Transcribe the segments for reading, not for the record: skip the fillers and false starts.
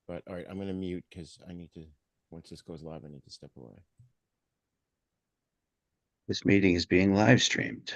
But all right, I'm gonna mute because I need to. Once this goes live, I need to step away. This meeting is being live streamed.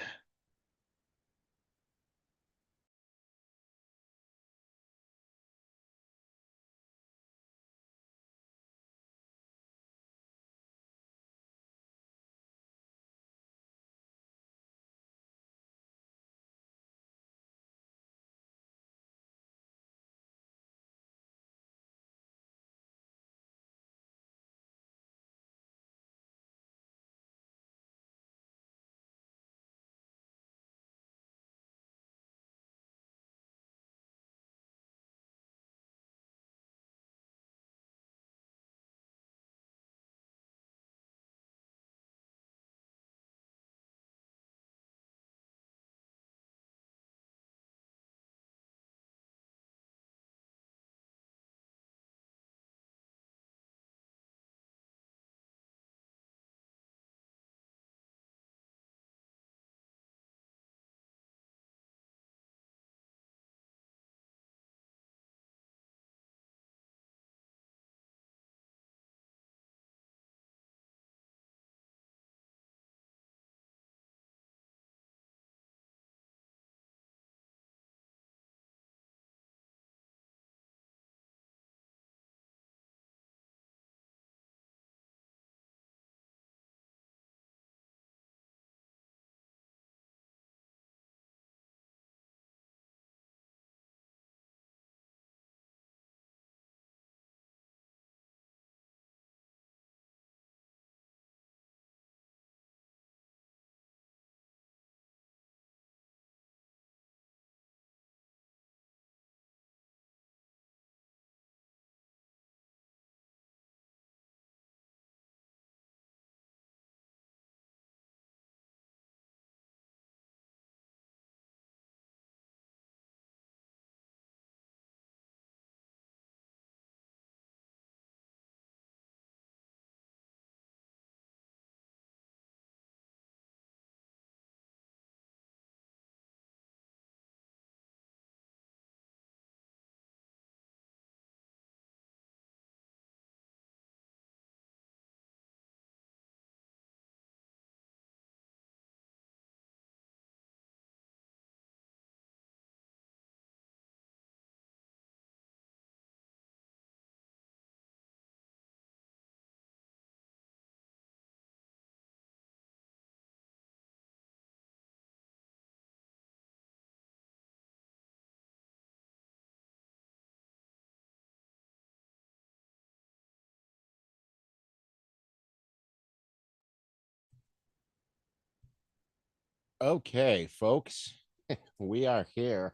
Okay, folks, we are here,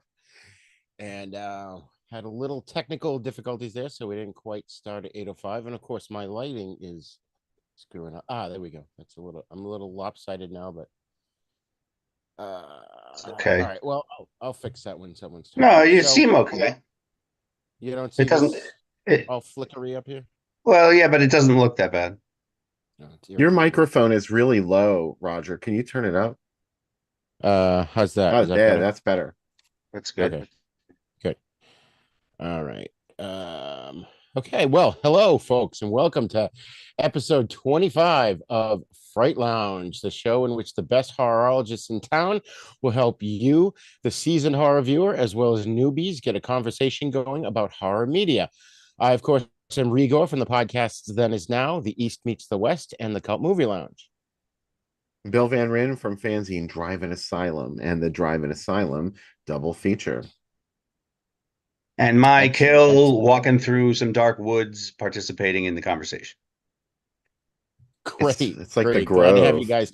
and had a little technical difficulties there, so we didn't quite start at 8:05. And of course, my lighting is screwing up. Ah, there we go. That's a little. I'm a little lopsided now, but It's all okay. right. Well, I'll fix that when someone's No, talking. you So seem okay. you don't It see doesn't. this It, all flickery up here? well, yeah, but it doesn't look that bad. No, it's Your irritating. microphone is really low, Roger. Can you turn it up? How's that? Oh, Is that there, better? that's better. That's good. Okay, good. All right. Okay, well, hello, folks, and welcome to episode 25 of Fright Lounge, the show in which the best horrorologists in town will help you, the seasoned horror viewer, as well as newbies, get a conversation going about horror media. I, of course, am Rigor from the podcast Then Is Now, The East Meets the West, and the Cult Movie Lounge. Bill Van Ryn from Fanzine Drive-In Asylum and the Drive-In Asylum double feature. And Mike Excellent, Hill excellent. walking through some dark woods, participating in the conversation. Great, It's like the great. Glad to have you Grove. guys.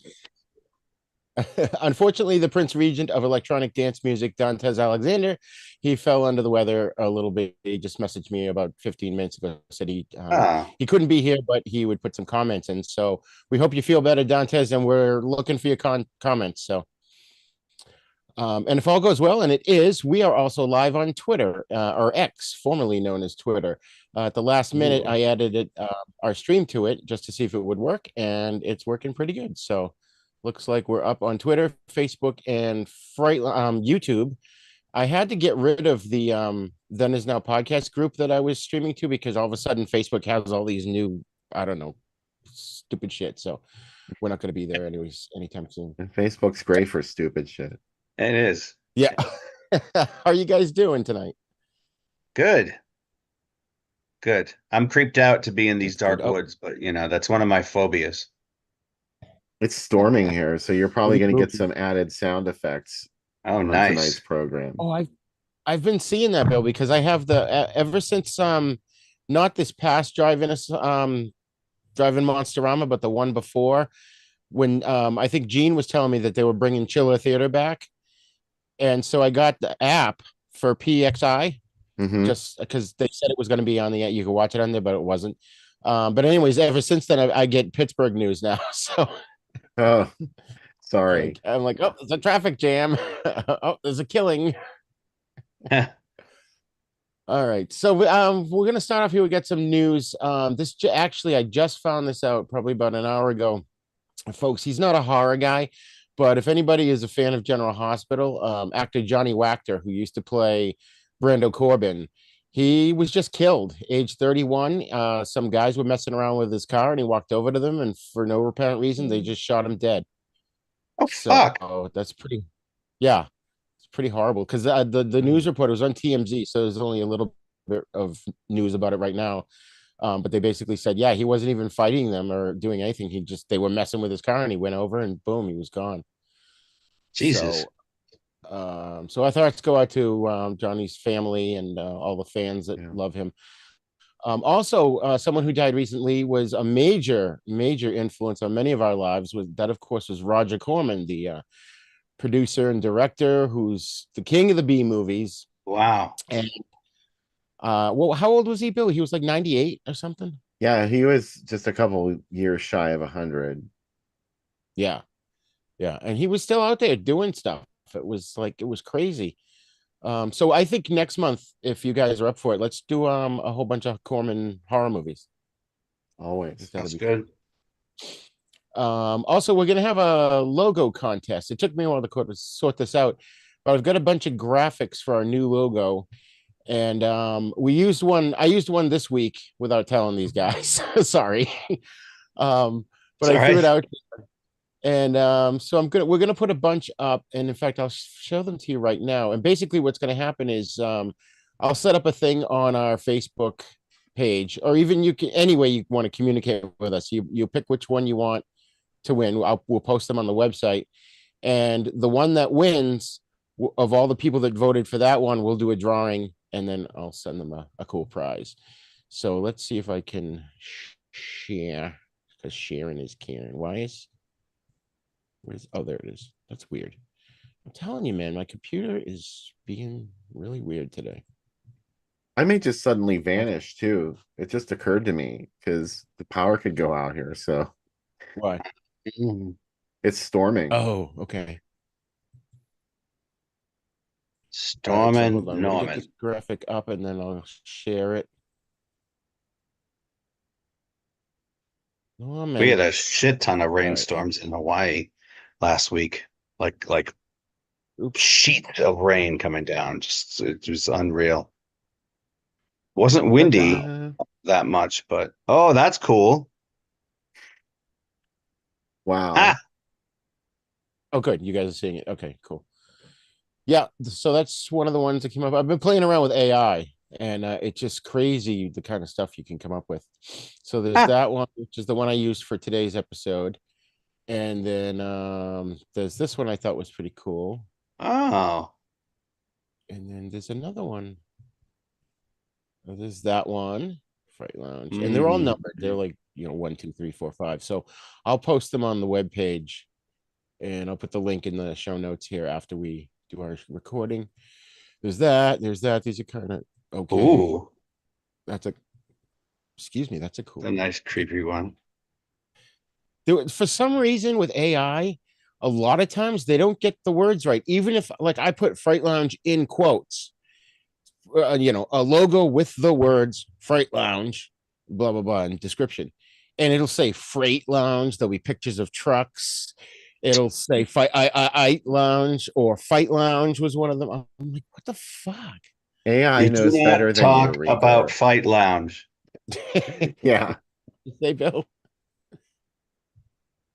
Unfortunately, the Prince Regent of electronic dance music, Dantes Alexander, he fell under the weather a little bit. He just messaged me about 15 minutes ago. Said Ah, he couldn't be here, but he would put some comments in. So we hope you feel better, Dantes, and we're looking for your comments. So. And if all goes well, and it is, we are also live on Twitter, or X, formerly known as Twitter. At the last minute, Ooh. I added our stream to it just to see if it would work, and it's working pretty good. So looks like we're up on Twitter, Facebook, and YouTube. I had to get rid of the Then Is Now podcast group that I was streaming to because all of a sudden Facebook has all these new, I don't know, stupid shit. So we're not going to be there anyways anytime soon. And Facebook's great for stupid shit. It is. Yeah. How are you guys doing tonight? Good. Good. I'm creeped out to be in these That's good. dark Oh, woods, but that's one of my phobias. It's storming here, so you're probably pretty going to get spooky. some added sound effects Oh, on tonight's nice. program. Oh, I've been seeing that, Bill, because I have ever since not this past driving Monsterama, but the one before when I think Gene was telling me that they were bringing Chiller Theater back, and so I got the app for PXI Hmm. just because they said it was going to be on the you could watch it on there, but it wasn't. But anyways, ever since then I get Pittsburgh news now, so Oh, sorry. I'm like, oh, there's a traffic jam. Oh, there's a killing. All right. So we're gonna start off here. We got some news. Actually, I just found this out probably about an hour ago. Folks, he's not a horror guy, but if anybody is a fan of General Hospital, actor Johnny Wachter, who used to play Brando Corbin, he was just killed, age 31. Some guys were messing around with his car and he walked over to them, and for no apparent reason, they just shot him dead. Oh, So fuck. that's pretty, yeah, it's pretty horrible because the news report was on TMZ, so there's only a little bit of news about it right now. But they basically said, yeah, he wasn't even fighting them or doing anything. They were messing with his car and he went over and boom, he was gone. Jesus. So, so our thoughts go out to Johnny's family and all the fans that Yeah. love him. Also, someone who died recently was a major, major influence on many of our lives. That, of course, was Roger Corman, the producer and director, who's the king of the B movies. Wow. And well, how old was he, Bill? He was like 98 or something. Yeah, he was just a couple years shy of 100. Yeah, yeah, and he was still out there doing stuff. It was crazy. So I think next month, if you guys are up for it, let's do a whole bunch of Corman horror movies. I think Always. that'll That's be fun. good. Also, we're gonna have a logo contest. It took me a while to sort this out, but I've got a bunch of graphics for our new logo, and we used one. I used one this week without telling these guys. Sorry, but It's I all threw it right. out. And so we're gonna put a bunch up, and in fact, I'll show them to you right now. And basically, what's gonna happen is I'll set up a thing on our Facebook page, or even you can any way you want to communicate with us. You pick which one you want to win. We'll post them on the website, and the one that wins of all the people that voted for that one, we'll do a drawing, and then I'll send them a cool prize. So let's see if I can share, because sharing is caring. Oh, there it is. That's weird. I'm telling you, man, my computer is being really weird today. I may just suddenly Okay. vanish too. It just occurred to me because the power could go out here. So Why? Mm. it's storming. Oh, okay. All right, so hold Stormin' on. I'm gonna get this Norman. graphic up and then I'll share it. We had Norman. a shit ton of All right. rainstorms in Hawaii last week. Like Oops. sheets of rain coming down. Just it was unreal. Wasn't windy Uh, that much, but oh, that's cool. wow. Ah, Oh, good. You guys are seeing it. Okay, cool. Yeah, so that's one of the ones that came up. I've been playing around with AI, and it's just crazy the kind of stuff you can come up with. So there's ah, that one, which is the one I used for today's episode, and then there's this one I thought was pretty cool, oh. and then there's another one. There's that one, Fright Lounge, and they're all Mm. numbered. They're like 1, 2, 3, 4, 5. So I'll post them on the web page, and I'll put the link in the show notes here after we do our recording. There's that. There's that. These are kind of okay. Ooh, That's a excuse me. That's a it's a cool one. nice creepy one. For some reason with AI, a lot of times they don't get the words right. Even if like I put Fright Lounge in quotes, a logo with the words Fright Lounge, blah blah blah, in description, and it'll say Freight Lounge. There'll be pictures of trucks, It'll say fight lounge or fight lounge was one of them. I'm like, what the fuck? AI You do knows better not than you, talk about Rigor. Fight Lounge. Yeah. Say Bill.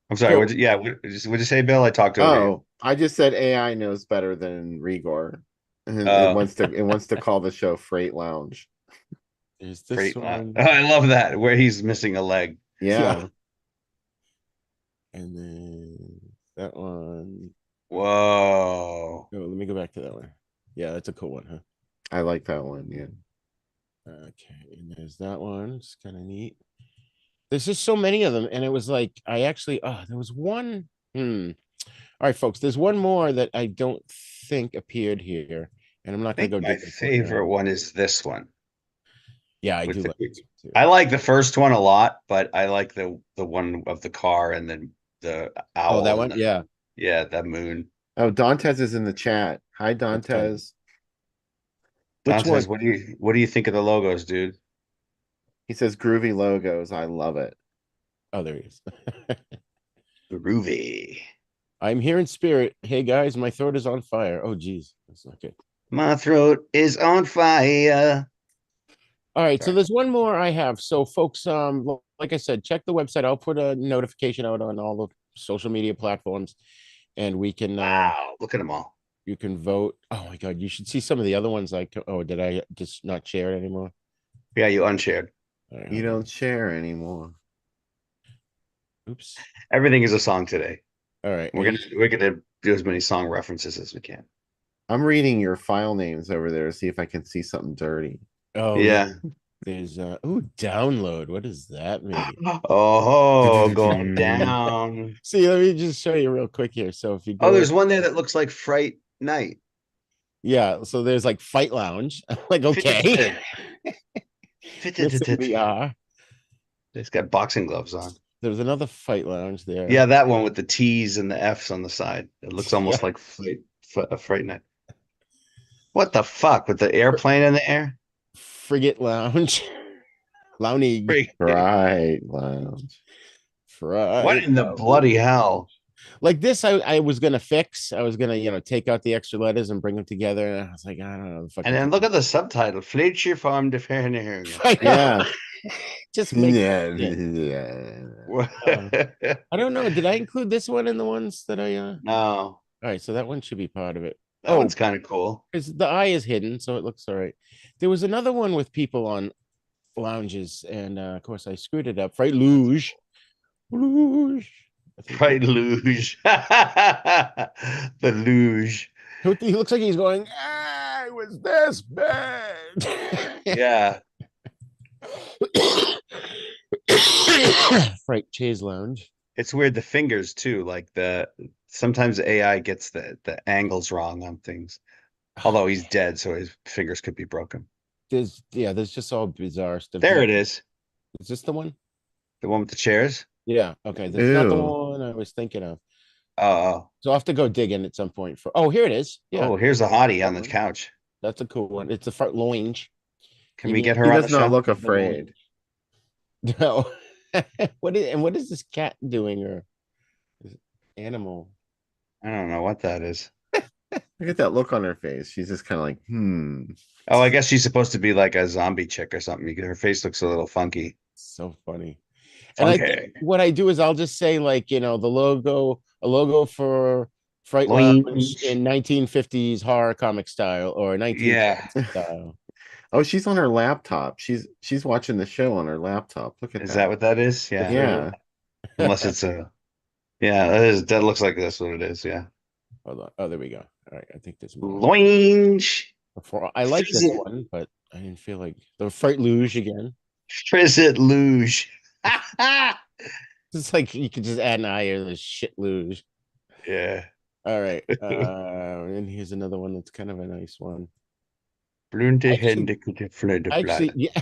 I'm sorry. So Yeah. What'd you say, Bill? I talked over you. Oh, I just said AI knows better than Rigor. And it Uh, wants to call the show Freight Lounge. there's this Freight Lounge. one. I love that where he's missing a leg. Yeah. Yeah. And then that one. Whoa. Oh, let me go back to that one. Yeah, that's a cool one, huh? I like that one. Yeah. Okay, and there's that one. It's kind of neat. There's just so many of them, and it was like I actually there was one. All right, folks, there's one more that I don't think appeared here, and I'm not I gonna think go my digging for it now. favorite one is this one. Yeah, I With do the, like this one too. I like the first one a lot, but I like the one of the car and then the Oh, that owl one? and Yeah. that moon. Oh, Dantes is in the chat. Hi, That's kind of Dantes. which one? Dantes, what do you think of the logos, dude? He says groovy logos. I love it. Oh, there he is. Groovy. I'm here in spirit. Hey guys, my throat is on fire. Oh geez, that's not good. My throat is on fire. All right, so Sorry. there's one more I have. So folks, like I said, check the website. I'll put a notification out on all the social media platforms, and we can Wow, look at them all. you can vote. Oh my god, you should see some of the other ones. Like, oh, did I just not share it anymore? Yeah, you unshared. All right, You hold on. don't share anymore. Oops. Everything is a song today. All right, We're gonna do as many song references as we can. I'm reading your file names over there to see if I can see something dirty. oh yeah, Yeah. there's download. What does that mean? Oh, going down. See, let me just show you real quick here. So if you Oh, go, there's one there that looks like Fright Night. yeah, so there's like Fight Lounge. Like, okay, it's in VR. It's got boxing gloves on. There's another Fight Lounge there. Yeah, that one with the T's and the F's on the side. It looks almost Yeah, like a Fright Night. What the fuck with the airplane in the air? Frigate Lounge, Lounge, Right, lounge. What Fright in the bloody hell? like this I was gonna fix. I was gonna, take out the extra letters and bring them together. And I was like, I don't know the And fucking then look at the subtitle: Fleetsche Farm de Fernhagen. I know. Yeah. Just make Yeah. it. Yeah. I don't know. Did I include this one in the ones that I No, all right, so that one should be part of it. that one's kind of cool. because the eye is hidden, so it looks all right. There was another one with people on lounges, and of course I screwed it up. Fright Luge. Luge. I think Fright luge. The luge. he looks like he's going, ah, it was this bad. Yeah. Fright Chase Lounge. It's weird the fingers too, like the sometimes AI gets the angles wrong on things. Although he's dead, so his fingers could be broken. There's just all bizarre stuff. There it is. Is this the one? The one with the chairs. Yeah. Okay. That's not the Ew. one I was thinking of. Oh, So I'll have to go dig in at some point for. Oh, here it is. Yeah. oh, here's a hottie on the one. couch. That's a cool one. It's a Fright Lounge. Can we get He her on the does not show? look afraid. No. What is this cat doing or this animal? I don't know what that is. Look at that look on her face. She's just kind of like, hmm. Oh, I guess she's supposed to be like a zombie chick or something. Her face looks a little funky. So funny. And I think Funky. what I do is I'll just say like, a logo for Fright Lounge Lounge. in 1950s horror comic style or Yeah. 1950s style. Oh, she's on her laptop. She's watching the show on her laptop. Look at Is that. that what that is? Yeah. Yeah. Unless it's yeah, that looks like that's what it is. Yeah. Hold on. Oh, there we go. All right. I think there's more. Lounge. Before I like this one, but I didn't feel like the Fright Luge again. Frizzit luge. It's like you could just add an eye or the shit luge. Yeah. All right. And here's another one that's kind of a nice one. Blunte Actually, hände kunde flöde Actually, blad. yeah,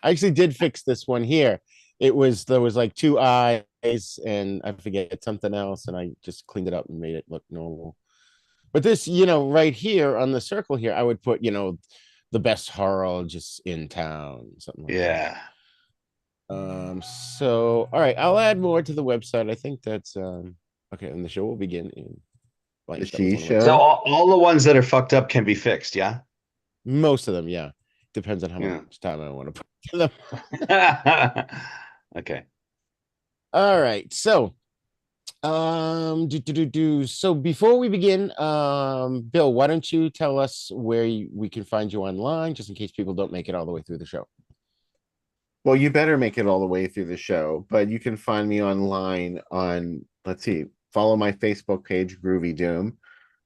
I actually did fix this one here. There was like two eyes and I forget something else, and I just cleaned it up and made it look normal. But this, right here on the circle here, I would put, the best horologists in town, something like that. Yeah. So all right, I'll add more to the website. I think that's Okay, and the show will begin in The blank. That was She one of my So Show. all the ones that are fucked up can be fixed, yeah? most of them. Yeah, depends on how much Yeah. time I want to put to them. Okay. All right, so so before we begin, Bill, why don't you tell us where we can find you online, just in case people don't make it all the way through the show. Well, you better make it all the way through the show, but you can find me online on, let's see, follow my Facebook page, Groovy Doom.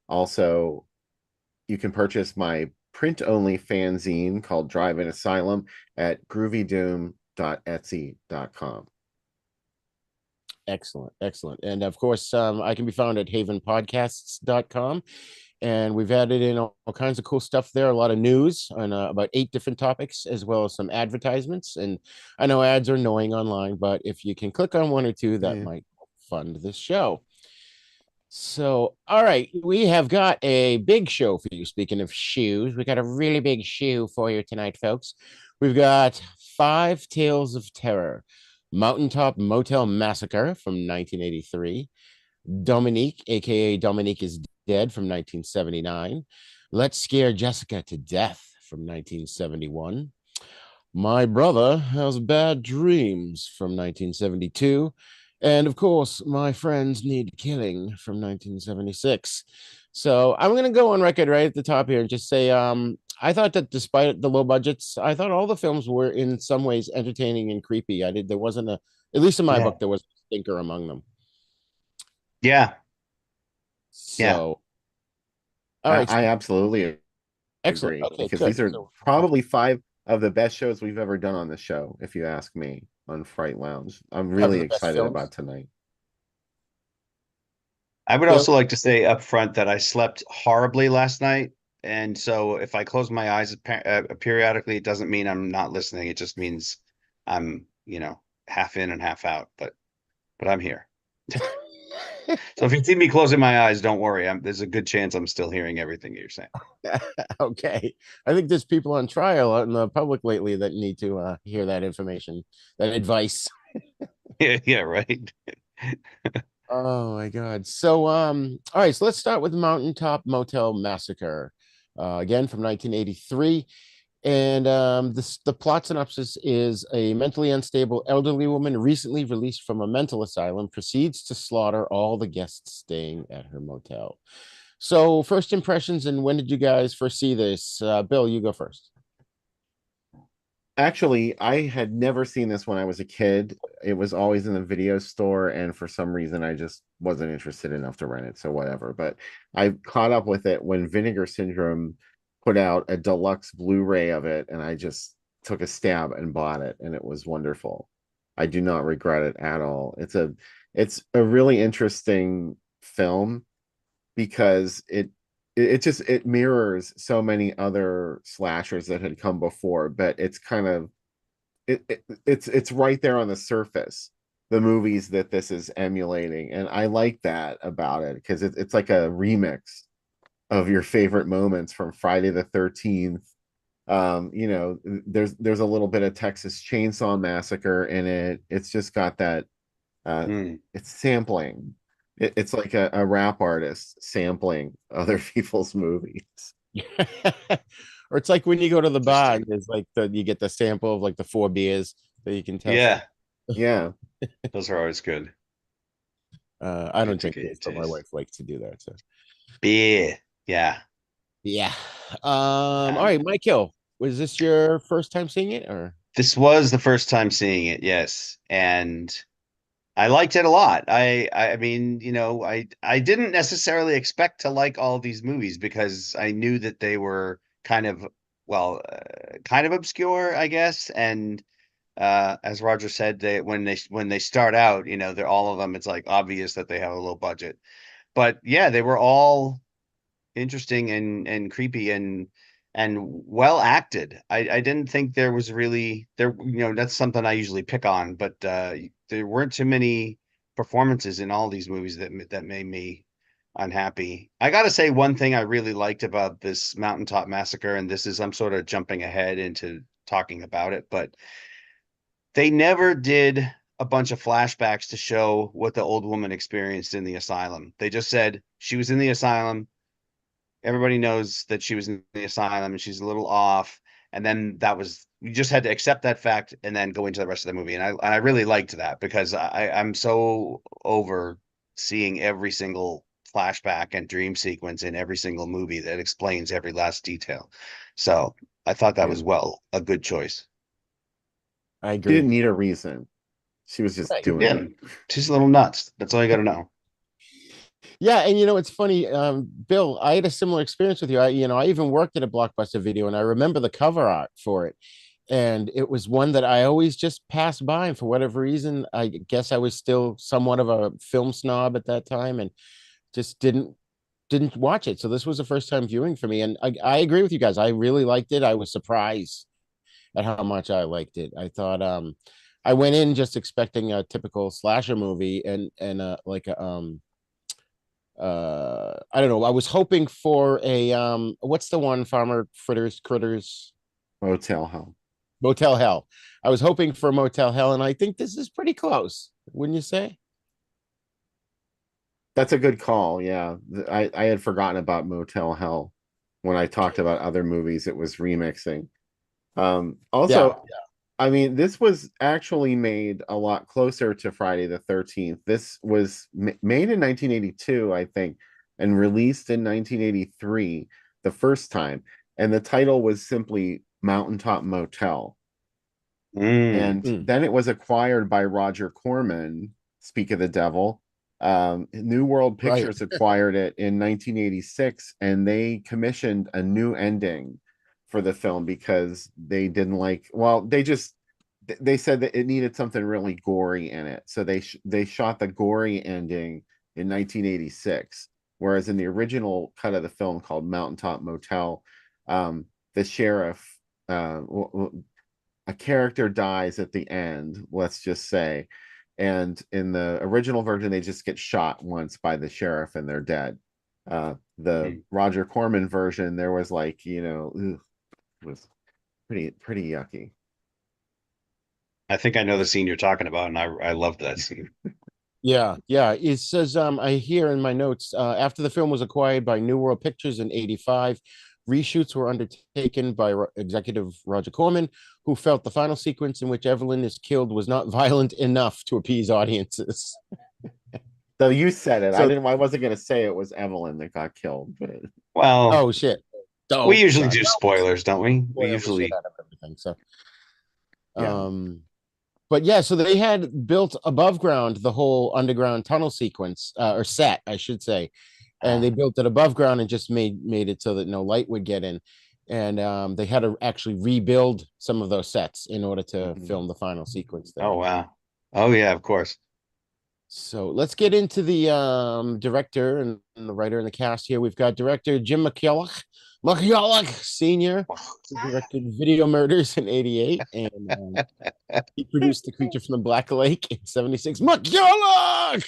Also, you can purchase my print only fanzine called Drive In Asylum at groovydoom.etsy.com. Excellent, excellent. And of course, I can be found at havenpodcasts.com. And we've added in all kinds of cool stuff there, a lot of news on about 8 different topics, as well as some advertisements. And I know ads are annoying online, but if you can click on one or two, that Yeah. might fund this show. So, all right, we have got a big show for you. Speaking of shoes, we got a really big shoe for you tonight, folks. We've got Five Tales of Terror, Mountaintop Motel Massacre from 1983, Dominique, aka Dominique is Dead from 1979, Let's Scare Jessica to Death from 1971, My Brother Has Bad Dreams from 1972. And of course, My Friends Need Killing from 1976. So I'm going to go on record right at the top here and just say I thought that despite the low budgets, I thought all the films were in some ways entertaining and creepy. There wasn't at least in my Yeah. book, there was a stinker among them. Yeah. Yeah. So, all right. I absolutely Excellent. agree Okay, because good. these are So, probably five of the best shows we've ever done on the show, if you ask me, on Fright Lounge. I'm five of really the best excited films. about tonight. I would Bill, also like to say up front that I slept horribly last night. And so if I close my eyes periodically, it doesn't mean I'm not listening. It just means I'm, half in and half out, but I'm here. So if you see me closing my eyes, don't worry. There's a good chance I'm still hearing everything you're saying. okay. I think there's people on trial out in the public lately that need to hear that information, that advice. Yeah, yeah, right. Oh my God. So, all right. So let's start with Mountaintop Motel Massacre, again from 1983. And the plot synopsis is a mentally unstable elderly woman recently released from a mental asylum proceeds to slaughter all the guests staying at her motel. So, first impressions, and when did you guys first see this? Bill, you go first. Actually, I had never seen this when I was a kid. It was always in the video store, and for some reason, I just wasn't interested enough to rent it. So whatever. But I caught up with it when Vinegar Syndrome put out a deluxe Blu-ray of it, and I just took a stab and bought it, and it was wonderful. I do not regret it at all. It's a really interesting film because it mirrors so many other slashers that had come before, but it's kind of it's right there on the surface, the movies that this is emulating, and I like that about it because it's like a remix of your favorite moments from Friday the 13th. There's a little bit of Texas Chainsaw Massacre in it. It's just got that Mm. it's sampling. It's like a rap artist sampling other people's movies. Or it's like when you go to the bar and Interesting. there's like you get the sample of like the 4 beers that you can test. Yeah, Yeah. those are always good. I Good don't to drink get your beers, but my taste. wife likes to do that. So Beer. Yeah. yeah. All Um, right, Michael, was this your first time seeing it, or this was the first time seeing it, yes. And I liked it a lot. I mean, I didn't necessarily expect to like all these movies because I knew that they were kind of obscure, I guess. And as Roger said, when they start out, they're all of them. It's like obvious that they have a low budget, but yeah, they were all interesting and creepy and well acted. I didn't think there was really there. That's something I usually pick on, but there weren't too many performances in all these movies that made me unhappy. I got to say one thing I really liked about this Mountaintop Massacre, and this is I'm sort of jumping ahead into talking about it, but they never did a bunch of flashbacks to show what the old woman experienced in the asylum. They just said she was in the asylum. Everybody knows that she was in the asylum and she's a little off. And then that was, you just had to accept that fact and then go into the rest of the movie. And I really liked that because I'm so over seeing every single flashback and dream sequence in every single movie that explains every last detail. So I thought that Yeah. was, well, a good choice. I She didn't agree. need a reason. She was just Right. doing Yeah, it. she's a little nuts. That's all you got to know. Yeah, and it's funny, Bill. I had a similar experience with you. I even worked at a Blockbuster Video, and I remember the cover art for it, and it was one that I always just passed by. And for whatever reason, I guess I was still somewhat of a film snob at that time, and just didn't watch it. So this was the first time viewing for me, and I agree with you guys. I really liked it. I was surprised at how much I liked it. I thought I went in just expecting a typical slasher movie, and like a I don't know, I was hoping for a what's the one, farmer critters Motel home. Motel Hell. I was hoping for Motel Hell, and I think this is pretty close, wouldn't you say? That's a good call. Yeah. I had forgotten about Motel Hell when I talked about other movies it was remixing. Yeah, Also, I mean, this was actually made a lot closer to Friday the 13th. This was made in 1982, I think, and released in 1983 the first time. And the title was simply Mountaintop Motel. Mm. And then it was acquired by Roger Corman, speak of the devil. New World right. Pictures acquired it in 1986, and they commissioned a new ending for the film because they didn't like, well, they said that it needed something really gory in it. So they shot the gory ending in 1986, whereas in the original cut of the film called Mountaintop Motel, the sheriff, a character dies at the end, let's just say. And in the original version, they just get shot once by the sheriff and they're dead. The Mhm. Roger Corman version, there was like, ugh, it was pretty yucky. I think I know the scene you're talking about, and I loved that scene. Yeah, yeah. It says I hear in my notes after the film was acquired by New World Pictures in '85, reshoots were undertaken by executive Roger Corman, who felt the final sequence in which Evelyn is killed was not violent enough to appease audiences. So you said it. So, I wasn't gonna say it was Evelyn that got killed, but Well, oh shit. we Oh, usually sorry. do spoilers, don't we? We Spoil the shit usually, out of everything. So, yeah. um, but yeah, so they had built above ground the whole underground tunnel sequence, or set, I should say, and uh, they built it above ground and just made it so that no light would get in, and they had to actually rebuild some of those sets in order to Mhm. film the final sequence oh there. wow. Oh yeah, of course. So let's get into the director and the writer and the cast here. We've got director Jim McCulloch Sr., who directed Video Murders in '88, and he produced The Creature from the Black Lake in '76. McCulloch!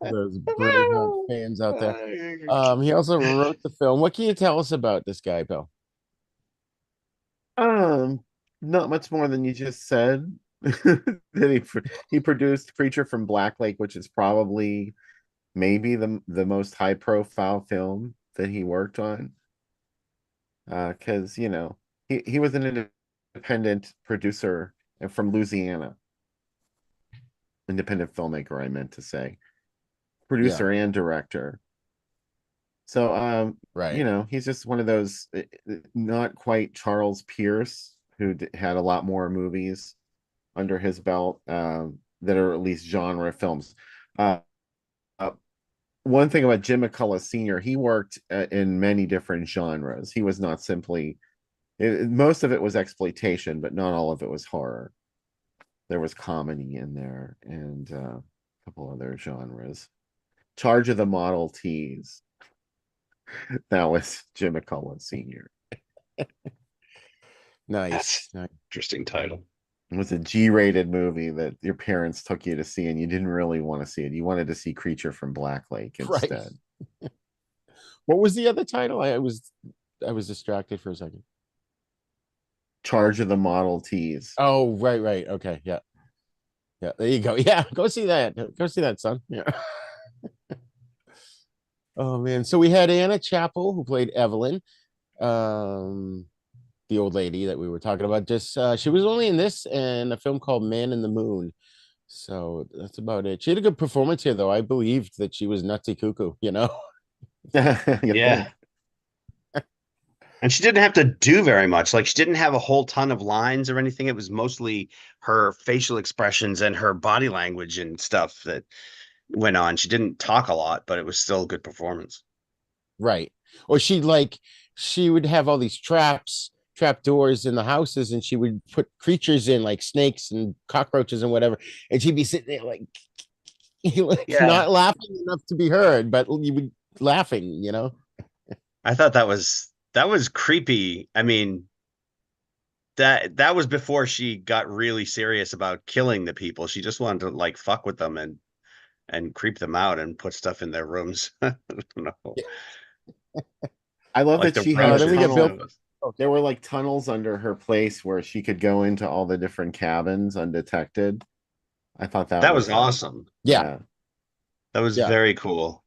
Those Braveheart fans out there. He also wrote the film. What can you tell us about this guy, Bill? Um, Not much more than you just said. He produced Creature from Black Lake, which is probably maybe the most high profile film that he worked on. Because he was an independent producer from Louisiana, independent filmmaker, I meant to say, Yeah, producer and director. So right. he's just one of those not quite Charles Pierce, who had a lot more movies under his belt that are at least genre films. Uh, uh, One thing about Jim McCullough Sr., he worked in many different genres. He was not simply, most of it was exploitation, but not all of it was horror. There was comedy in there and a couple other genres. Charge of the Model Ts. That was Jim McCullough Sr. That's Nice. Nice. interesting title. It was a G-rated movie that your parents took you to see, and you didn't really want to see it. You wanted to see Creature from Black Lake Right. instead. What was the other title? I was distracted for a second. charge of the Model Ts. Oh, right, right. Okay, yeah. Yeah, there you go. Yeah, go see that. Go see that, son. Yeah. Oh man. So we had Anna Chapel who played Evelyn, um, the old lady that we were talking about. Just she was only in this and a film called Man in the Moon. So that's about it. She had a good performance here, though. I believed that she was nutsy cuckoo, you know? You Yeah. think? And she didn't have to do very much. Like she didn't have a whole ton of lines or anything. It was mostly her facial expressions and her body language and stuff that went on. She didn't talk a lot, but it was still a good performance. Right. Or she would have all these trap doors in the houses, and she would put creatures in like snakes and cockroaches and whatever. And she'd be sitting there like, like Yeah. not laughing enough to be heard, but you would laughing, you know? I thought that was creepy. I mean, that was before she got really serious about killing the people. She just wanted to like fuck with them and creep them out and put stuff in their rooms. I don't know. I love Like that the she had a Then we roaches get and Bill. tunnel. stuff. There were like tunnels under her place where she could go into all the different cabins undetected. I thought that That was was awesome. Yeah, yeah. That was yeah, very cool.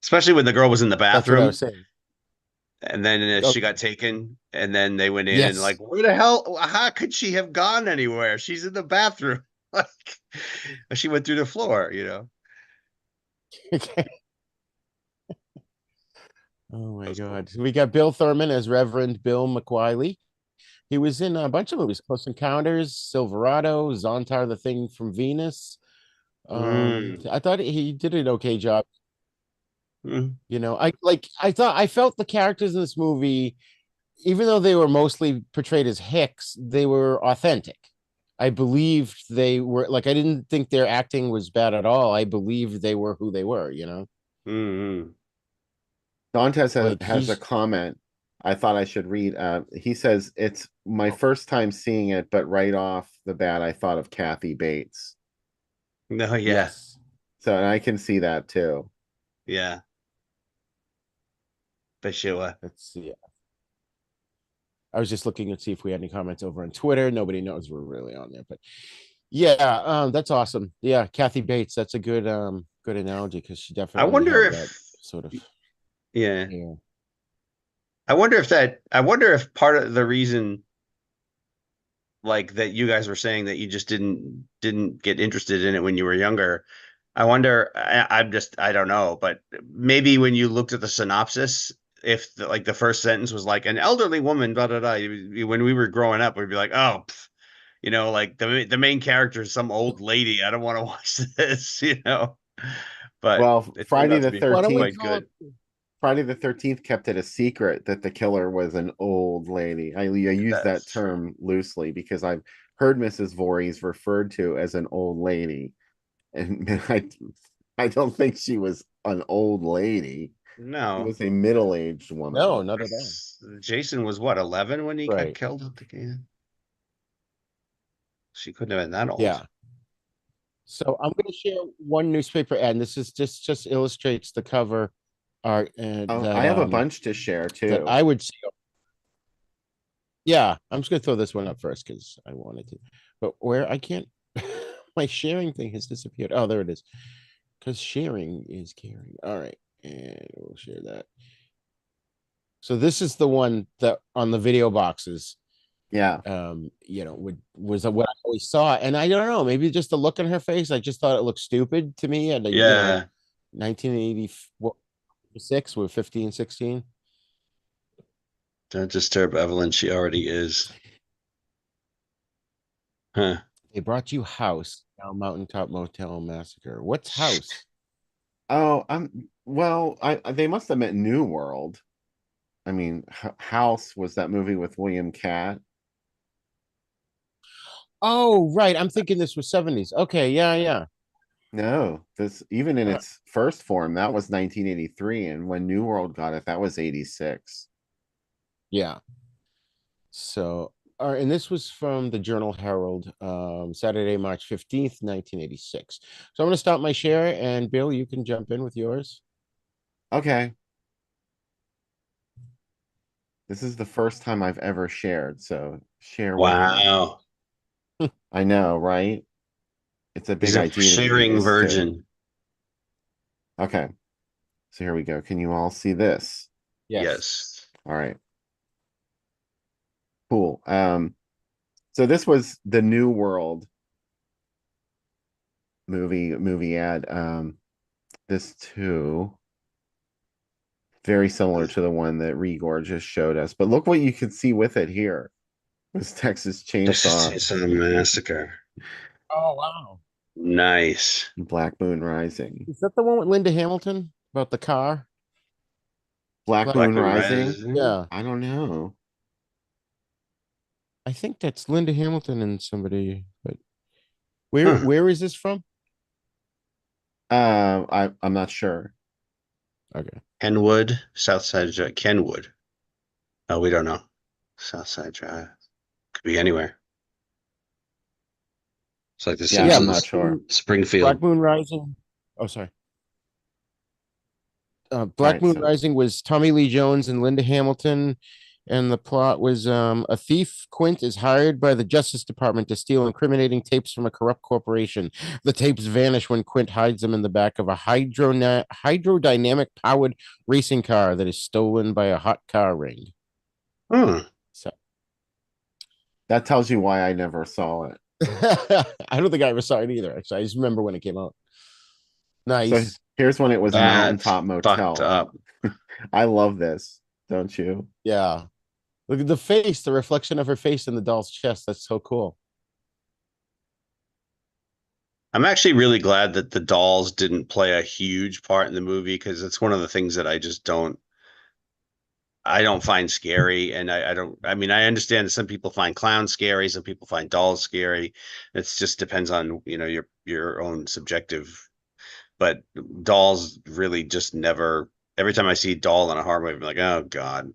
Especially when the girl was in the that's what I bathroom was saying. and then Oh, she got taken and then they went in and like, yes. where the hell, how could she have gone anywhere? She's in the bathroom. Like she went through the floor. Oh That my was cool. God. So we got Bill Thurman as Reverend Bill McWiley. He was in a bunch of movies: Close Encounters, Silverado, Zontar, the Thing from Venus. Mm. I thought he did an okay job. Mm. You know, I felt the characters in this movie, even though they were mostly portrayed as hicks, they were authentic. I believed they were like I didn't think their acting was bad at all. I believed they were who they were, you know? Mm. Dantes Like has a he's comment I thought I should read. He says it's my first time seeing it, but right off the bat, I thought of Kathy Bates. No, yeah. yes. So, and I can see that too. Yeah. For sure. Let's see. I was just looking to see if we had any comments over on Twitter. Nobody knows we're really on there, but yeah, that's awesome. Yeah, Kathy Bates. That's a good analogy because she I definitely wonder had that if, sort of yeah. yeah. I wonder if part of the reason like that you guys were saying that you just didn't get interested in it when you were younger. I wonder, I don't know, but maybe when you looked at the synopsis, if like the first sentence was like an elderly woman, blah blah blah. When we were growing up, we'd be like, oh, pff, like the main character is some old lady. I don't want to watch this. But Well, it turned out to be Why don't we quite call it? good. Friday the 13th kept it a secret that the killer was an old lady. I use that That's true. term loosely because I've heard Mrs. Voorhees referred to as an old lady, and I don't think she was an old lady. She No, was a middle-aged woman. No, not at all. Jason was what, 11 when he got Right. killed at the game? She couldn't have been that old. Yeah. So I'm going to share one newspaper ad, and this is just illustrates the cover art and Oh, I have a bunch to share that too. I would see. Yeah, I'm just going to throw this one up first because I wanted to, but where I can't, my sharing thing has disappeared. Oh, there it is. Because sharing is caring. All right, and we'll share that. So this is the one that on the video boxes, Yeah. was what I always saw, and I don't know, maybe just the look on her face. I just thought it looked stupid to me, and Yeah, 1986, we're 15, 16. don't disturb Evelyn. She already is. Huh. They brought you House, now Mountaintop Motel Massacre. What's House? Oh, well, they must have meant New World. I mean, House was that movie with William Catt. Oh, right. I'm thinking this was 70s. Okay, yeah, yeah. No, this even in Uh, its first form, that was 1983, and when New World got it, that was 86. yeah. So, all right, and this was from the Journal Herald, Saturday, March 15th, 1986. So I'm going to stop my share, and Bill, you can jump in with yours. Okay. This is the first time I've ever shared, so share without. Wow. I know, right? It's a He's big a idea to get sharing used to. virgin. Okay, so here we go. Can you all see this? Yes. Yes. All right, cool. So this was the New World movie ad. This too, very similar to the one that Rigor just showed us. But look what you can see with it here. This Texas Chainsaw, It's a massacre. Oh wow. Nice. Black Moon Rising. Is that the one with Linda Hamilton about the car? Black Black Moon Black Moon Moon Rising? Rising. Rising. Yeah. I don't know. I think that's Linda Hamilton and somebody, but Huh. where is this from? I'm not sure. Okay. Kenwood, Southside Drive. Kenwood. Oh, we don't know. Southside Drive. Could be anywhere. It's like The Yeah, Yeah, I'm not Simpsons. sure. Black Springfield. Moon Rising. Oh, sorry. All Black right, Moon so Rising was Tommy Lee Jones and Linda Hamilton, and the plot was a thief, Quint, is hired by the Justice Department to steal incriminating tapes from a corrupt corporation. The tapes vanish when Quint hides them in the back of a hydrodynamic powered racing car that is stolen by a hot car ring. Huh. So that tells you why I never saw it. I don't think I ever saw it either. Actually, I just remember when it came out. So Nice. here's when it was That's Mountaintop fucked Motel. up. I love this, don't you? Yeah. Look at the face, the reflection of her face in the doll's chest. That's so cool. I'm actually really glad that the dolls didn't play a huge part in the movie because it's one of the things that I don't find scary. And I don't, I mean, I understand that some people find clowns scary, some people find dolls scary. It just depends on, your own subjective, but dolls really just never, every time I see a doll in a horror movie, I'm like, oh God.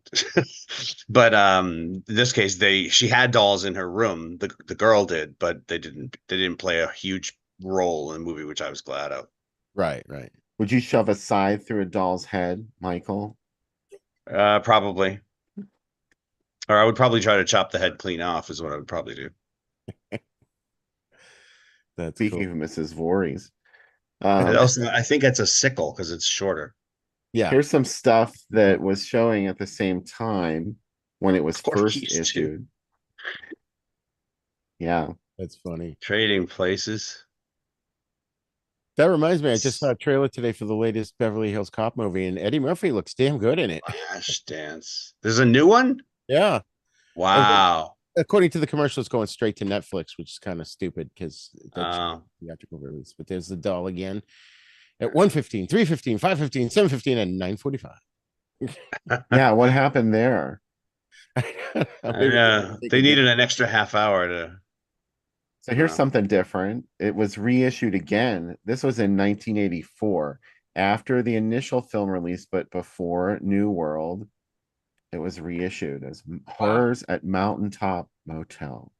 But in this case, she had dolls in her room, the girl did, but they didn't play a huge role in the movie, which I was glad of. Right, right. Would you shove a scythe through a doll's head, Michael? Probably. Or I would probably try to chop the head clean off is what I would probably do. That's Speaking cool. of Mrs. Voorhees, Also, I think it's a sickle because it's shorter. Yeah, here's some stuff that was showing at the same time when it was first Voorhees too. issued. Yeah. that's funny. Trading places. That reminds me, I just saw a trailer today for the latest Beverly Hills Cop movie, and Eddie Murphy looks damn good in it. Flashdance. There's a new one? Yeah. Wow. According to the commercial, it's going straight to Netflix, which is kind of stupid because that's Uh, theatrical release. But there's the doll again at 1:15, 3:15, 5:15, 7:15, and 9:45. Yeah, what happened there? they needed an extra half hour to. So here's something different. It was reissued again. This was in 1984 after the initial film release, but before New World. It was reissued as Horrors at Mountaintop Motel.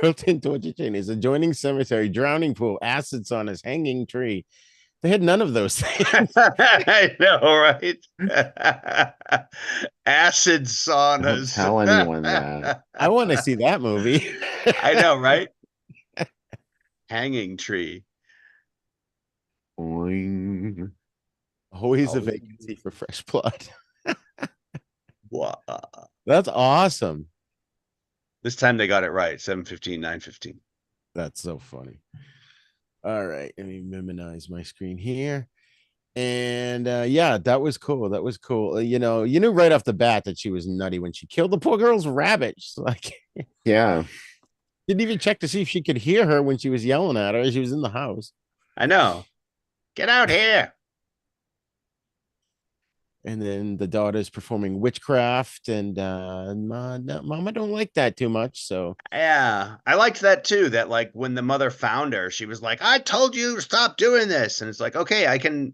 Built-in torture chain is adjoining cemetery, drowning pool, acid saunas, hanging tree. They had none of those things. I know, right? Acid Don't saunas. tell anyone that. I want to see that movie. I know, right? Hanging tree. Boing. Always a Oh. vacancy for fresh blood. Wow. That's awesome. This time they got it right. 7:15, 9:15. That's so funny. All right, let me minimize my screen here. And yeah, that was cool. That was cool. You knew right off the bat that she was nutty when she killed the poor girl's rabbit. She's like, Yeah. didn't even check to see if she could hear her when she was yelling at her. She was in the house. I know. Get out here. And then the daughter's performing witchcraft, and Mama don't like that too much. So Yeah. I liked that too. That like when the mother found her, she was like, I told you to stop doing this. And it's like, okay, I can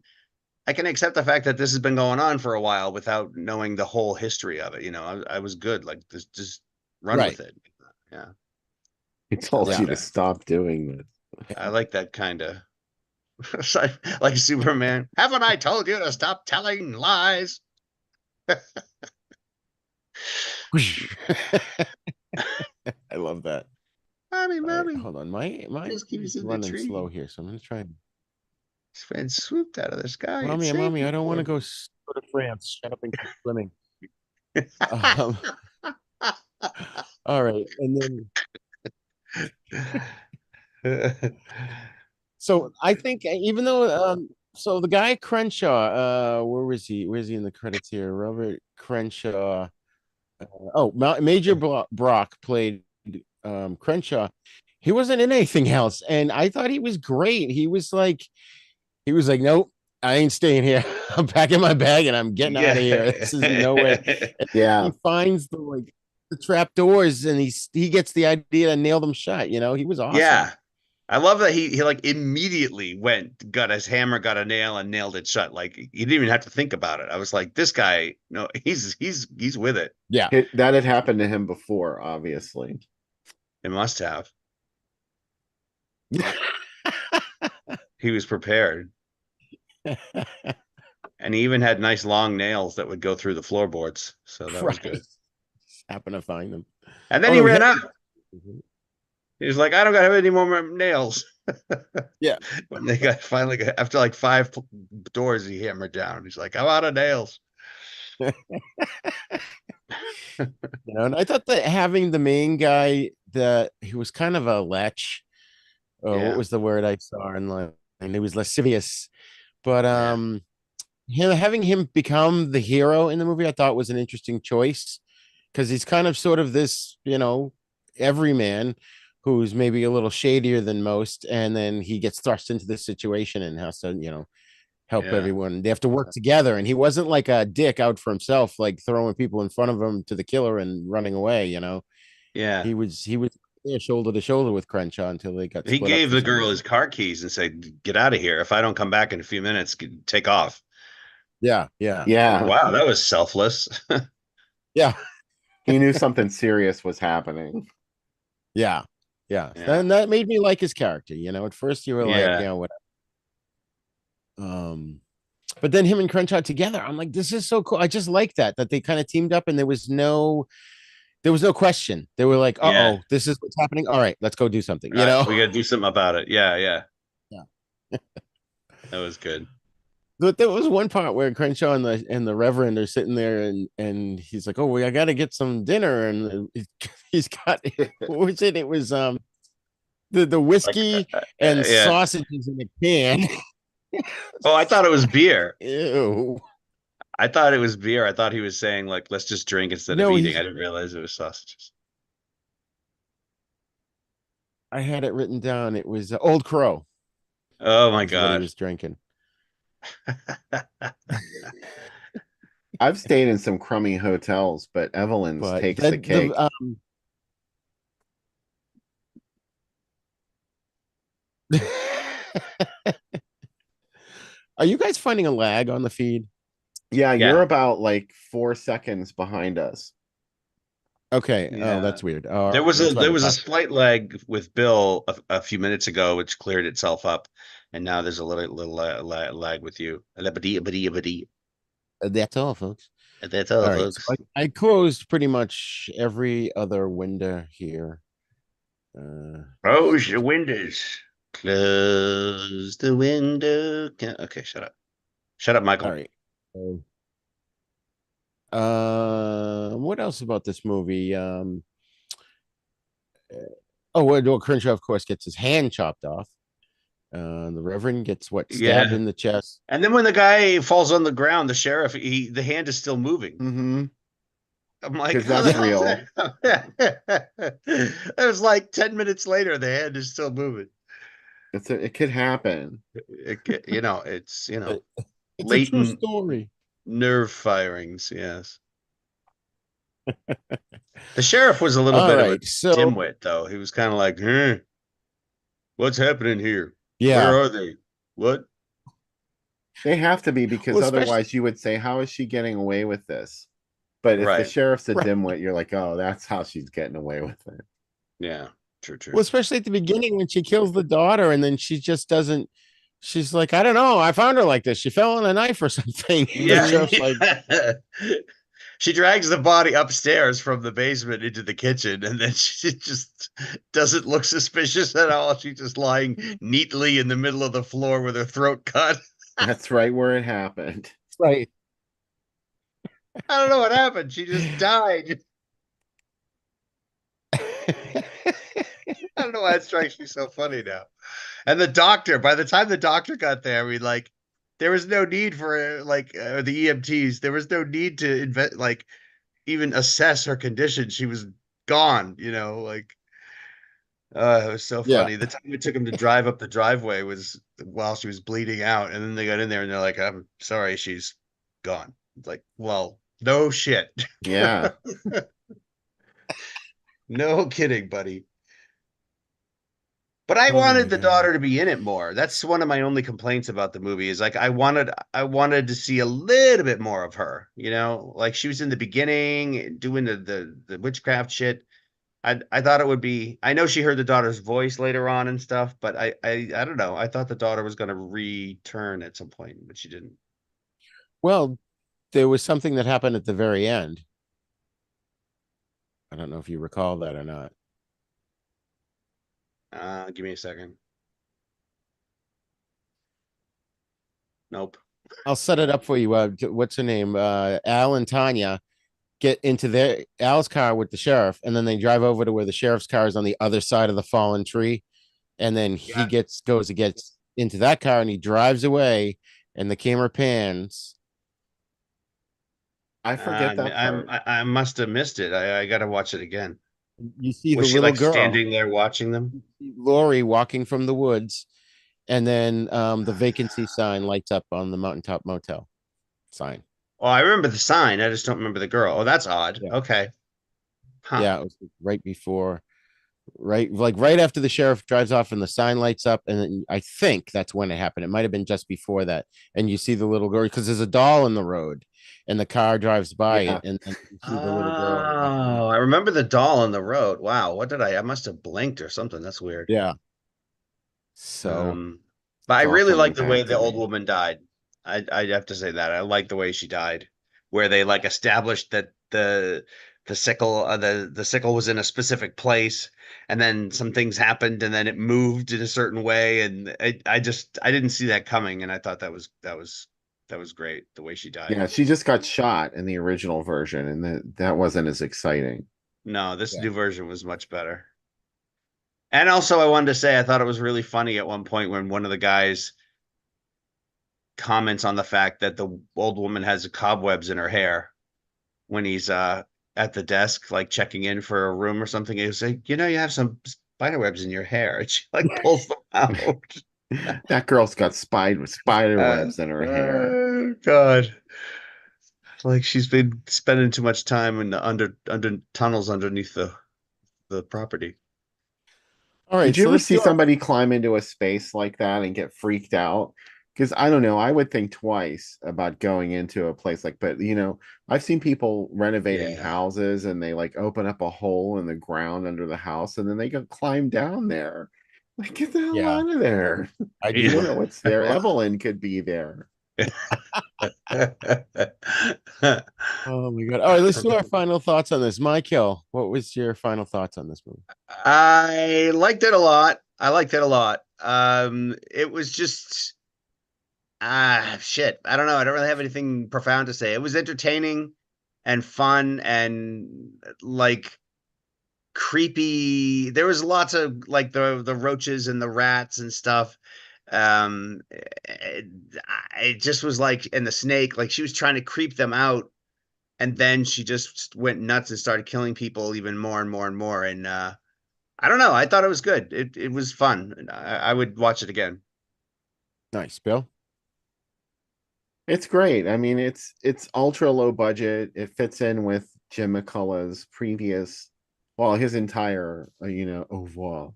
accept the fact that this has been going on for a while without knowing the whole history of it. I was good. Like just run right. with it. Yeah. He told like you to that. stop doing this. I like that kind of like Superman. Haven't I told you to stop telling lies? I love that. Mommy, All right, mommy, hold on. My just keep us is in the running slow tree. here, so I'm gonna try and And swooped out of the sky and saved mommy, you I don't want for to go me. go to France. Shut up and keep swimming. Um, all right, and then so I think even though so the guy Crenshaw, where was he? Where's he in the credits here? Robert Crenshaw. Oh, Major Brock played Crenshaw. He wasn't in anything else, and I thought he was great. He was like, nope, I ain't staying here. I'm packing my bag and I'm getting out of here. This is no way. And Yeah. he finds the trap doors and he gets the idea to nail them shut. You know, he was awesome. Yeah. I love that he like immediately went, got his hammer, got a nail, and nailed it shut. Like he didn't even have to think about it. I was like, this guy, no, he's with it. Yeah. That had happened to him before, obviously. It must have. He was prepared. And he even had nice long nails that would go through the floorboards. So that was Right. good. Happen to find them. And then Oh he no, ran out. He was like, I don't got any more nails. Yeah. When they finally got after like 5 doors, he hammered down. He's like, I'm out of nails. You know, and I thought that having the main guy that he was kind of a lech. Oh, what Yeah. was the word I saw in line? And he was lascivious. But Yeah. having him become the hero in the movie, I thought was an interesting choice because he's kind of sort of this, you know, everyman who's maybe a little shadier than most, and then he gets thrust into this situation and has to, you know, help Yeah. everyone. They have to work together, and he wasn't like a dick out for himself, like throwing people in front of him to the killer and running away. You know, Yeah. he was there shoulder to shoulder with Crenshaw until they got He split up gave for the some girl his reason. car keys and said, get out of here. If I don't come back in a few minutes, take off. Yeah, yeah, Like, Yeah. wow, that was selfless. yeah, He knew something serious was happening. yeah, yeah. Yeah. And that made me like his character. You know, at first you were like, you Yeah. know, what. But then him and Crenshaw together, I'm like, this is so cool. I just like that they kind of teamed up, and there was no question. They were like, Yeah. uh-oh, this is what's happening. All right, let's go do something, All you right, know? we got to do something about it. Yeah. Yeah. Yeah. That was good. But there was one part where Crenshaw and the Reverend are sitting there, and he's like, oh, I gotta get some dinner. And he's got what was it? It was the Like, whiskey and yeah. sausages in a can. Oh, I thought it was beer. Ew. I thought it was beer. I thought he was saying like, let's just drink instead of No, eating. I didn't realize it was sausages. I had it written down. It was Old Crow Oh my is what he God. was drinking. I've stayed in some crummy hotels, but Evelyn's But takes the that the cake. Are you guys finding a lag on the feed? Yeah, you're Yeah. about like 4 seconds behind us. Okay. Oh, Yeah. that's weird. That's why There the was a top. slight lag with Bill a few minutes ago, which cleared itself up, and now there's a little lag with you. That's all, folks. That's All all, right. So folks. I closed pretty much every other window here. Close your windows. Close the window. Okay, shut up. Shut up, All Michael. right. What else about this movie? Well, Crenshaw, of course, gets his hand chopped off. The Reverend gets what stabbed Yeah. in the chest. And then when the guy falls on the ground, the sheriff, the hand is still moving. Mm-hmm. I'm like, Because how the that's hell is real. that? It was like 10 minutes later, the hand is still moving. It could happen. It's, It's a true latent story. nerve firings. Yes. The sheriff was a little All bit of a right. So dimwit, though. He was kind of like, what's happening here? Where yeah. are they? What? They have to be because Well, especially otherwise you would say, how is she getting away with this? But if the Right. sheriff's a right. dimwit, you're like, oh, that's how she's getting away with it. Yeah. True. Well, especially at the beginning when she kills the daughter, and then she just doesn't. She's like, I don't know. I found her like this. She fell on a knife or something. The Yeah. Mhm. sheriff's like, She drags the body upstairs from the basement into the kitchen, and then she just doesn't look suspicious at all. She's just lying neatly in the middle of the floor with her throat cut. That's right where it happened. Right. I don't know what happened. She just died. I don't know why it strikes me so funny now. And the doctor, by the time the doctor got there, there was no need for the EMTs. There was no need to even assess her condition. She was gone, it was so Yeah. funny. The time it took him to drive up the driveway was while she was bleeding out, and then they got in there and they're like, "I'm sorry, she's gone." It's like, well, no shit. Yeah. No kidding, buddy. But I Oh my wanted the God. daughter to be in it more. That's one of my only complaints about the movie is like I wanted to see a little bit more of her, Like she was in the beginning doing the witchcraft shit. I thought it would be I know she heard the daughter's voice later on and stuff, but I don't know. I thought the daughter was gonna return at some point, but she didn't. Well, there was something that happened at the very end. I don't know if you recall that or not. Give me a second. Nope. I'll set it up for you. What's her name? Al and Tanya get into their Al's car with the sheriff, and then they drive over to where the sheriff's car is on the other side of the fallen tree. And then he Yeah. goes and gets into that car and he drives away, and the camera pans. I forget that part. I must have missed it. I gotta watch it again. You see the Was she little like girl, standing there watching them? Lori, walking from the woods, and then the vacancy sign lights up on the Mountaintop Motel sign. Oh, I remember the sign. I just don't remember the girl. Oh, that's odd. Yeah. Okay. Huh. Yeah, it was right before, right after the sheriff drives off and the sign lights up, and then I think that's when it happened. It might have been just before that, and you see the little girl because there's a doll in the road, and the car drives by it, Yeah. and then you see the little girl walking. Oh, I remember the doll on the road. Wow, what did I must have blinked or something. That's weird. Yeah, so Um, but I It's all really coming like the way back the to old me. woman died. I have to say that. I like the way she died, where they like established that the sickle was in a specific place, and then some things happened, and then it moved in a certain way, and I didn't see that coming, and I thought that was great the way she died. Yeah, she just got shot in the original version, and that wasn't as exciting. No, this yeah. new version was much better. And also, I wanted to say I thought it was really funny at one point when one of the guys comments on the fact that the old woman has cobwebs in her hair when he's at the desk, like checking in for a room or something. He's like, you have some spider webs in your hair. And she like pulls them out. That girl's got spider webs in her hair. Oh, God. Like she's been spending too much time in the under tunnels underneath the property. All right, Did you so ever let's see do our somebody climb into a space like that and get freaked out? Because I don't know, I would think twice about going into a place like, but I've seen people renovating Yeah. houses and they like open up a hole in the ground under the house and then they go climb down there. Like, get the hell yeah, out of there. I You do don't Yeah. know what's there. Evelyn could be there. Oh my God. All right, let's do our final thoughts on this. Michael, what was your final thoughts on this movie? I liked it a lot. I liked it a lot. It was just shit. I don't know. I don't really have anything profound to say. It was entertaining and fun and like creepy. There was lots of like the roaches and the rats and stuff. It just was like, and the snake, like she was trying to creep them out, and then she just went nuts and started killing people even more and more and more. And I don't know. I thought it was good. It was fun. I would watch it again. Nice, Bill. It's great. I mean, it's ultra low budget. It fits in with Jim McCullough's previous, well, his entire, oeuvre,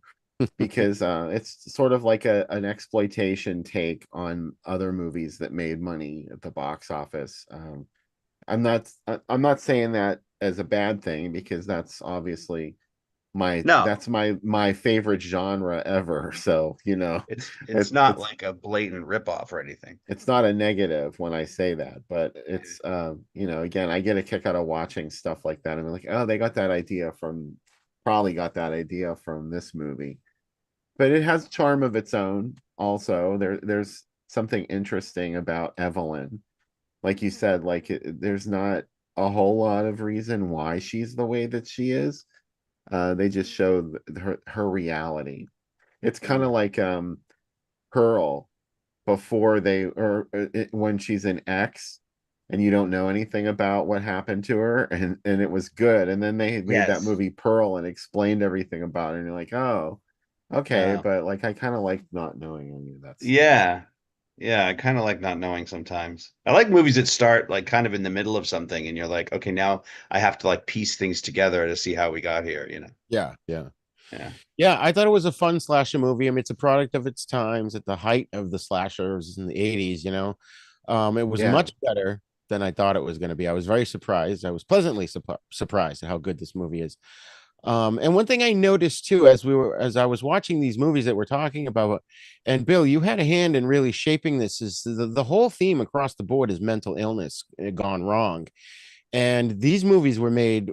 because it's sort of like an exploitation take on other movies that made money at the box office. I'm not saying that as a bad thing because that's obviously No, my favorite genre ever. So, it's it, not it's like a blatant ripoff or anything. it's not a negative when I say that, but it's again, I get a kick out of watching stuff like that. And I'm like, oh, they got that idea from probably got that idea from this movie. But it has charm of its own also. There's something interesting about Evelyn. Like you said, like there's not a whole lot of reason why she's the way that she is. They just show her reality. It's kind of Mm. like Pearl before they or when she's an ex and you don't know anything about what happened to her and it was good, and then they made that Yes. movie Pearl and explained everything about it, and you're like, oh, okay, Uh, but like I kind of like not knowing any of that stuff. yeah. Yeah, I kind of like not knowing sometimes. I like movies that start like kind of in the middle of something and you're like, okay, now I have to like piece things together to see how we got here, you know? Yeah, yeah. Yeah. Yeah, I thought it was a fun slasher movie. I mean, it's a product of its times at the height of the slashers in the 80s, you know. It was Yeah, much better than I thought it was going to be. I was very surprised. I was pleasantly surprised at how good this movie is. And one thing I noticed too, as I was watching these movies that we're talking about, and Bill, you had a hand in really shaping this, is the whole theme across the board is mental illness gone wrong. And these movies were made,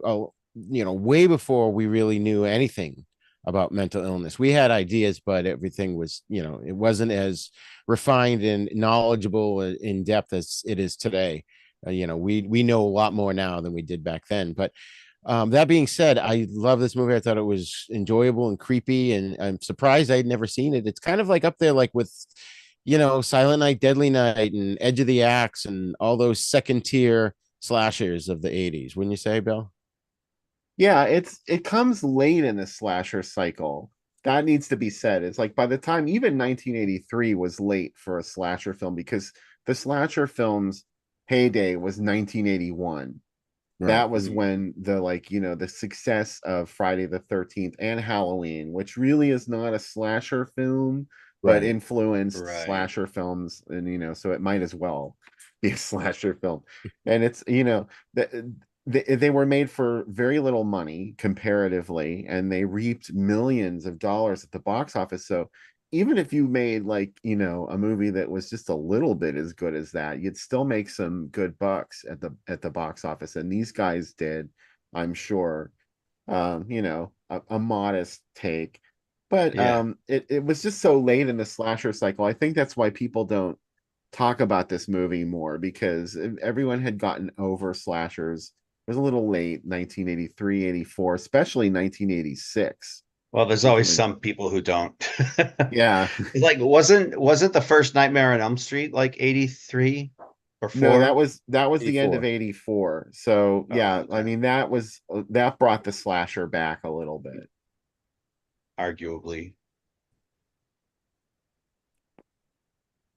way before we really knew anything about mental illness. We had ideas, but everything was, it wasn't as refined and knowledgeable in depth as it is today. We know a lot more now than we did back then. But that being said, I love this movie. I thought it was enjoyable and creepy, and I'm surprised I'd never seen it. It's kind of like up there, like with, Silent Night, Deadly Night, and Edge of the Axe, and all those second tier slashers of the 80s. Wouldn't you say, Bill? yeah, it comes late in the slasher cycle. That needs to be said. It's like by the time even 1983 was late for a slasher film, because the slasher films heyday was 1981. Right. That was when the success of Friday the 13th and Halloween, which really is not a slasher film, but Right. influenced Right. slasher films, and so it might as well be a slasher film. And it's they were made for very little money comparatively, and they reaped millions of dollars at the box office. So even if you made a movie that was just a little bit as good as that, you'd still make some good bucks at the box office, and these guys did, I'm sure. A modest take, but Yeah. it was just so late in the slasher cycle. I think that's why people don't talk about this movie more, because everyone had gotten over slashers. It was a little late, 1983, 84, especially 1986 Well, there's is always when. some people who don't. Yeah. It's like wasn't the first Nightmare on Elm Street like 83 or No, 4? that was the end of 84. 84. So Oh, yeah, I okay. mean that brought the slasher back a little bit. Arguably.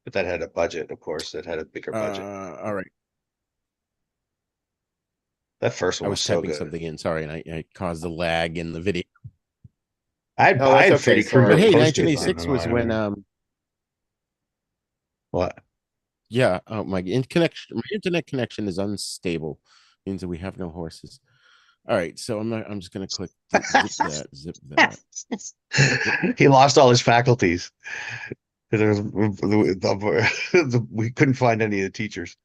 But that had a budget, of course. That had a bigger budget. All right. That first I one was was so typing good. something in. Sorry, and I caused a lag in the video. Oh, I that's had okay. Freddy But Krueger Sorry. hey, posters on 1986 was when my what? yeah, oh, my internet connection is unstable. Means that we have no horses. All right, so I'm just gonna click zip that. He lost all his faculties. We couldn't find any of the teachers.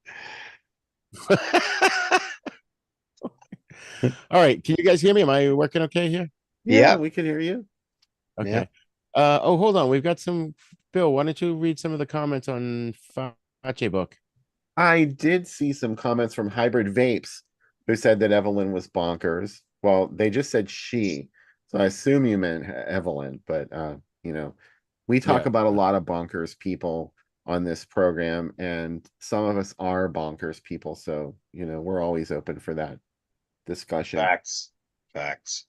All right, can you guys hear me? Am I working okay here? Yeah, Yep. we can hear you. Okay. Yep. Oh, hold on. We've got some. Bill, why don't you read some of the comments on Fache book? I did see some comments from Hybrid Vapes who said that Evelyn was bonkers. Well, they just said she, so I assume you meant Evelyn, but you know, we talk Yeah. about a lot of bonkers people on this program, and some of us are bonkers people, so we're always open for that discussion. Facts. Facts.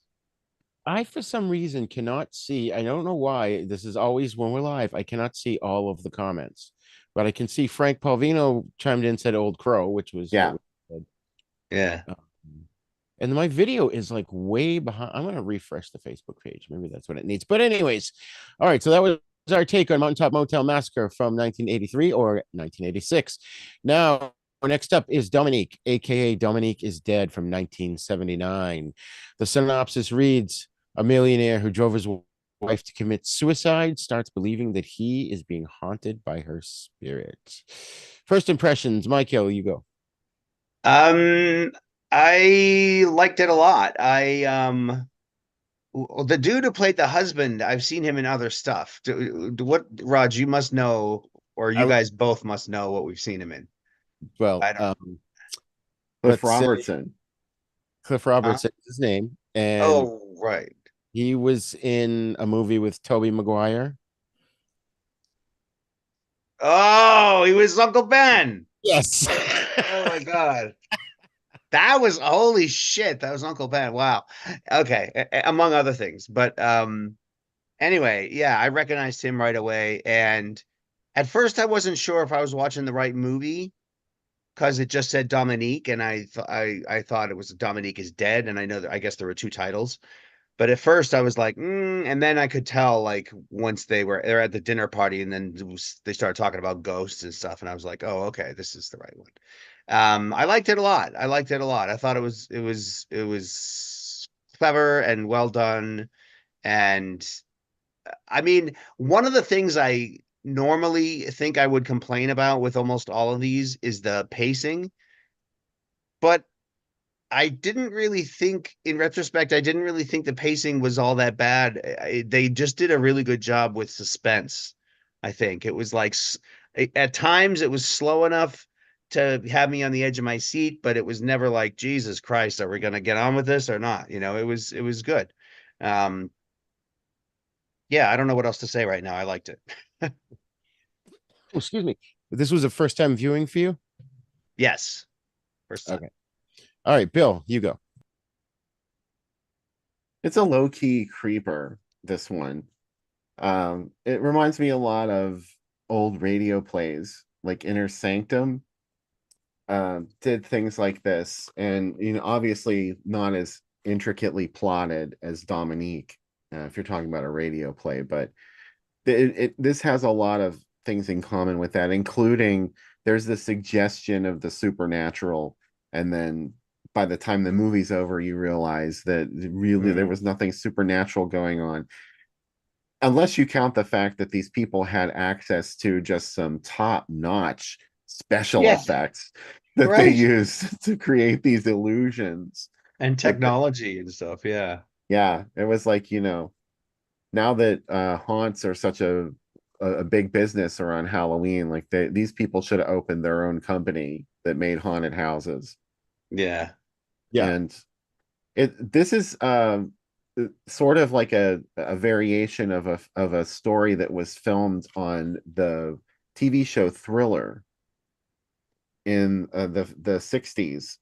I, for some reason, cannot see. I don't know why. This is always when we're live. I cannot see all of the comments, but I can see Frank Palvino chimed in, said Old Crow, which was what Yeah. we said. Yeah. And my video is like way behind. I'm going to refresh the Facebook page. Maybe that's what it needs. But, anyways, all right. So that was our take on Mountaintop Motel Massacre from 1983 or 1986. Now, next up is Dominique, aka Dominique is Dead from 1979. The synopsis reads: A millionaire who drove his wife to commit suicide starts believing that he is being haunted by her spirit. First impressions, Michael, you go. Um, I liked it a lot. The dude who played the husband, I've seen him in other stuff. What, Raj, you must know, or you I, guys both must know what we've seen him in. well, I don't. Cliff let's say Robertson. Cliff Huh? Roberts is his name, and Oh, right. he was in a movie with Tobey Maguire. Oh, he was Uncle Ben. Yes. Oh my God. That was holy shit. That was Uncle Ben. Wow. Okay, among other things. But anyway, yeah, I recognized him right away. And at first I wasn't sure if I was watching the right movie because it just said Dominique, and I thought it was Dominique is dead, and I know that I guess there were two titles. But at first I was like, and then I could tell like once they're at the dinner party, and then they started talking about ghosts and stuff, and I was like, oh, okay, this is the right one. I liked it a lot. I liked it a lot. I thought it was clever and well done. And I mean, one of the things I normally think I would complain about with almost all of these is the pacing, but I didn't really think, in retrospect, I didn't really think the pacing was all that bad. They just did a really good job with suspense. I think it was like at times it was slow enough to have me on the edge of my seat, but it was never like, Jesus Christ, are we going to get on with this or not? It was good. Um, yeah, I don't know what else to say right now. I liked it. Oh, excuse me. This was a first time viewing for you? Yes, first time. Okay. All right, Bill, you go. It's a low key creeper, this one. It reminds me a lot of old radio plays, like Inner Sanctum. Did things like this, and obviously not as intricately plotted as Dominique, if you're talking about a radio play, but this has a lot of things in common with that, including there's the suggestion of the supernatural, and then by the time the movie's over, you realize that really there Mhm. was nothing supernatural going on, unless you count the fact that these people had access to just some top-notch special Yes, effects that they right. used to create these illusions. And Like, technology and stuff. Yeah. yeah, it was like, now that haunts are such a big business around Halloween, like these people should have opened their own company that made haunted houses. Yeah. Yeah. And this is sort of like a variation of a story that was filmed on the TV show Thriller in the 60s.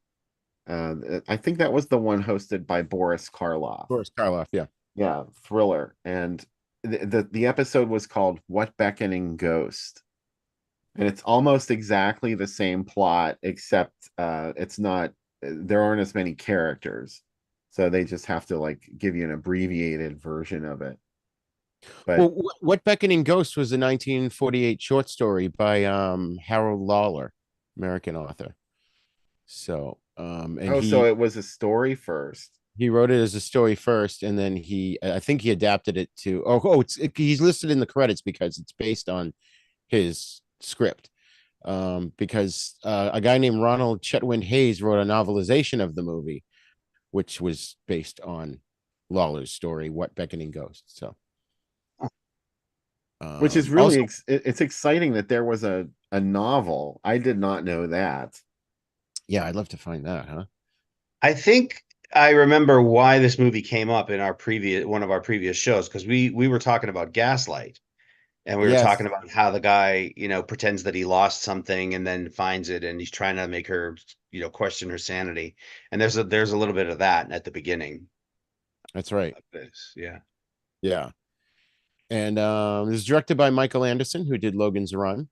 I think that was the one hosted by Boris Karloff. Boris Karloff, yeah. Yeah, Thriller. And the episode was called What Beckoning Ghost. And it's almost exactly the same plot, except it's not, there aren't as many characters. So they just have to like give you an abbreviated version of it. But Well, What Beckoning Ghost was a 1948 short story by Harold Lawler, American author. So, and oh, so it was a story first. he wrote it as a story first, and then I think he adapted it to. He's listed in the credits because it's based on his script. Because a guy named Ronald Chetwynd Hayes wrote a novelization of the movie, which was based on Lawler's story, What Beckoning Ghost. So, Which is really also, it's exciting that there was a novel. I did not know that. yeah, I'd love to find that, huh? I think I remember why this movie came up in our previous one of our previous shows because we were talking about Gaslight, and we were talking Yes, about how the guy, pretends that he lost something and then finds it, and he's trying to make her, question her sanity. And there's a little bit of that at the beginning that's right. of this. Yeah. Yeah. And it was directed by Michael Anderson, who did Logan's Run.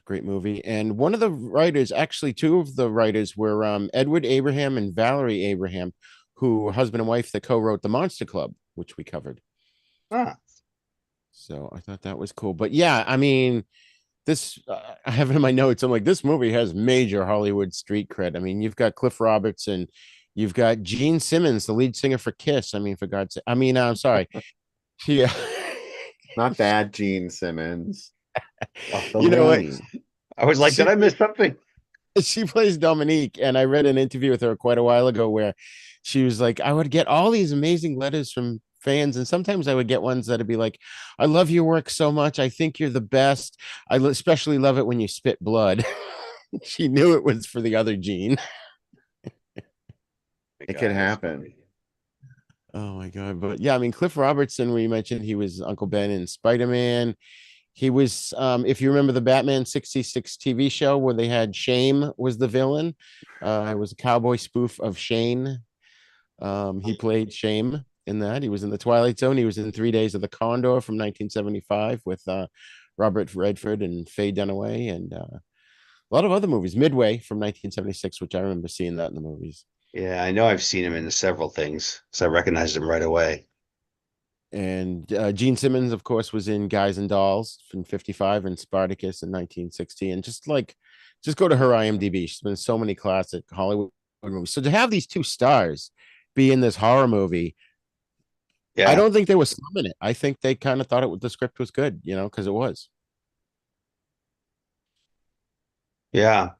Great movie. And one of the writers, actually, two of the writers were Edward Abraham and Valerie Abraham, who husband and wife that co-wrote The Monster Club, which we covered. Ah, So I thought that was cool. But yeah, I mean, this I have it in my notes. I'm like, this movie has major Hollywood street cred. I mean, you've got Cliff Robertson You've got Gene Simmons, the lead singer for Kiss. I mean, for God's sake. I mean, I'm sorry. Yeah. Not that Gene Simmons, Oh, the You know what? Looney. I was like, did She I miss something? she plays Dominique, and I read an interview with her quite a while ago where she was like, I would get all these amazing letters from fans, and sometimes I would get ones that'd be like, I love your work so much. I think you're the best. Especially love it when you spit blood. She knew it was for the other Gene. My It could God, that's happen. funny. Oh my God. But yeah, I mean, Cliff Robertson, we mentioned he was Uncle Ben in Spider-Man. He was, if you remember the Batman 66 TV show where they had Shame was the villain. It was a cowboy spoof of Shane. He played Shame in that. He was in the Twilight Zone. He was in 3 Days of the Condor from 1975 with Robert Redford and Faye Dunaway, and a lot of other movies. Midway from 1976, which I remember seeing that in the movies. Yeah, I know I've seen him in several things, so I recognized him right away. And Gene Simmons, of course, was in Guys and Dolls from 55 and Spartacus in 1960. And just go to her IMDb. She's been in so many classic Hollywood movies. So to have these two stars be in this horror movie, I Yeah, don't think they were slumming it. I think they kind of thought the script was good, because it was. yeah.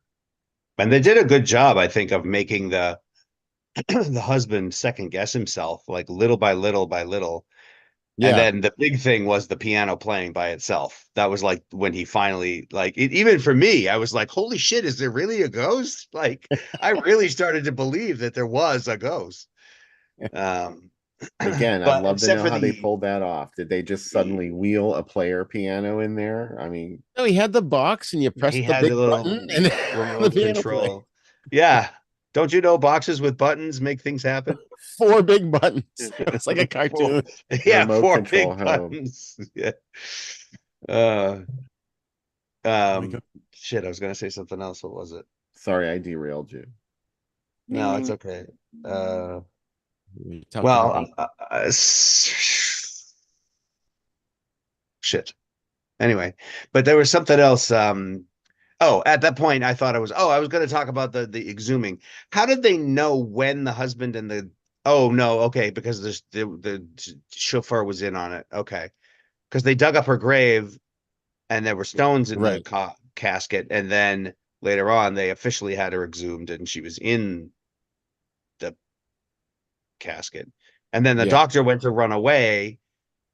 And they did a good job, I think, of making the the husband second guess himself, like little by little by little. And Yeah. then the big thing was the piano playing by itself. That was like when he finally, like, even for me, I was like, holy shit, is there really a ghost? Like, I really started to believe that there was a ghost. Um, Again, I'd but love to except know for how they pulled that off. Did they just suddenly the wheel a player piano in there? I mean, No, he had the box and you he pressed the had big the button little and the remote piano play. control. Yeah. Don't you know boxes with buttons make things happen? Four big buttons. It's like a Four, cartoon. yeah, remote four control big home. buttons. Yeah. Uh, Oh my God. shit, I was gonna say something else. What was it? Sorry, I derailed you. No, it's okay. Uh, We talked about well, eight. shit. Anyway, but there was something else. Oh, at that point, I thought I was going to talk about the exhuming. How did they know when the husband and the? Oh no, okay, because the chauffeur was in on it. Okay, because they dug up her grave and there were stones in the Right. casket, and then later on they officially had her exhumed and she was in the casket, and then the Yeah. doctor went to run away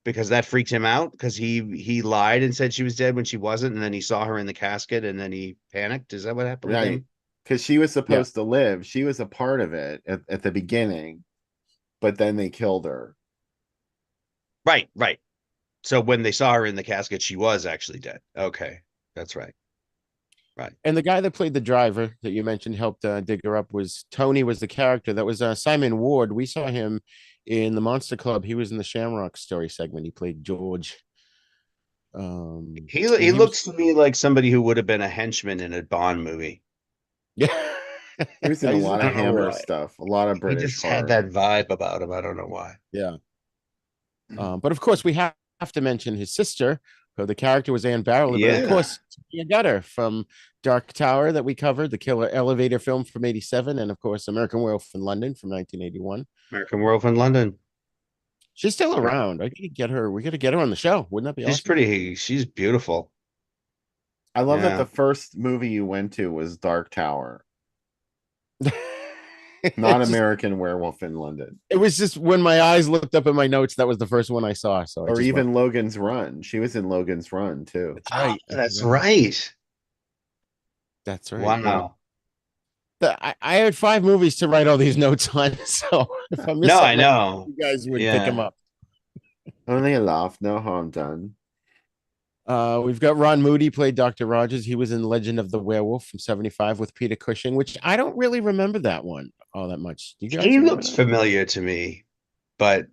because that freaked him out because he lied and said she was dead when she wasn't, and then he saw her in the casket and then he panicked. Is that what happened with Right. him? Because she was Yeah. supposed to live. She was a part of it at the beginning, but then they killed her. Right, right. So when they saw her in the casket, she was actually dead. Okay, that's right. Right. And the guy that played the driver that you mentioned helped dig her up was Tony was the character. That was Simon Ward. We saw him in the Monster Club. He was in the Shamrock Story segment. He played George. He And he was looks to me like somebody who would have been a henchman in a Bond movie. yeah. He was in a He's lot I of don't know Hammer why. stuff, a lot of He British just had horror. that vibe about him. I don't know why. yeah. But of course, we have to mention his sister. So the character was Anne Barrowland, but of Yeah. course, you got her from Dark Tower that we covered, the Killer Elevator film from '87, and of course, American Werewolf in London from 1981. American Werewolf in London. She's still around. I gotta get her. We gotta get her on the show. Wouldn't that be awesome? She's beautiful. I love that Yeah. the first movie you went to was Dark Tower, not Just American Werewolf in London, it was just when my eyes looked up in my notes, that was the first one I saw. So I or just went, even Logan's Run. She was in Logan's Run too. that's Ah, right. That's that's right. right. That's right. Yeah. Wow. I had 5 movies to write all these notes on. So if I miss No, I something, know. you guys would pick them Yeah. up. Only a laugh, no harm done. We've got Ron Moody played Dr. Rogers. He was in Legend of the Werewolf from '75 with Peter Cushing, which I don't really remember that one all that much. Do you guys He remember looks that? familiar to me, but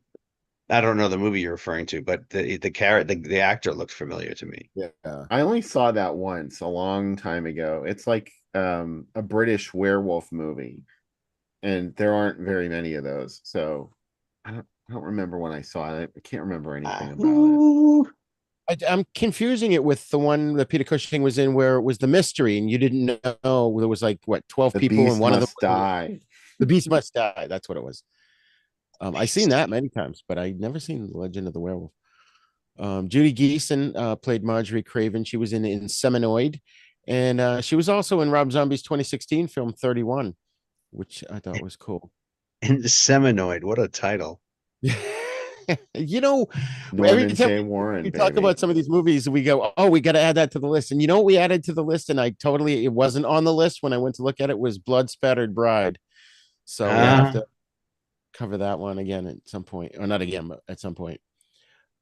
I don't know the movie you're referring to, but the actor looks familiar to me. Yeah. I only saw that once a long time ago. It's like a British werewolf movie, and there aren't very many of those. So I don't remember when I saw it. I can't remember anything about it. Ooh. I'm confusing it with the one that Peter Cushing was in where it was the mystery and you didn't know there was like what 12 The people and beast one of them must was die. The Beast Must Die. That's what it was. I seen Beast. that many times, but I never seen The Legend of the Werewolf. Judy Geeson played Marjorie Craven. She was in Inseminoid, and she was also in Rob Zombie's 2016 film 31, which I thought was cool. And the Seminoid, what a title. You know, every Norman time J. Warren, we talk baby. about some of these movies, we go, "Oh, we got to add that to the list." And you know what we added to the list, and it wasn't on the list when I went to look at it, was Blood Spattered Bride. So we'll have Uh, to cover that one again at some point, or not again, but at some point.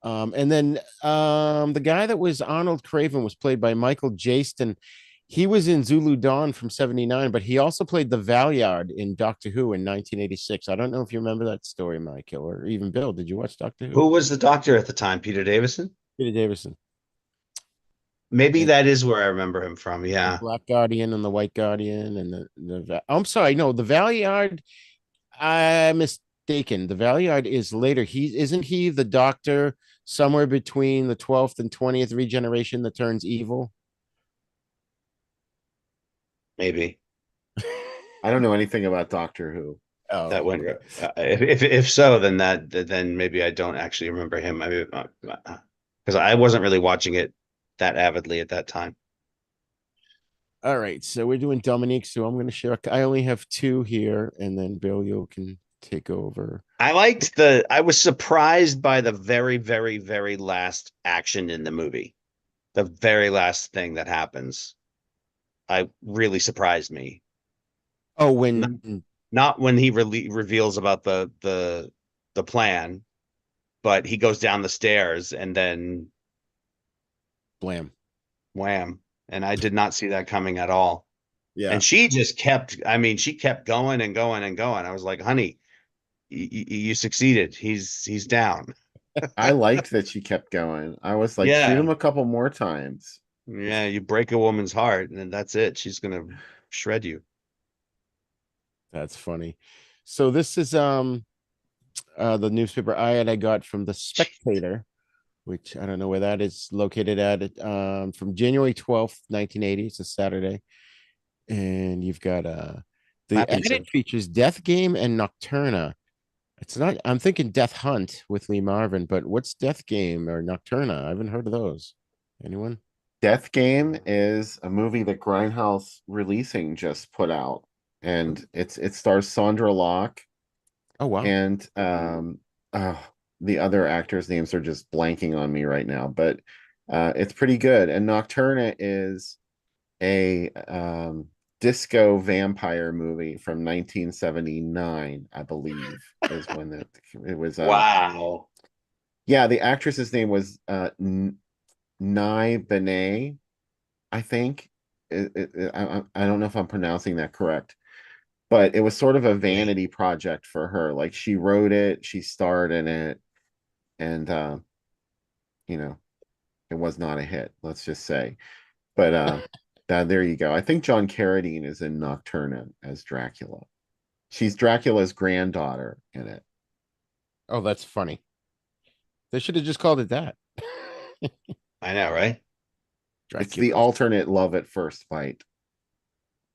And then the guy that was Arnold Craven was played by Michael Jaston. He was in Zulu Dawn from 79, but he also played the Valeyard in Doctor Who in 1986. I don't know if you remember that story, Michael, or even Bill. Did you watch Doctor Who? who was the doctor at the time? Peter Davison? Peter Davison. Maybe And that is where I remember him from. the Yeah. Black Guardian and the White Guardian and I'm sorry, no, the Valeyard. I'm mistaken. The Valeyard is later. He isn't he the Doctor somewhere between the 12th and 20th regeneration that turns evil? Maybe I don't know anything about Doctor Who. Oh, that went. okay. If so, then maybe I don't actually remember him. I mean, because I wasn't really watching it that avidly at that time. All right, so we're doing Dominique. So I'm going to share. I only have two here, and then Bill, you can take over. I was surprised by the very, very, very last action in the movie. The very last thing that happens. I really surprised me. Oh, Not, when not when he reveals about the plan, but he goes down the stairs and then blam. wham. And I did not see that coming at all. Yeah, And she just kept, I mean, she kept going and going and going. I was like, honey, you succeeded. He's down. I liked that she kept going. I was like, shoot Yeah. him a couple more times. Yeah. You break a woman's heart and then that's it. She's going to shred you. that's funny. So this is the newspaper I got from the Spectator, which I don't know where that is located at. From January 12th, 1980. It's a Saturday. And you've got the Mappington. edit features Death Game and Nocturna. It's not, I'm thinking Death Hunt with Lee Marvin, but what's Death Game or Nocturna? I haven't heard of those. Anyone? Death Game is a movie that Grindhouse Releasing just put out, and it stars Sandra Locke Oh, wow. and the other actors' names are just blanking on me right now, but it's pretty good. And Nocturna is a disco vampire movie from 1979, I believe, is when it was. Wow. Yeah, the actress's name was Nye Benet, I think. I don't know if I'm pronouncing that correct, but it was sort of a vanity project for her. Like she wrote it, she starred in it, and you know, it was not a hit, let's just say. But there you go. I think John Carradine is in Nocturna as Dracula. She's Dracula's granddaughter in it. Oh, that's funny. They should have just called it that. I know, right? It's the Dracula's, alternate love at first bite.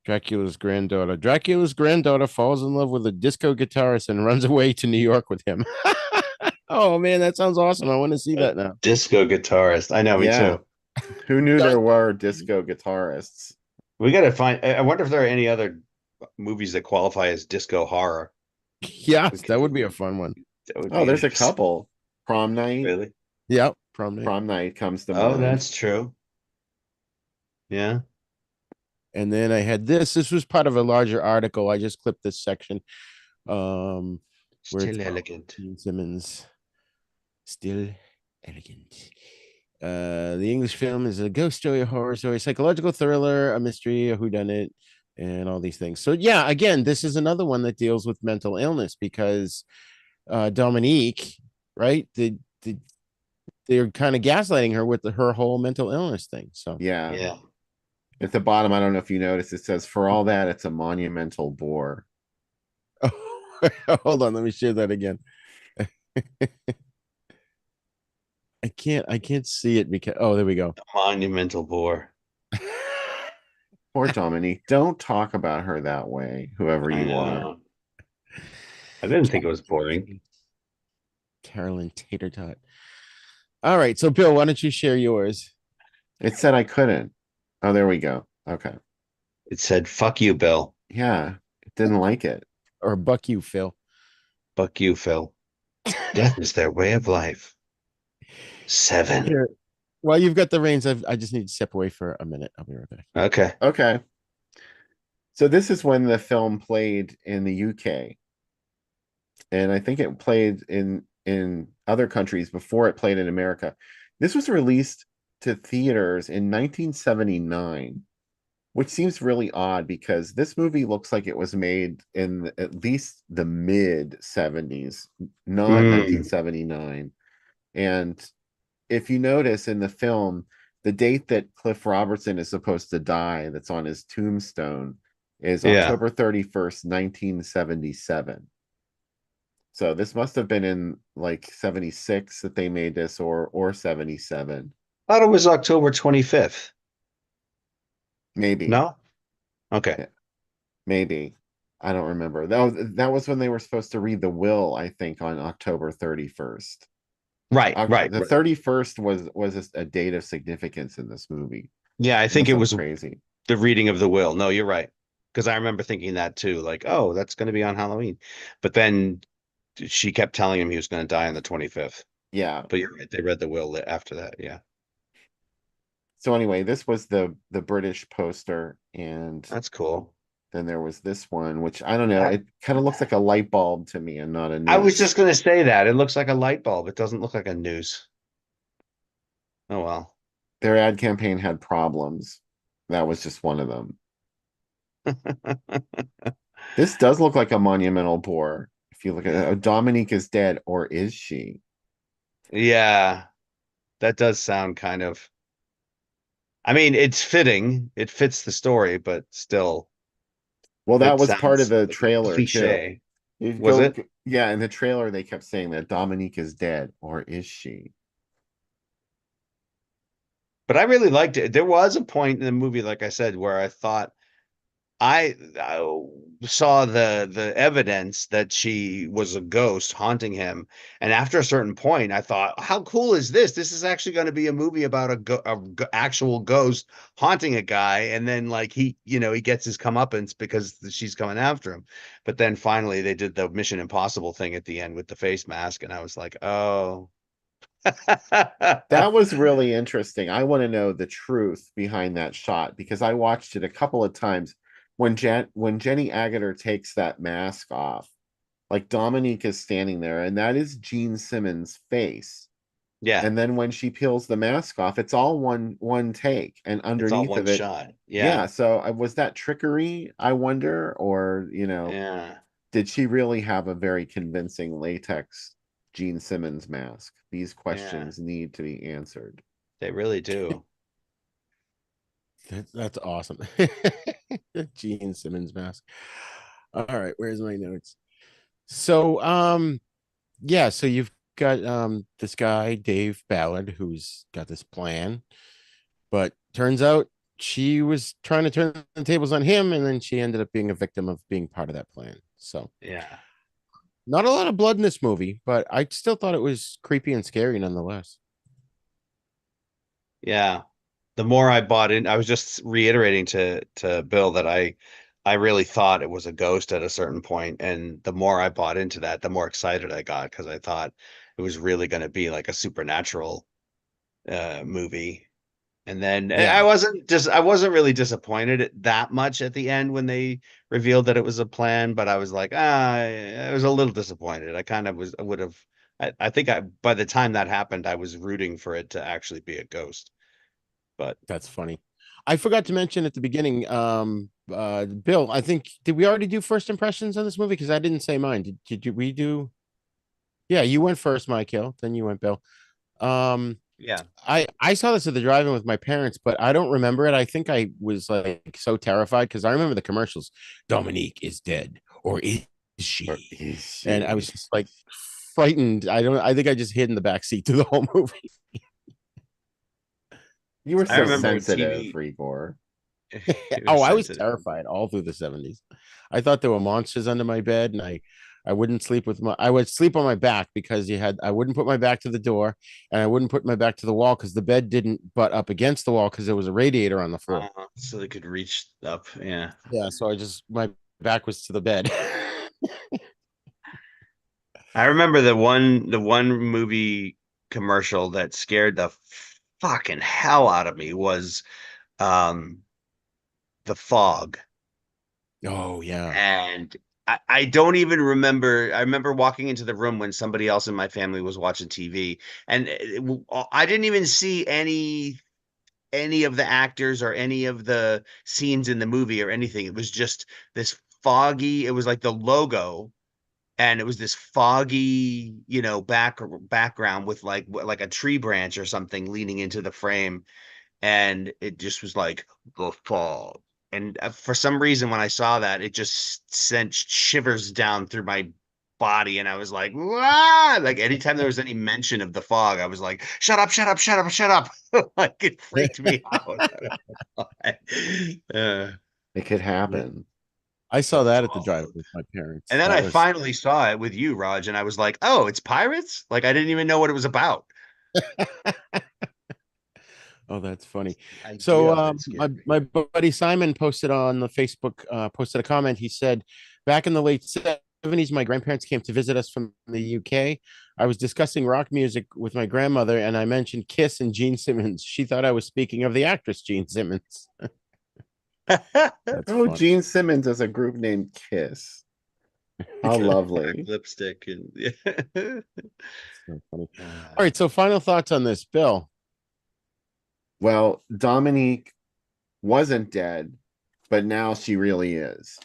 Dracula's granddaughter. Dracula's granddaughter falls in love with a disco guitarist and runs away to New York with him. Oh man, that sounds awesome. I want to see A that now. disco guitarist. I know, me Yeah. too. Who knew John- there were disco guitarists? We got to find. I wonder if there are any other movies that qualify as disco horror. Yes, that would be a fun one. That would Oh, be there's a interesting. couple. Prom night. Really? Yep, prom night. Prom night comes to Oh, mind. that's true. Yeah. And then I had this. This was part of a larger article. I just clipped this section. Where it's Still about elegant. Gene Simmons, still elegant. The English film is a ghost story, a horror story, psychological thriller, a mystery, a whodunit, and all these things. So yeah, again, this is another one that deals with mental illness because Dominique, right? They're kind of gaslighting her with her whole mental illness thing. So Yeah. Yeah. At the bottom, I don't know if you noticed, it says, for all that, it's a monumental bore. hold on, let me share that again. I can't see it because there we go. Monumental bore. Poor Dominique. Don't talk about her that way, whoever I you are. know. I didn't think it was boring. Carolyn Tater Tot. All right, so Bill, why don't you share yours? It said I couldn't. Oh, there we go. Okay. It said, "Fuck you, Bill. Yeah, it didn't like it. Or buck you, Phil. Fuck you, Phil. Death is their way of life." 7. Here, while you've got the reins, I just need to step away for a minute. I'll be right back. Okay. Okay. So this is when the film played in the UK, and I think it played in other countries before it played in America. This was released to theaters in 1979, which seems really odd because this movie looks like it was made in at least the mid 70s, not Mm, 1979. And if you notice in the film, the date that Cliff Robertson is supposed to die, that's on his tombstone, is yeah. October 31st, 1977. So this must have been in like 76 that they made this, or 77. Thought it was October 25th. Maybe. No? Okay. Yeah, maybe. I don't remember. That was when they were supposed to read the will, I think, on October 31st. Right, right, The right. 31st was a date of significance in this movie. Yeah, I think Unless it I'm was crazy. the reading of the will. No, you're right. Because I remember thinking that too. Like, oh, that's going to be on Halloween. But then she kept telling him he was going to die on the 25th. Yeah. But you're right. They read the will after that. Yeah. So anyway, this was the British poster, and That's cool. then there was this one, which I don't know. I, It kind of looks like a light bulb to me and not a I was noose. just going to say that. It looks like a light bulb. It doesn't look like a noose. Oh, well. Their ad campaign had problems. That was just one of them. This does look like a monumental bore. If you look at it, Dominique is dead, or is she? Yeah, that does sound kind of. I mean, it's fitting. It fits the story, but still, Well, that it was part of sounds the like a trailer too. cliche. You Was go, it? yeah, in the trailer they kept saying that Dominique is dead, or is she? But I really liked it. There was a point in the movie, like I said, where I thought I saw the evidence that she was a ghost haunting him, and after a certain point, I thought, "How cool is this? This is actually going to be a movie about actual ghost haunting a guy." And then, like he gets his comeuppance because she's coming after him. But then finally, they did the Mission Impossible thing at the end with the face mask, and I was like, "Oh." That was really interesting. I want to know the truth behind that shot because I watched it a couple of times when Jenny Agutter takes that mask off. Like Dominique is standing there, and that is Gene Simmons' face. Yeah, And then when she peels the mask off, it's all one take, and it's all underneath one of it, shot. yeah. Yeah, So was that trickery? I wonder, or yeah, did she really have a very convincing latex Gene Simmons mask? These yeah. questions need to be answered. They really do. That's awesome. The Gene Simmons mask. All right, where's my notes? So, yeah, so you've got this guy, Dave Ballard, who's got this plan, but turns out she was trying to turn the tables on him, and then she ended up being a victim of being part of that plan. So, Yeah. not a lot of blood in this movie, but I still thought it was creepy and scary nonetheless. Yeah. The more I bought in, I was just reiterating to Bill that I really thought it was a ghost at a certain point, and the more I bought into that, the more excited I got because I thought it was really going to be like a supernatural movie. And then Yeah, I wasn't really disappointed that much at the end when they revealed that it was a plan, but I was like, I was a little disappointed. I kind of was I would have I think by the time that happened, I was rooting for it to actually be a ghost. But that's funny. I forgot to mention at the beginning, Bill, I think did we already do first impressions on this movie? Because I didn't say mine. We do? Yeah, you went first, Michael. Then you went Bill. Um, yeah. I saw this at the drive-in with my parents, but I don't remember it. I think I was like so terrified because I remember the commercials. Dominique is dead, or is Or she? is And I she? was just like frightened. I don't. I think I just hid in the back seat through the whole movie. You were I so remember sensitive, TV. Rigor. It Oh, was I was sensitive. terrified all through the 70s. I thought there were monsters under my bed, and I I wouldn't sleep with my I would sleep on my back because I wouldn't put my back to the door and I wouldn't put my back to the wall because the bed didn't butt up against the wall because there was a radiator on the floor. So they could reach up. Yeah. Yeah, so my back was to the bed. I remember the one movie commercial that scared the fucking hell out of me was um The Fog. Oh yeah. And I don't even remember. I remember walking into the room when somebody else in my family was watching TV, and I didn't even see any of the actors or any of the scenes in the movie or anything. It was just this foggy. It was like the logo, and it was this foggy, background with like a tree branch or something leaning into the frame, and it just was like the fog. And for some reason, when I saw that, it just sent shivers down through my body, and I was like, "Wow!" Like anytime there was any mention of the fog, I was like, "Shut up! Shut up! Shut up! Shut up!" Like it freaked me out. uh, It could happen. I the saw that at the drive fog. with my parents. And then That I was finally saw it with you, Raj, and I was like, "Oh, it's pirates!" Like I didn't even know what it was about. Oh, that's funny. The idea So of it my scared me. my buddy Simon posted on the Facebook posted a comment. He said, back in the late 70s, my grandparents came to visit us from the UK. I was discussing rock music with my grandmother, and I mentioned Kiss and Gene Simmons. She thought I was speaking of the actress Gene Simmons. That's Oh, fun. Gene Simmons has a group named Kiss. How Black lovely. lipstick and yeah. So funny. All Uh, right, so final thoughts on this, Bill. Well, Dominique wasn't dead, but now she really is.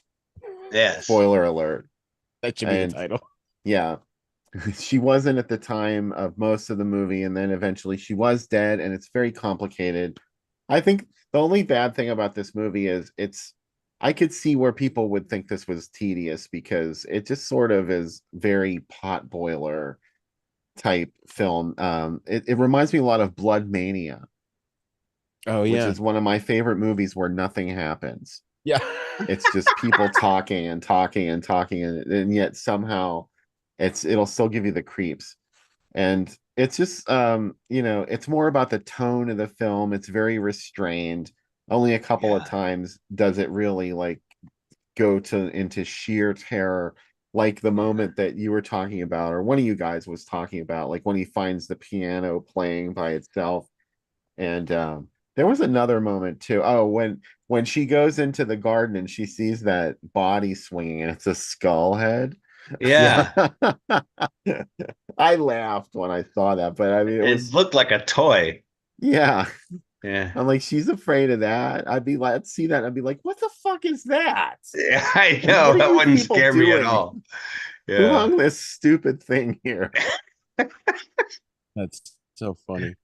yes. Spoiler alert. That should be the And title. yeah, she wasn't at the time of most of the movie, and then eventually she was dead, and it's very complicated. I think the only bad thing about this movie is I could see where people would think this was tedious because it just sort of is very pot boiler type film. It reminds me a lot of Blood Mania, Oh which yeah. is one of my favorite movies where nothing happens. Yeah. It's just people talking and talking and talking, and yet somehow it'll still give you the creeps. And it's just it's more about the tone of the film. It's very restrained. Only a couple of Yeah. times does it really like go to into sheer terror, like the Yeah. moment that you were talking about, or one of you guys was talking about, like when he finds the piano playing by itself. And there was another moment too. Oh, when she goes into the garden and she sees that body swinging and it's a skull head. Yeah. I laughed when I saw that, but I mean, it It was, looked like a toy. yeah. Yeah. I'm like, she's afraid of that. I'd be like, I'd see that. And I'd be like, what the fuck is that? Yeah, I Like, know. what are That you wouldn't people scare me at doing? all. Who Yeah. hung this stupid thing here? That's so funny.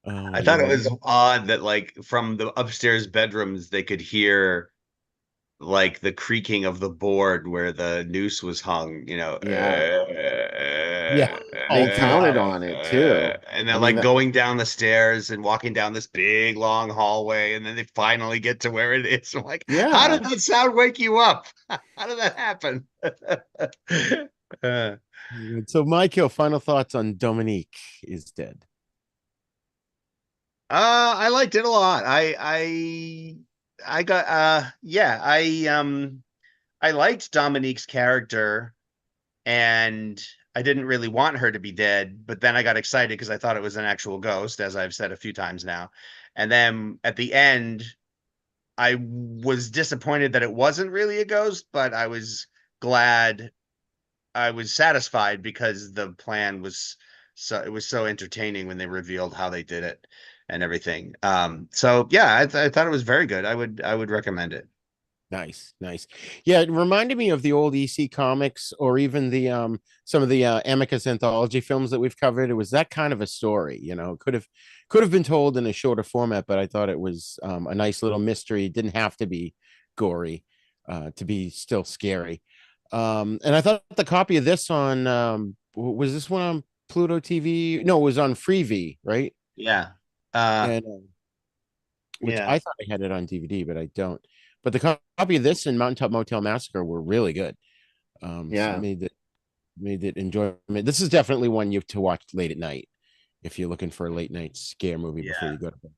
Oh I my thought it God. was odd that like from the upstairs bedrooms they could hear like the creaking of the board where the noose was hung, Yeah. They Oh counted yeah. on it too. and I then mean, like going down the stairs and walking down this big long hallway, and then they finally get to where it is. I'm like, how did yeah. that sound wake you up? How did that happen? Uh, So, Michael, final thoughts on Dominique is dead. I liked it a lot. I got yeah, I liked Dominique's character, and I didn't really want her to be dead, but then I got excited because I thought it was an actual ghost, as I've said a few times now. And then at the end, I was disappointed that it wasn't really a ghost, but I was glad, I was satisfied because the plan was it was so entertaining when they revealed how they did it and everything. So yeah, I thought it was very good. I would recommend it. Nice, nice. Yeah, it reminded me of the old EC comics or even the some of the Amicus anthology films that we've covered. It was that kind of a story, could have been told in a shorter format, but I thought it was a nice little mystery. It didn't have to be gory to be still scary. And I thought the copy of this on was this one on Pluto TV? No, it was on Freevee, right? Yeah. Uh, And which yeah. I thought I had it on DVD, but I don't. But the copy of this and Mountaintop Motel Massacre were really good. So Yeah. made it enjoyment. This is definitely one you have to watch late at night if you're looking for a late night scare movie before Yeah. you go to bed.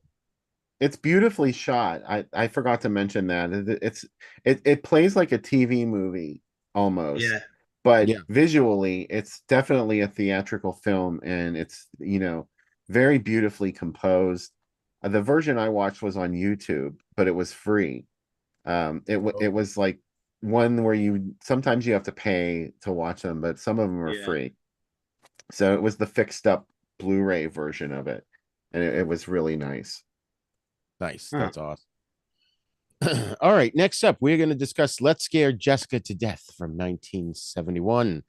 It's beautifully shot. I forgot to mention that. It plays like a TV movie almost, Yeah. but Yeah. visually it's definitely a theatrical film, and it's, very beautifully composed. The version I watched was on YouTube, but it was free. It was like one where you sometimes you have to pay to watch them, but some of them are Yeah. free. So it was the fixed up Blu-ray version of it, and it was really nice. Nice. Huh. That's awesome. All right. Next up, we're going to discuss Let's Scare Jessica to Death from 1971.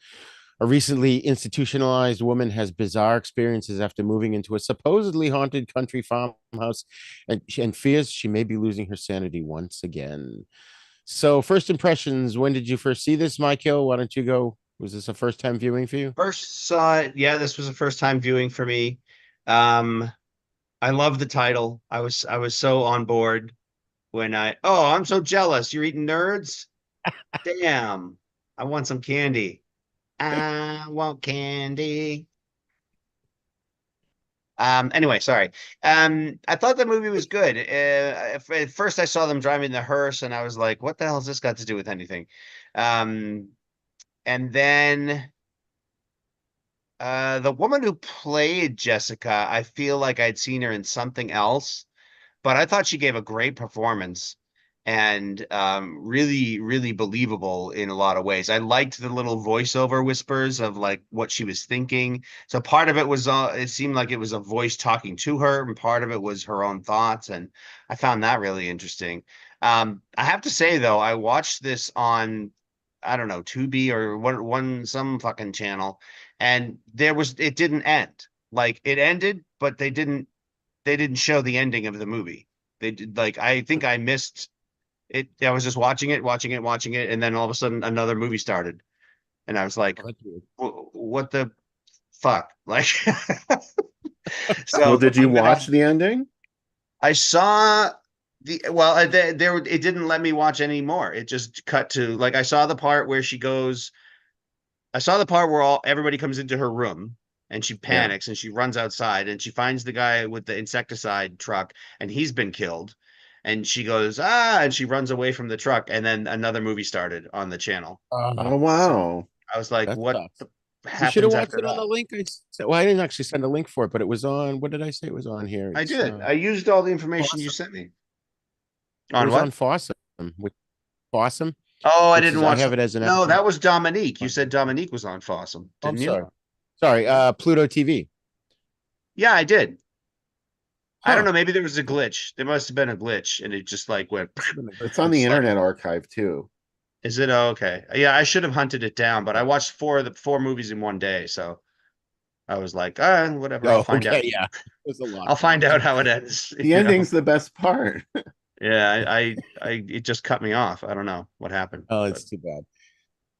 A recently institutionalized woman has bizarre experiences after moving into a supposedly haunted country farmhouse and fears she may be losing her sanity once again. So, first impressions, when did you first see this, Michael? Why don't you go? Was this a first time viewing for you? First saw it. Yeah, this was a first time viewing for me. Um, I love the title. I was so on board when I'm so jealous. You're eating nerds? Damn. I want some candy. I want candy. Anyway, sorry. I thought the movie was good. At first I saw them driving the hearse and I was like, what the hell has this got to do with anything? Um, and then the woman who played Jessica, I feel like I'd seen her in something else, but I thought she gave a great performance and really, really believable in a lot of ways. I liked the little voiceover whispers of like what she was thinking. So part of it was, it seemed like it was a voice talking to her, and part of it was her own thoughts, and I found that really interesting. I have to say though, I watched this on, I don't know, Tubi or some fucking channel, and it didn't end. Like it ended, but they didn't show the ending of the movie. They did like I think I missed it. I was just watching it, watching it, watching it, and then all of a sudden another movie started, and I was like, Oh, that's weird. What the fuck?" Like, Well, so did you I'm watch gonna. the ending? I saw the well, there it didn't let me watch anymore. It just cut to like I saw the part where she goes. I saw the part where everybody comes into her room and she Yeah. panics and she runs outside and she finds the guy with the insecticide truck and he's been killed. And she goes, and she runs away from the truck. And then another movie started on the channel. Oh So wow. I was like, That what sucks. the You should have happens watched after it on the that? link I sent. Well, I didn't actually send a link for it, but it was on. What did I say it was on here? I It's did. I used all the information you Awesome. sent me. It On was on what? Fossum, which Fossum, Oh, I which didn't is I watch have the. it as an No, add-on. that was Dominique. You said Dominique was on Fossum, I'm didn't you? sorry. Sorry, Pluto TV. Yeah, I did. I don't Huh. know. Maybe there was a glitch. There must have been a glitch, and it just like went. Must have been a It's glitch. on the It's like, Internet Archive too. is it? Oh, okay. Yeah, I should have hunted it down, but I watched four movies in one day, so I was like, whatever. I'll Oh, find out. okay, yeah. There's a lot I'll to find watch. out how it ends. The You know? ending's the best part. Yeah, it just cut me off. I don't know what happened, Oh, but it's too bad.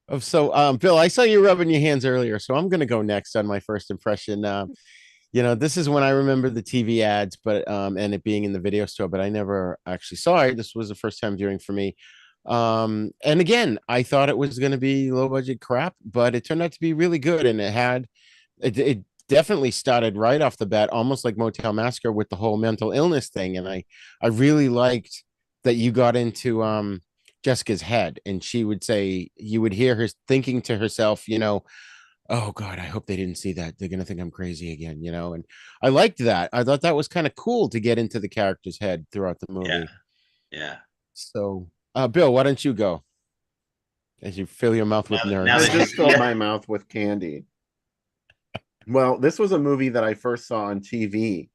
Oh, so, Bill, I saw you rubbing your hands earlier, so I'm going to go next on my first impression. This is when I remember the TV ads, but and it being in the video store, but I never actually saw it. This was the first time viewing for me. And again, I thought it was going to be low budget crap, but it turned out to be really good, and it definitely started right off the bat, almost like Motel Massacre with the whole mental illness thing, and I really liked that you got into Jessica's head, and she would say you would hear her thinking to herself, oh God, I hope they didn't see that. They're gonna think I'm crazy again, and I liked that. I thought that was kind of cool to get into the character's head throughout the yeah, movie. yeah. So, Bill, why don't you go as you fill your mouth with I Now that nerds? just filled yeah, my mouth with candy. Well, this was a movie that I first saw on TV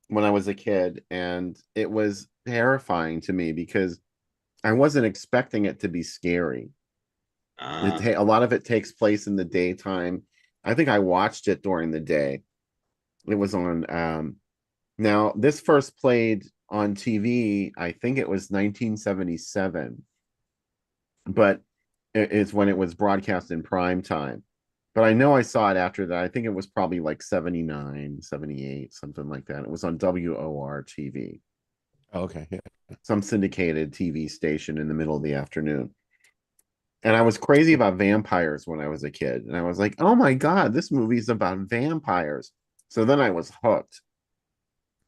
when I was a kid, and it was terrifying to me because I wasn't expecting it to be scary. uh, A lot of it takes place in the daytime. I think I watched it during the day. It was on now this first played on TV, I think it was 1977, but it's when it was broadcast in prime time. But I know I saw it after that. I think it was probably like 79, 78, something like that. It was on WOR TV, Okay, yeah. some syndicated TV station in the middle of the afternoon. And I was crazy about vampires when I was a kid. And I was like, oh my God, this movie's about vampires. So then I was hooked.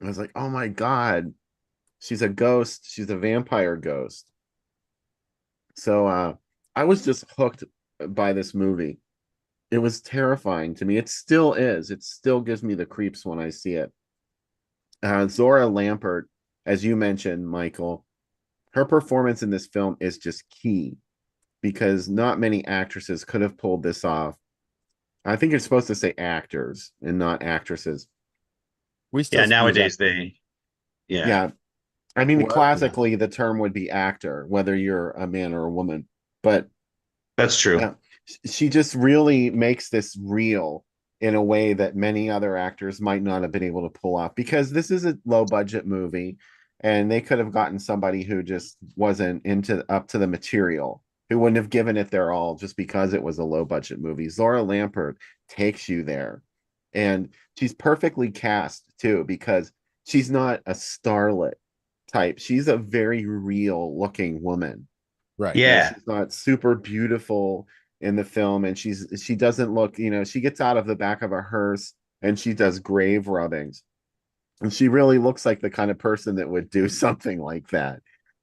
I was like, oh my God, she's a ghost. She's a vampire ghost. So I was just hooked by this movie. It was terrifying to me. It still is. It still gives me the creeps when I see it. Zora Lampert, as you mentioned, Michael, her performance in this film is just key because not many actresses could have pulled this off. I think you're supposed to say actors and not actresses. We still Yeah, use nowadays actors. yeah. Yeah, I mean, Well, yeah. classically, the term would be actor, whether you're a man or a woman. But That's true. uh, she just really makes this real in a way that many other actors might not have been able to pull off because this is a low budget movie and they could have gotten somebody who just wasn't into up to the material, who wouldn't have given it their all just because it was a low budget movie. Zora Lampert takes you there. And she's perfectly cast too because she's not a starlet type. She's a very real looking woman. Right. You know, Yeah. she's not super beautiful in the film, and she doesn't look, you know, she gets out of the back of a hearse and she does grave rubbings. And she really looks like the kind of person that would do something like that.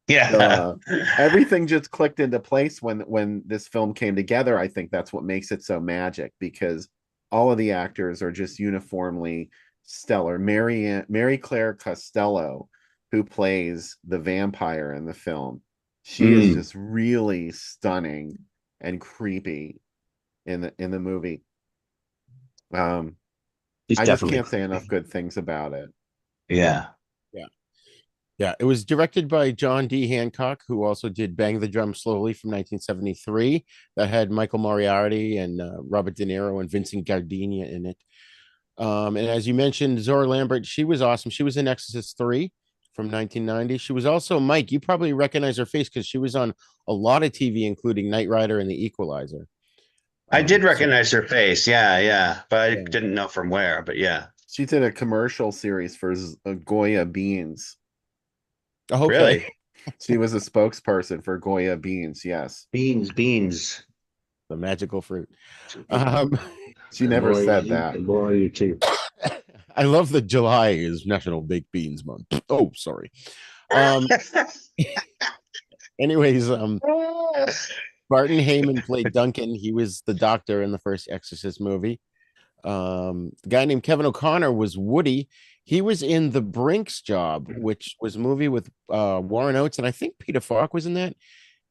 So Yeah. everything just clicked into place when this film came together. I think that's what makes it so magic because all of the actors are just uniformly stellar. Mary Claire Costello, who plays the vampire in the film, she is Mm, just really stunning and creepy in the movie. Um, he's I just definitely can't say enough creepy. good things about it. Yeah. Yeah. Yeah. It was directed by John D. Hancock, who also did Bang the Drum Slowly from 1973. That had Michael Moriarty and Robert De Niro and Vincent Gardenia in it. And as you mentioned, Zora Lambert, she was awesome. She was in Exorcist 3 from 1990. She was also, Mike, you probably recognize her face because she was on a lot of TV, including Knight Rider and The Equalizer. I did So, recognize her face. Yeah, yeah. But I yeah. didn't know from where, but yeah. She did a commercial series for Goya beans. Oh, okay. Really? She was a spokesperson for Goya beans. Yes. Beans, beans. The magical fruit. The Um, She never more you said eat, the that. more you chew. I love that July is National Baked Beans Month. Oh, sorry. Um, anyways, Barton Heyman played Duncan. He was the doctor in the first Exorcist movie. The guy named Kevin O'Connor was Woody. He was in The Brink's Job, which was a movie with Warren Oates, and I think Peter Falk was in that.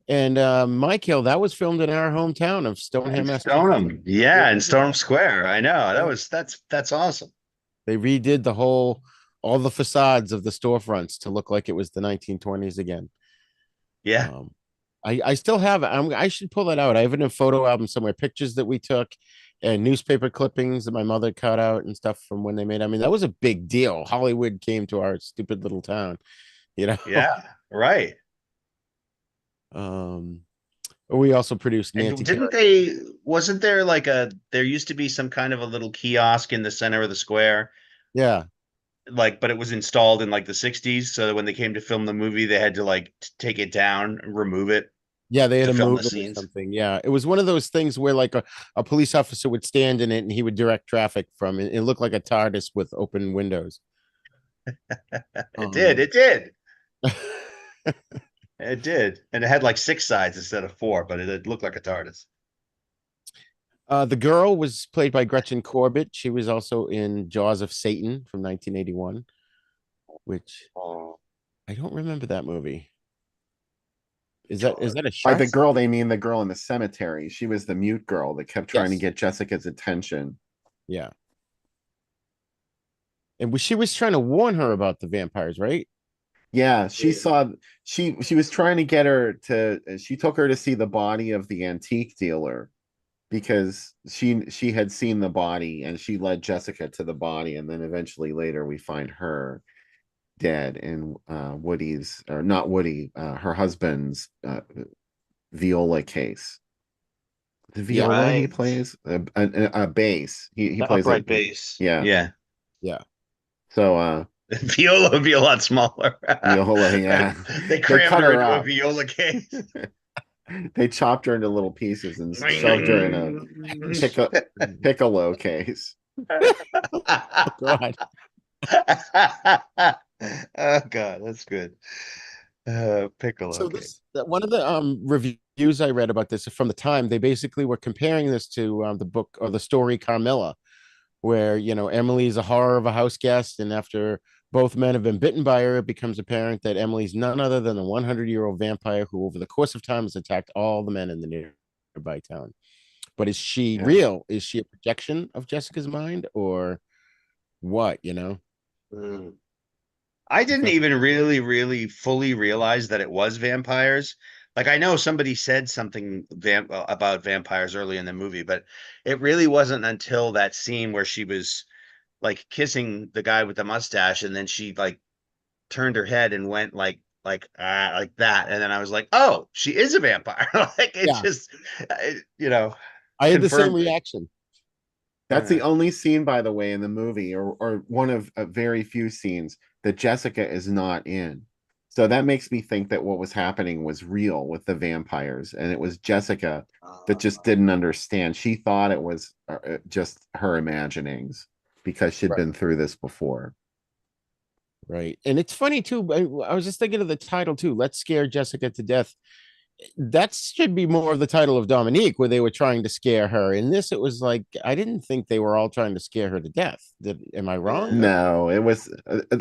And Michael, that was filmed in our hometown of Stoneham, And Massachusetts. Stoneham. Yeah, in Stoneham Square. I know. Yeah. That's awesome. They redid all the facades of the storefronts to look like it was the 1920s again. Yeah. Um, I still have it. I should pull that out. I have it in a photo album somewhere, pictures that we took and newspaper clippings that my mother cut out and stuff from when they made. I mean, that was a big deal. Hollywood came to our stupid little town, you know. Yeah. Right. Um, we also produced And Nancy didn't Kerrigan. they, wasn't there like there used to be some kind of a little kiosk in the center of the square, Yeah. like, but it was installed in like the 60s. So that when they came to film the movie, they had to like take it down, remove it Yeah, they had to to film the move it or scenes. something. Yeah, it was one of those things where like a police officer would stand in it and he would direct traffic from it. It looked like a TARDIS with open windows. It did. Um, It did. It did. And it had like six sides instead of four, but it looked like a TARDIS. the girl was played by Gretchen Corbett. She was also in Jaws of Satan from 1981, which Oh. I don't remember that movie. Is that a By the chef? girl, they mean the girl in the cemetery. She was the mute girl that kept trying to Yes. get Jessica's attention. Yeah. And she was trying to warn her about the vampires, right? Yeah, Yeah. she was trying to get her to she took her to see the body of the antique dealer because she had seen the body and she led Jessica to the body and then eventually later we find her dead in Woody's or not Woody her husband's viola case. The Yeah. viola he Right. plays a bass. He The plays a upright bass. yeah. Yeah. Yeah. So Viola would be a lot smaller. viola, yeah. They They crammed cut her her into a up. viola case. They chopped her into little pieces and shoved her in a piccolo case. Oh God. Oh God, that's good. Piccolo. So Okay. this one of the reviews I read about this from the time, they basically were comparing this to the book or the story Carmilla, where Emily's a horror of a house guest, and after both men have been bitten by her, it becomes apparent that Emily's none other than a 100-year-old vampire who, over the course of time, has attacked all the men in the nearby town. But is she Yeah. real? Is she a projection of Jessica's mind, or what? Mm. I I didn't thought, even really fully realize that it was vampires. Like I know somebody said something about vampires early in the movie, but it really wasn't until that scene where she was like kissing the guy with the mustache, and then she like turned her head and went like that, and then I was like, oh, she is a vampire. Like it yeah, just, I had the same confirmed it. reaction. That's the only scene, by the way, in the movie, or one of very few scenes that Jessica is not in. So that makes me think that what was happening was real with the vampires, and it was Jessica that just Uh, didn't understand. She thought it was just her imaginings because she'd Right. been through this before. Right. And it's funny too. I was just thinking of the title too. Let's scare Jessica to death. That should be more of the title of Dominique, where they were trying to scare her. In this, it was like I didn't think they were all trying to scare her to death. Am I wrong? uh, No, it was,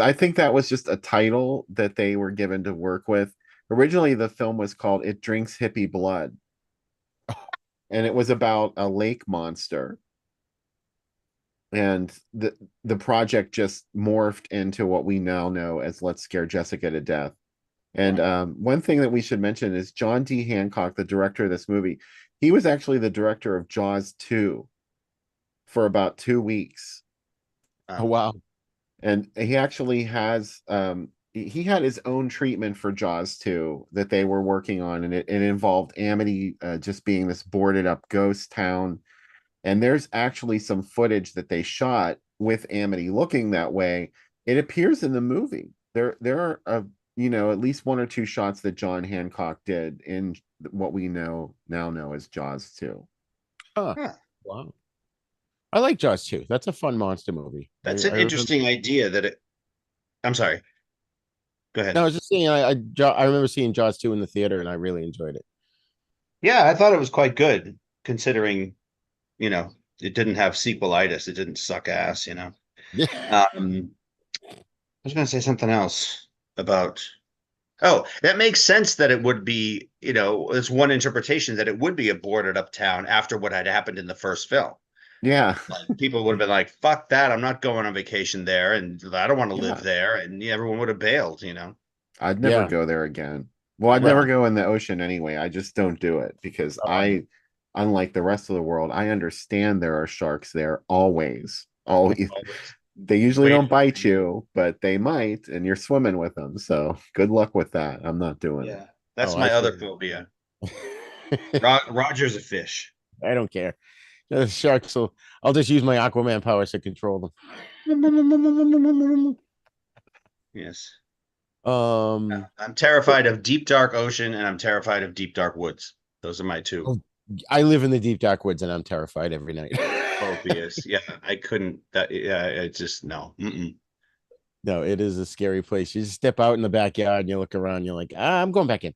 I think that was just a title that they were given to work with. Originally, the film was called It Drinks Hippie Blood, and it was about a lake monster. And the project just morphed into what we now know as Let's Scare Jessica to Death. And right. one thing that we should mention is John D. Hancock, the director of this movie. He was actually the director of Jaws 2 for about 2 weeks. Oh Oh, wow. And he actually has he had his own treatment for Jaws 2 that they were working on, and it involved Amity just being this boarded up ghost town. And there's actually some footage that they shot with Amity looking that way. It appears in the movie. There are at least one or two shots that John Hancock did in what we now know as Jaws 2. Huh. huh. Wow. I like Jaws too. That's a fun monster movie. I, That's an I remember. interesting idea that it. I'm sorry. Go No, I ahead. was just saying. I remember seeing Jaws 2 in the theater, and I really enjoyed it. Yeah, I thought it was quite good considering, it didn't have sequelitis. It didn't suck ass. Yeah. I was going to say something else about. Oh, that makes sense that it would be, it's one interpretation that it would be a boarded up town after what had happened in the first film. Yeah. Like people would have been like, fuck that, I'm not going on vacation there, and I don't want to live Yeah. there, and yeah, everyone would have bailed. I'd never Yeah. go there again. Well, I'd never Well. go in the ocean anyway. I just don't do it because Oh, I know. unlike the rest of the world, I understand there are sharks there always. Always. Always They usually don't waiting. bite you, but they might, and you're swimming with them. So good luck with that. I'm not doing it. Yeah, that's Oh, I my other feel. phobia. Roger's a fish. I don't care. The sharks will. I'll just use my Aquaman powers to control them. Yes. Um. I'm terrified of deep dark ocean, and I'm terrified of deep dark woods. Those are my two Oh, I live in the deep dark woods, and I'm terrified every night. phobias. Yeah, I couldn't. That yeah, it just no. Mm-mm. No, it is a scary place. You just step out in the backyard and you look around. You're like, I'm going back in.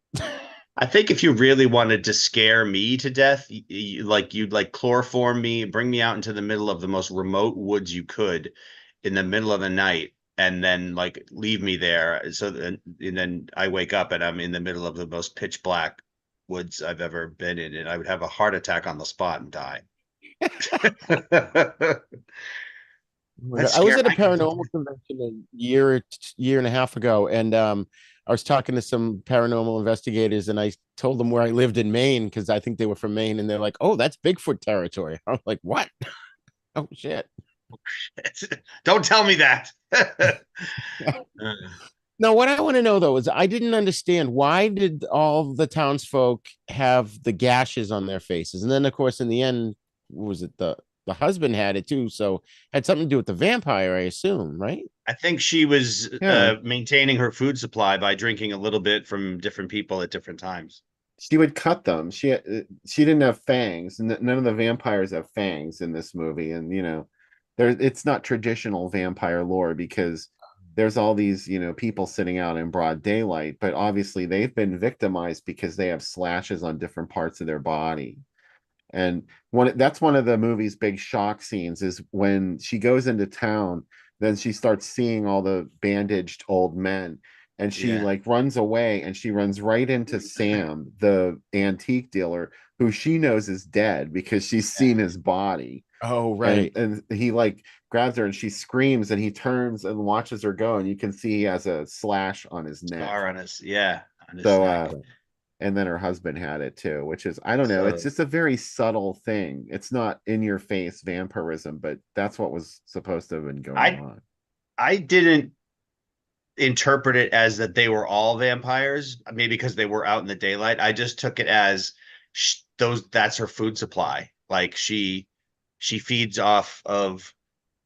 I think if you really wanted to scare me to death, you'd like chloroform me, bring me out into the middle of the most remote woods you could in the middle of the night, and then like leave me there. And then I wake up and I'm in the middle of the most pitch black woods I've ever been in, and I would have a heart attack on the spot and die. Oh my God. Let's I was scare at a my kids. paranormal convention year and a half ago, and I was talking to some paranormal investigators, and I told them where I lived in Maine because I think they were from Maine, and they're like, "Oh, that's Bigfoot territory." I'm like, "What? Oh shit!" Don't tell me that. No, what I want to know though is I didn't understand why did all the townsfolk have the gashes on their faces, and then of course in the end, what was it the husband had it too, so had something to do with the vampire, I assume, right? I think she was Yeah. maintaining her food supply by drinking a little bit from different people at different times. she would cut them. She didn't have fangs. None of the vampires have fangs in this movie, and there it's not traditional vampire lore because there's all these people sitting out in broad daylight, but obviously they've been victimized because they have slashes on different parts of their body. And that's one of the movie's big shock scenes is when she goes into town, then she starts seeing all the bandaged old men. And she Yeah. like runs away and she runs right into Sam, the antique dealer, who she knows is dead because she's Yeah. seen his body. Oh, And right. he like grabs her and she screams and he turns and watches her go, and you can see he has a slash on his neck. Scar on his, yeah, on his So neck. and then her husband had it too, which is, I don't know, it's So just a very subtle thing. It's not in your face vampirism, but that's what was supposed to have been going I on. I didn't interpret it as that they were all vampires, maybe because they were out in the daylight. I just took it as those that's her food supply. Like she feeds off of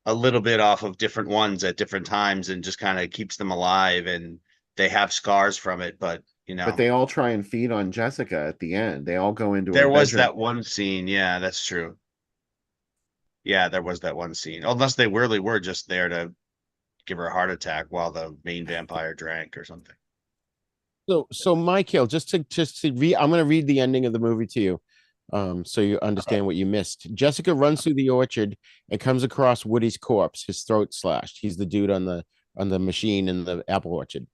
a little bit off of different ones at different times and just kind of keeps them alive, and they have scars from it, but But they all try and feed on Jessica at the end. They all go into her there was bedroom. that one scene. Yeah, that's true. Yeah, there was that one scene. Unless they really were just there to give her a heart attack while the main vampire drank or something. So Michael, just to read, I'm going to read the ending of the movie to you, so you understand what you missed. Jessica runs through the orchard and comes across Woody's corpse, his throat slashed. He's the dude on the machine in the apple orchard.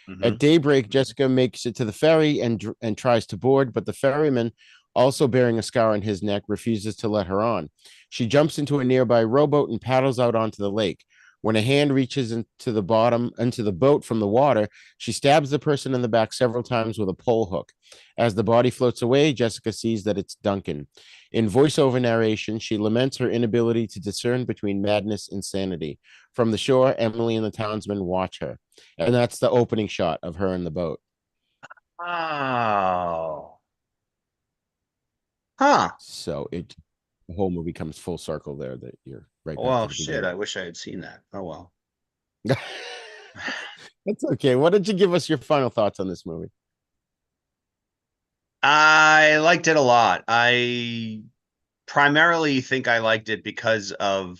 Hmm. At daybreak, Jessica makes it to the ferry and tries to board, but the ferryman, also bearing a scar on his neck, refuses to let her on. She jumps into a nearby rowboat and paddles out onto the lake. When a hand reaches into the boat from the water, she stabs the person in the back several times with a pole hook. As the body floats away, Jessica sees that it's Duncan. In voiceover narration, she laments her inability to discern between madness and sanity. From the shore, Emily and the townsmen watch her. And that's the opening shot of her in the boat. Oh. Huh. So the whole movie comes full circle there that you're right back to Well, the shit. beginning. I wish I had seen that. Oh well. That's okay. Why don't you give us your final thoughts on this movie? I liked it a lot. I primarily think I liked it because of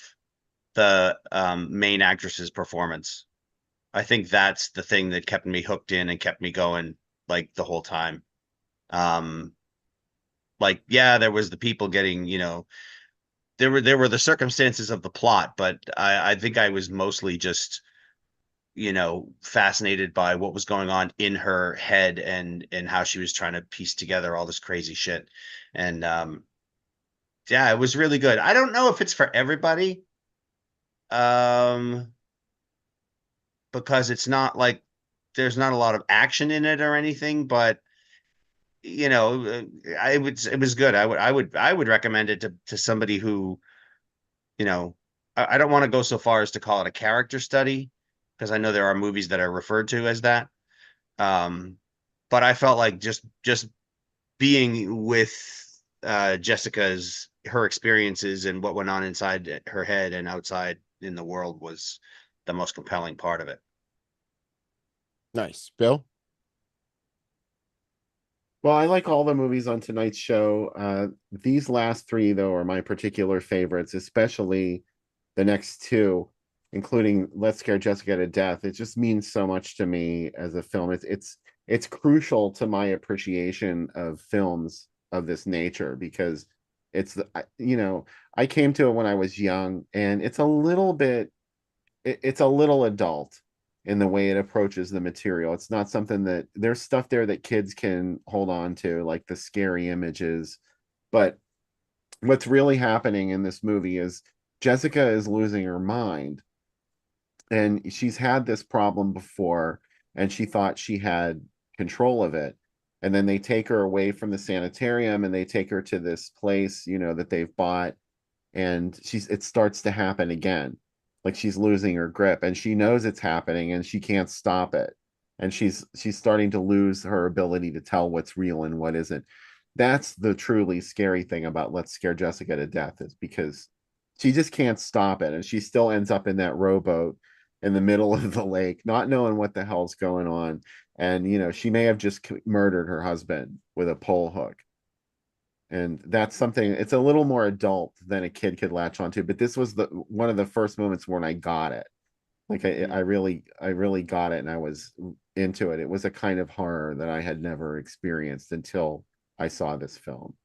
the main actress's performance. I think that's the thing that kept me hooked in and kept me going like the whole time. Um, like yeah, there was the people getting, there were the circumstances of the plot, but I think I was mostly just fascinated by what was going on in her head and how she was trying to piece together all this crazy shit. And yeah, it was really good. I don't know if it's for everybody, um, because it's not like there's not a lot of action in it or anything, but it was good. I would recommend it to somebody who, you know, I don't want to go so far as to call it a character study because I know there are movies that are referred to as that. Um, but I felt like just being with Jessica's her experiences and what went on inside her head and outside in the world was the most compelling part of it. Nice. Bill? Well, I like all the movies on tonight's show. These last three, though, are my particular favorites, especially the next two, including Let's Scare Jessica to Death. It just means so much to me as a film. It's crucial to my appreciation of films of this nature because I came to it when I was young, and it's a little adult in the way it approaches the material. It's not something that there's stuff there that kids can hold on to, like the scary images. But what's really happening in this movie is Jessica is losing her mind. And she's had this problem before, and she thought she had control of it. And then they take her away from the sanitarium and they take her to this place, that they've bought, and it starts to happen again, like she's losing her grip and she knows it's happening and she can't stop it, and she's starting to lose her ability to tell what's real and what isn't. That's the truly scary thing about Let's Scare Jessica to Death, is because she just can't stop it, and she still ends up in that rowboat in the middle of the lake not knowing what the hell's going on. and she may have just murdered her husband with a pole hook. And that's something, it's a little more adult than a kid could latch onto, but this was the one of the first moments when I got it. Like I really got it, and I was into it. It was a kind of horror that I had never experienced until I saw this film.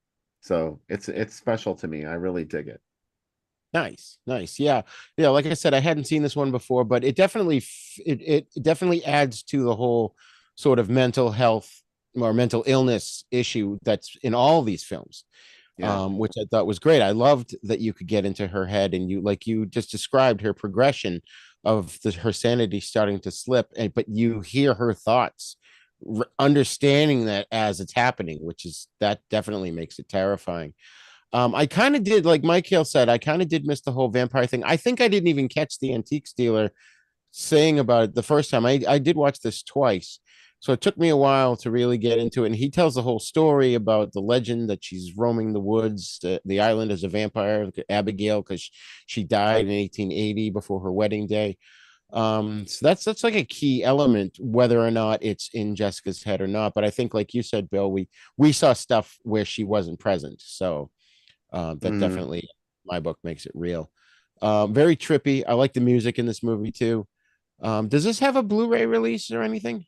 So it's special to me. I really dig it. Nice, nice. Yeah. Yeah, like I said, I hadn't seen this one before, but it definitely adds to the whole sort of mental health or mental illness issue that's in all these films. Yeah. Which I thought was great. I loved that you could get into her head, and you just described her progression of her sanity starting to slip, and but you hear her thoughts, understanding that as it's happening, which is that definitely makes it terrifying. I kind of did, like Mike Hale said, I kind of did miss the whole vampire thing. I think I didn't even catch the antiques dealer saying about it the first time. I did watch this twice. So it took me a while to really get into it. And he tells the whole story about the legend that she's roaming the woods, the island as a vampire, Abigail, because she died in 1880 before her wedding day. So that's like a key element, whether or not it's in Jessica's head or not. But I think, like you said, Bill, we saw stuff where she wasn't present. So that Hmm. definitely, my book, makes it real. Very trippy. I like the music in this movie too. Does this have a Blu-ray release or anything?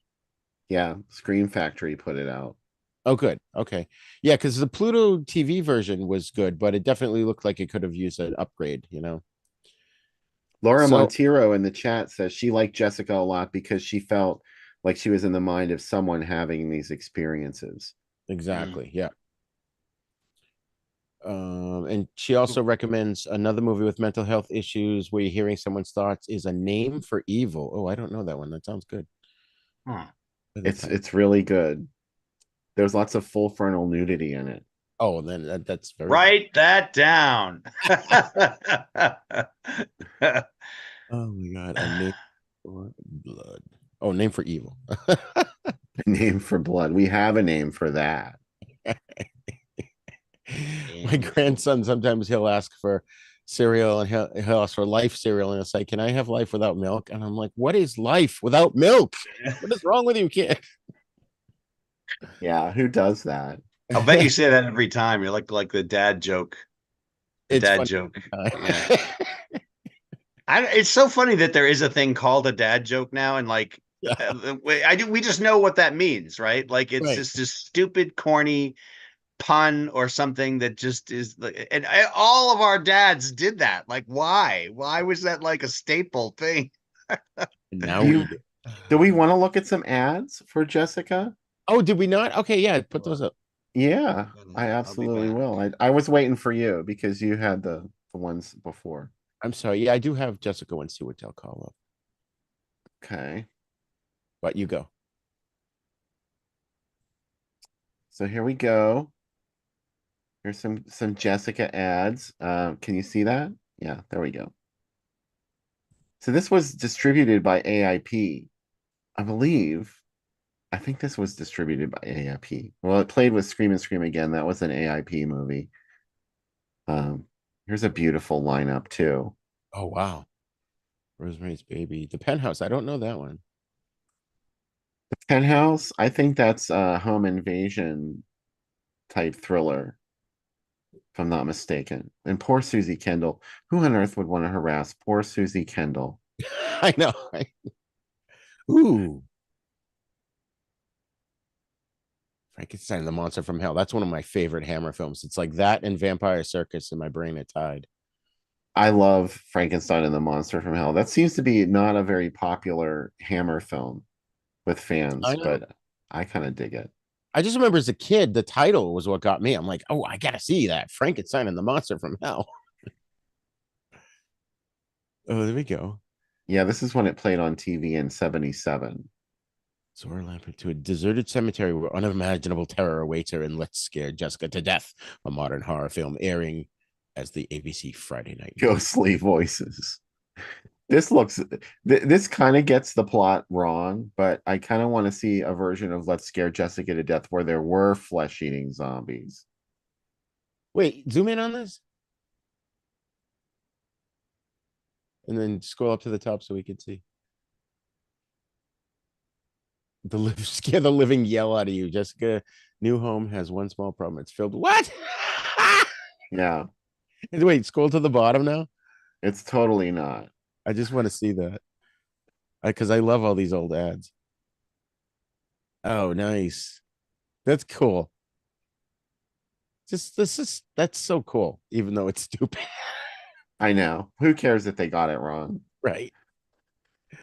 Yeah. Scream Factory put it out. Oh, good. Okay. Yeah, because the Pluto TV version was good, but it definitely looked like it could have used an upgrade. Laura So Montero in the chat says she liked Jessica a lot because she felt like she was in the mind of someone having these experiences. Mm. exactly, yeah. And she also recommends another movie with mental health issues where you're hearing someone's thoughts is A Name for Evil. Oh, I don't know that one. That sounds good. Huh. The It's title. it's really good. There's lots of full frontal nudity in it. Oh, then that's very good. Write that down. Oh my God, A Name for Blood. Oh, Name for Evil. A name for blood. We have a name for that. My And for grandson, sometimes he'll ask for cereal, and he'll ask for life cereal, and he'll say, "Can I have life without milk?" And I'm like, "What is life without milk? What is wrong with you, kid?" Yeah, who does that? I'll bet you say that every time. You're like the dad joke. The It's dad funny. joke. Yeah. It's so funny that there is a thing called a dad joke now, and like Yeah, we just know what that means, right? Like it's right. just this stupid, corny pun or something that just is like, and all of our dads did that. Like, why? Why was that like a staple thing? And now Do we you do. do we want to look at some ads for Jessica? Oh, did we not? Okay, yeah, put those up. Yeah, I I'll be absolutely back. will. I was waiting for you because you had the ones before. I'm sorry. Yeah, I do have Jessica and see what they'll call up, Okay. but you go. So here we go. Here's some Jessica ads. Can you see that? Yeah, there we go. So this was distributed by AIP, I believe. I think this was distributed by AIP. Well, it played with Scream and Scream Again. That was an AIP movie. Um, Here's a beautiful lineup too. Oh wow, Rosemary's Baby, The Penthouse. I don't know that one. The Penthouse, I think that's a home invasion type thriller, if I'm not mistaken. And poor Susie Kendall. Who on earth would want to harass poor Susie Kendall? I know. Ooh, Frankenstein and the Monster from Hell. That's one of my favorite Hammer films. It's like that and Vampire Circus in my brain are tied. I love Frankenstein and the Monster from Hell. That seems to be not a very popular Hammer film with I fans, know. but I kind of dig it. I just remember as a kid, the title was what got me. I'm like, oh, I gotta see that Frankenstein and the Monster from Hell. Oh, there we go. Yeah, this is when it played on TV in 77. Zora Lampert to a deserted cemetery where unimaginable terror awaits her and let's scare Jessica to death. A modern horror film airing as the ABC Friday night movie. Ghostly voices. This looks this kind of gets the plot wrong, but I kind of want to see a version of Let's Scare Jessica to Death where there were flesh-eating zombies. Wait, zoom in on this and then scroll up to the top so we can see. Scare the living yell out of you. Jessica, new home has one small problem. It's filled. What? Yeah, Wait, scroll to the bottom now. it's totally not. I just want to see that because I love all these old ads. Oh, nice. That's cool. Just this is that's so cool, even though it's stupid. I know. Who cares if they got it wrong? Right.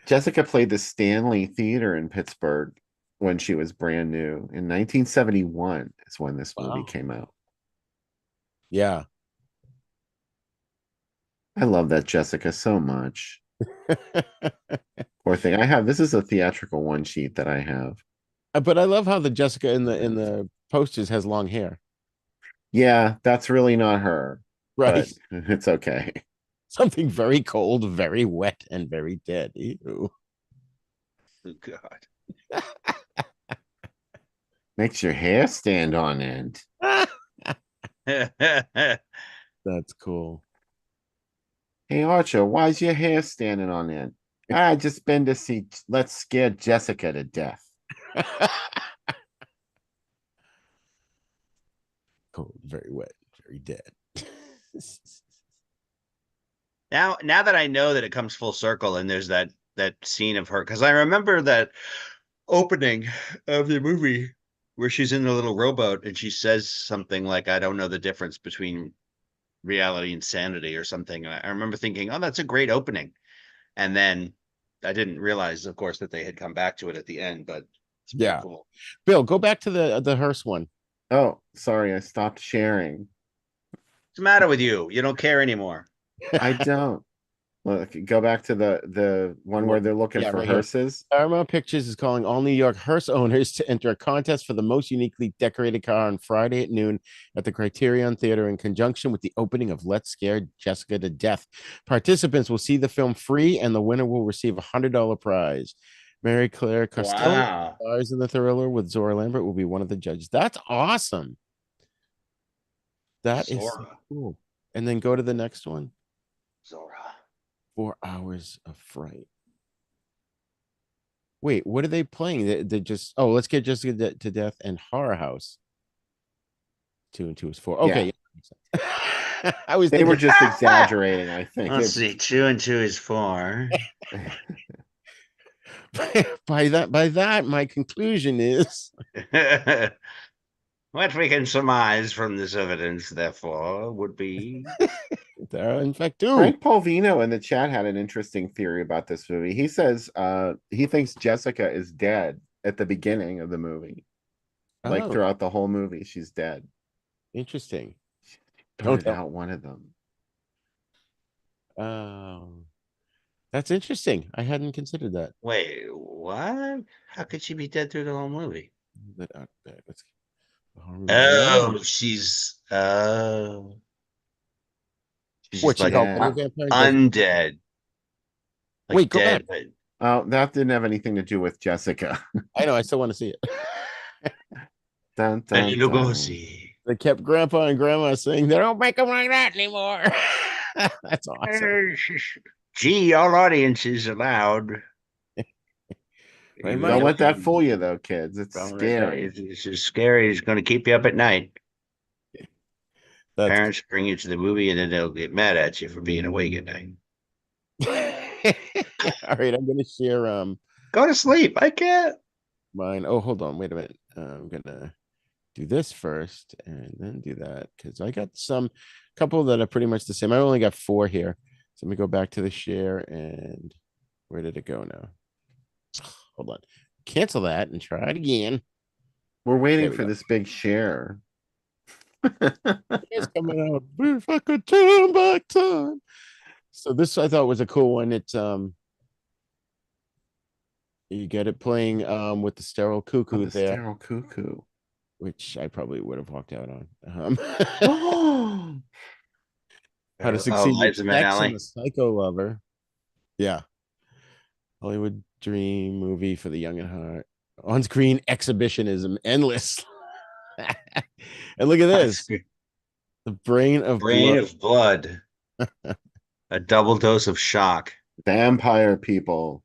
Jessica played the Stanley Theater in Pittsburgh when she was brand new. In 1971 is when this movie Wow. came out. Yeah. I love that Jessica so much. Poor thing. This is a theatrical one sheet that I have. But I love how the Jessica in the posters has long hair. Yeah, that's really not her, Right. but it's okay. Something very cold, very wet, and very dead. Ew. Oh, God. Makes your hair stand on end. That's cool. Hey Archer, why's your hair standing on end? I just been to see Let's Scare Jessica to Death. Cold, very wet, very dead. Now that I know that it comes full circle and there's that scene of her, because I remember that opening of the movie where she's in the little rowboat and she says something like, "I don't know the difference between reality and sanity," or something. I remember thinking, "Oh, that's a great opening," and then I didn't realize, of course, that they had come back to it at the end. But it's pretty Yeah. cool. Bill, go back to the hearse one. Oh, sorry, I stopped sharing. What's the matter with you? You don't care anymore. I don't. Look, go back to the one where they're looking Yeah, for right here. hearses. Paramount Pictures is calling all New York hearse owners to enter a contest for the most uniquely decorated car on Friday at noon at the Criterion Theater in conjunction with the opening of Let's Scare Jessica to Death. Participants will see the film free, and the winner will receive a $100 prize. Mary Claire Costello, Wow. stars in the thriller with Zora Lambert, will be one of the judges. That's awesome. That is so Zora. cool. And then go to the next one. Zora. 4 hours of fright. Wait, what are they playing? They just Let's Get Jessica to Death and Horror House. 2 and 2 is 4. Okay, yeah. I was They were thinking just exaggerating, I think. Let's see. 2 and 2 is 4. by that, my conclusion is What we can surmise from this evidence, therefore, would be there are in fact two. Frank Polvino in the chat had an interesting theory about this movie. He says he thinks Jessica is dead at the beginning of the movie. Like Oh, throughout the whole movie, she's dead. interesting. Don't tell- out one of them. That's interesting. I hadn't considered that. Wait, what? How could she be dead through the whole movie? That out bad. Let's Oh, she's She's what, she's like all dead. vampire? undead. Like Wait, go dead, back. Oh, that didn't have anything to do with Jessica. I know, I still want to see it. Dun, but dun, dun. Lugosi. They kept grandpa and grandma saying they don't make them like that anymore. That's awesome. Gee, all audiences allowed. Right, Don't let that fool you, though, kids. It's scary. It's just scary. It's going to keep you up at night. That's Parents bring you to the movie and then they'll get mad at you for being awake at night. all right. I'm gonna share Go to sleep. I can't. mine. Oh, hold on, wait a minute. I'm gonna do this first and then do that because I got some couple that are pretty much the same. I only got 4 here. So let me go back to the share and where did it go now? Hold on. Cancel that and try it again. We're waiting There we for go. this big share. It's coming out. If I could turn back time. So this I thought was a cool one. It's you get it playing with the sterile Oh, cuckoo the there, sterile cuckoo. which I probably would have walked out on. Oh, How to Oh, Succeed with Liza Sex and Minnelli. the Psycho Lover. Yeah. Hollywood dream movie for the young at heart. On-screen exhibitionism, endless. And look at this. The brain of Brain blood. of blood. A double dose of shock. vampire people.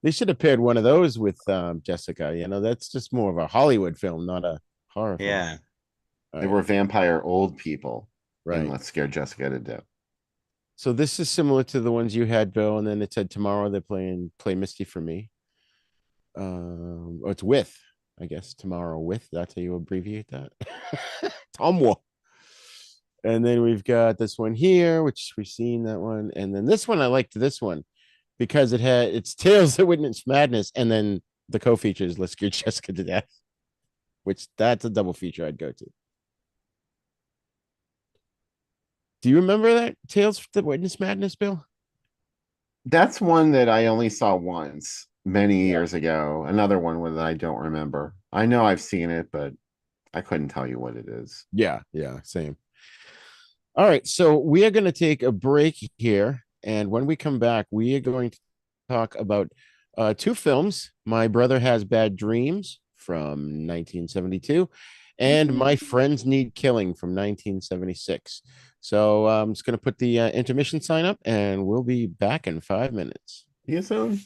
They should have paired one of those with Jessica. You know, that's just more of a Hollywood film, not a horror film. Yeah. All They right, were vampire old people in right. Let's Scare Jessica to Death. So this is similar to the ones you had, Bill, and then it said tomorrow they're play Misty for me. Or it's with, I guess tomorrow with. That's how you abbreviate that. Tomwa. And then we've got this one here, which we've seen that one, and then this one I liked this one because it's Tales that Witness Madness, and then the co-features Let's Get Jessica to Death, which that's a double feature I'd go to. Do you remember that Tales that Witness Madness, Bill? That's one that I only saw once many Yeah. years ago. Another one that I don't remember. I know I've seen it, but I couldn't tell you what it is. Yeah, yeah, same. All right, so we are going to take a break here, and when we come back, we are going to talk about two films. My Brother Has Bad Dreams from 1972, and My Friends Need Killing from 1976. So I'm just going to put the intermission sign up, and we'll be back in 5 minutes. See you soon.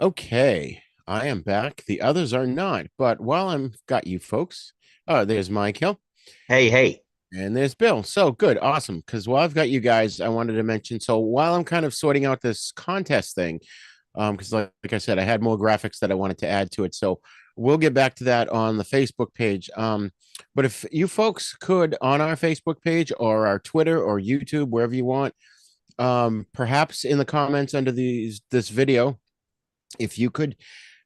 Okay, I am back. The others are not. But while I'm got you folks, there's Michael Hey, hey. and there's Bill. So good, awesome. Because while I've got you guys, I wanted to mention. So while I'm kind of sorting out this contest thing, because like I said, I had more graphics that I wanted to add to it. So we'll get back to that on the Facebook page. But if you folks could on our Facebook page or our Twitter or YouTube, wherever you want, perhaps in the comments under this video, if you could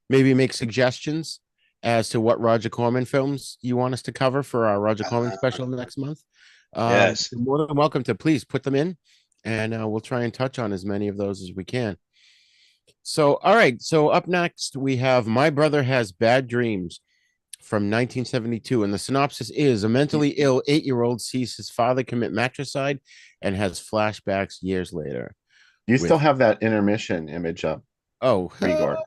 maybe make suggestions as to what Roger Corman films you want us to cover for our Roger Corman special next month. Yes. You're more than welcome to please put them in, and we'll try and touch on as many of those as we can. So, all right. So up next we have My Brother Has Bad Dreams from 1972, and the synopsis is: a mentally ill 8-year-old sees his father commit matricide and has flashbacks years later. You still With have that intermission image up, oh, Grigor.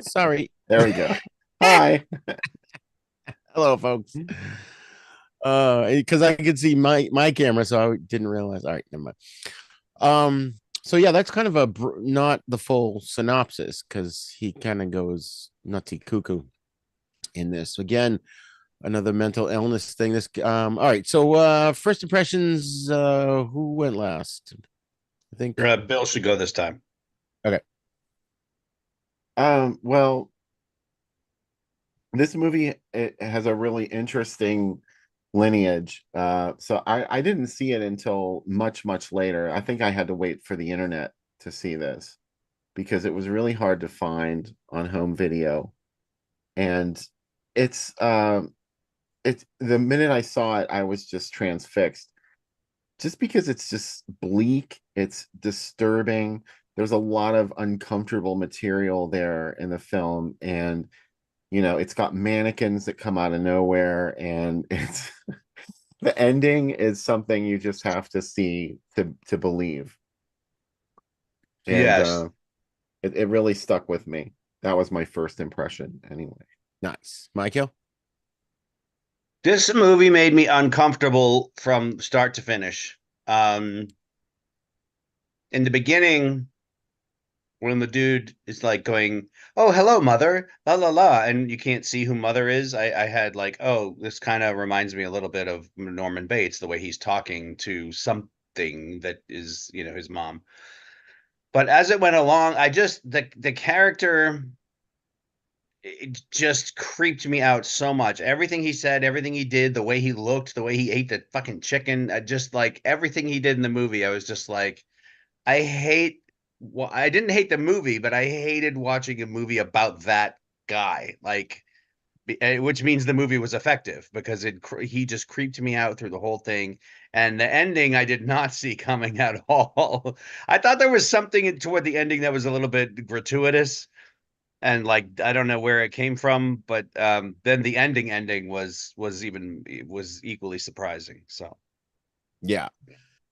sorry. There we go. Hi. Hello, folks. Because I could see my camera, so I didn't realize. All right, never mind. So yeah, that's kind of not the full synopsis because he kind of goes nutty cuckoo in this. Again, another mental illness thing. All right. So first impressions. Who went last? I think. Bill should go this time. Okay. Well, this movie, it has a really interesting lineage. So I didn't see it until much later. I think I had to wait for the internet to see this because it was really hard to find on home video. And it's it's the minute I saw it, I was just transfixed. Just because it's just bleak, it's disturbing. There's a lot of uncomfortable material there in the film, and it's got mannequins that come out of nowhere, and it's the ending is something you just have to see to believe. And Yes. it really stuck with me. That was my first impression anyway. Nice, Michael. This movie made me uncomfortable from start to finish. In the beginning, when the dude is like going, "Oh, hello, mother," la la la, and you can't see who mother is, I had like, oh, this kind of reminds me a little bit of Norman Bates, the way he's talking to something that is, his mom. But as it went along, I just the character, it just creeped me out so much. Everything he said, everything he did, the way he looked, the way he ate the fucking chicken, just like everything he did in the movie, I was just like, I hate. Well, I didn't hate the movie, but I hated watching a movie about that guy. Like, which means the movie was effective because he just creeped me out through the whole thing. And the ending I did not see coming at all. I thought there was something toward the ending that was a little bit gratuitous, and like I don't know where it came from, but then the ending was equally surprising. So Yeah.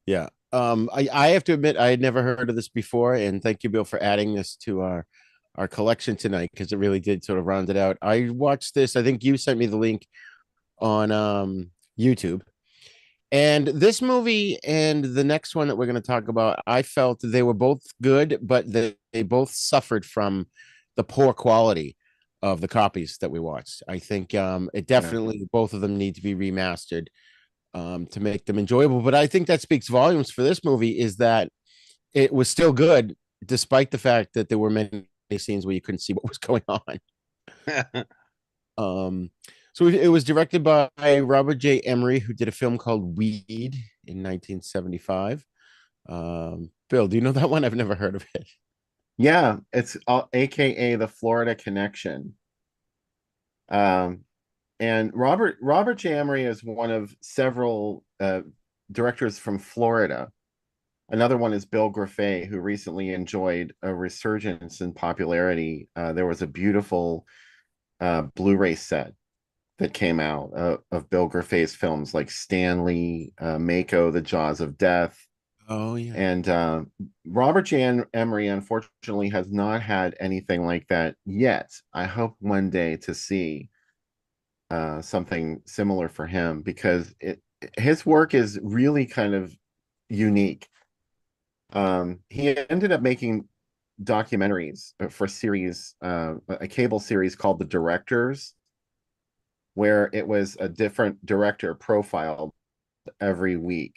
Yeah. I have to admit I had never heard of this before, and thank you, Bill, for adding this to our collection tonight because it really did sort of round it out. I watched this. I think you sent me the link on YouTube. And this movie and the next one that we're going to talk about, I felt they were both good, but they both suffered from the poor quality of the copies that we watched. I think it Yeah. definitely both of them need to be remastered to make them enjoyable. But I think that speaks volumes for this movie is that it was still good, despite the fact that there were many scenes where you couldn't see what was going on. Um, so it was directed by Robert J. Emery, who did a film called Weed in 1975. Bill, do you know that one? I've never heard of it. Yeah, it's AKA the Florida Connection. Um, and Robert J. Emery is one of several directors from Florida. Another one is Bill Griffey, who recently enjoyed a resurgence in popularity. There was a beautiful Blu-ray set that came out of Bill Griffey's films like Stanley, Mako, The Jaws of Death. Oh yeah. And Robert J. Emery, unfortunately, has not had anything like that yet. I hope one day to see something similar for him because his work is really kind of unique. He ended up making documentaries for series, a cable series called The Directors, where it was a different director profiled every week.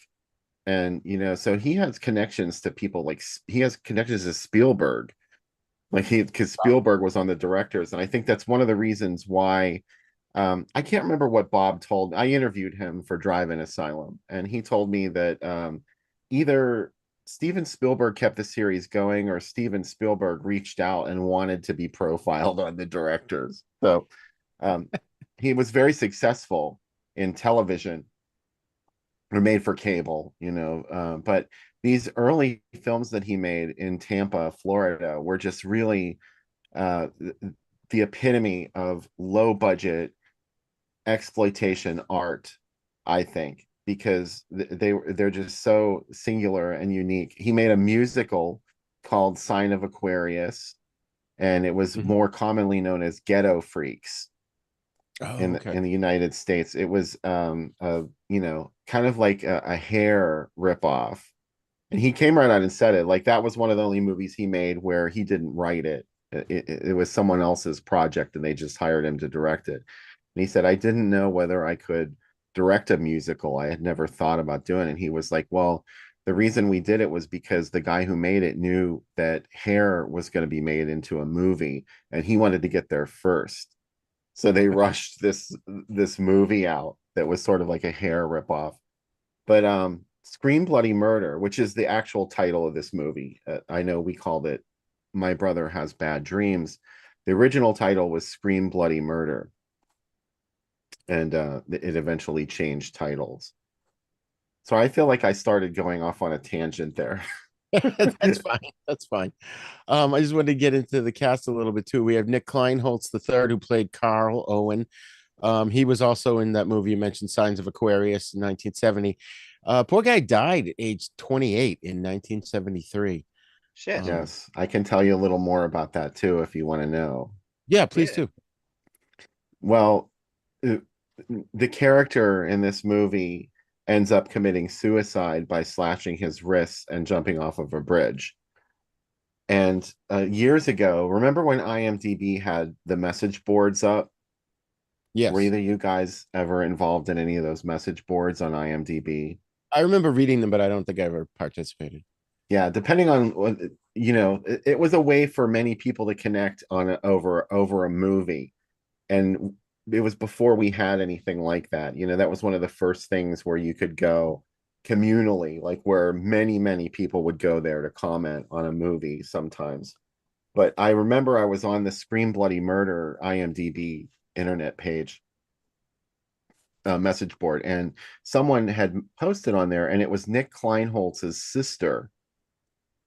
And so he has connections to people, like he has connections to Spielberg, like he because Spielberg was on The Directors, and I think that's one of the reasons why. I can't remember what Bob told. I interviewed him for Drive-In Asylum, and he told me that either Steven Spielberg kept the series going, or Steven Spielberg reached out and wanted to be profiled on The Directors. So um, he was very successful in television or made for cable, but these early films that he made in Tampa, Florida, were just really uh, the epitome of low budget exploitation art, I think, because they're just so singular and unique. He made a musical called Sign of Aquarius, and it was Mhm. more commonly known as Ghetto Freaks Oh, in okay. the United States. It was kind of like a hair ripoff. And he came right out and said it. Like that was one of the only movies he made where he didn't write it. It was someone else's project and they just hired him to direct it. And he said, I didn't know whether I could direct a musical. I had never thought about doing it. And he was like, well, the reason we did it was because the guy who made it knew that Hair was going to be made into a movie and he wanted to get there first. So they rushed this movie out that was sort of like a Hair ripoff. But Scream Bloody Murder, which is the actual title of this movie. I know we called it My Brother Has Bad Dreams. The original title was Scream Bloody Murder, and it eventually changed titles. So I feel like I started going off on a tangent there. That's fine. That's fine. I just wanted to get into the cast a little bit too. We have Nick Kleinholtz the third, who played Carl Owen. He was also in that movie you mentioned, Signs of Aquarius in 1970. Poor guy died at age 28 in 1973. Shit. Yes, I can tell you a little more about that too if you want to know. Yeah, please Yeah. do. Well, uh, the character in this movie ends up committing suicide by slashing his wrists and jumping off of a bridge. And years ago, remember when IMDb had the message boards up? Were Yes. either you guys ever involved in any of those message boards on IMDb? I remember reading them, but I don't think I ever participated. Yeah, depending on what it was a way for many people to connect over a movie, and it was before we had anything like that. That was one of the first things where you could go communally, like where many people would go there to comment on a movie sometimes. But I remember I was on the Scream Bloody Murder IMDb internet page, message board, and someone had posted on there, and it was Nick Kleinholtz's sister,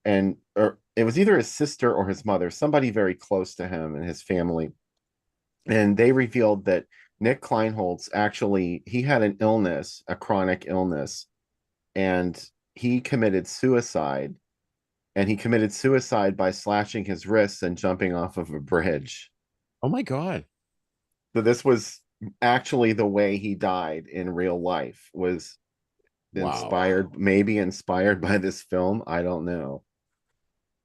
and or it was either his sister or his mother, somebody very close to him and his family. And they revealed that Nick Kleinholtz actually he had an illness, a chronic illness, and he committed suicide. And he committed suicide by slashing his wrists and jumping off of a bridge. Oh my God. So this was actually the way he died in real life, was Wow. maybe inspired by this film. I don't know.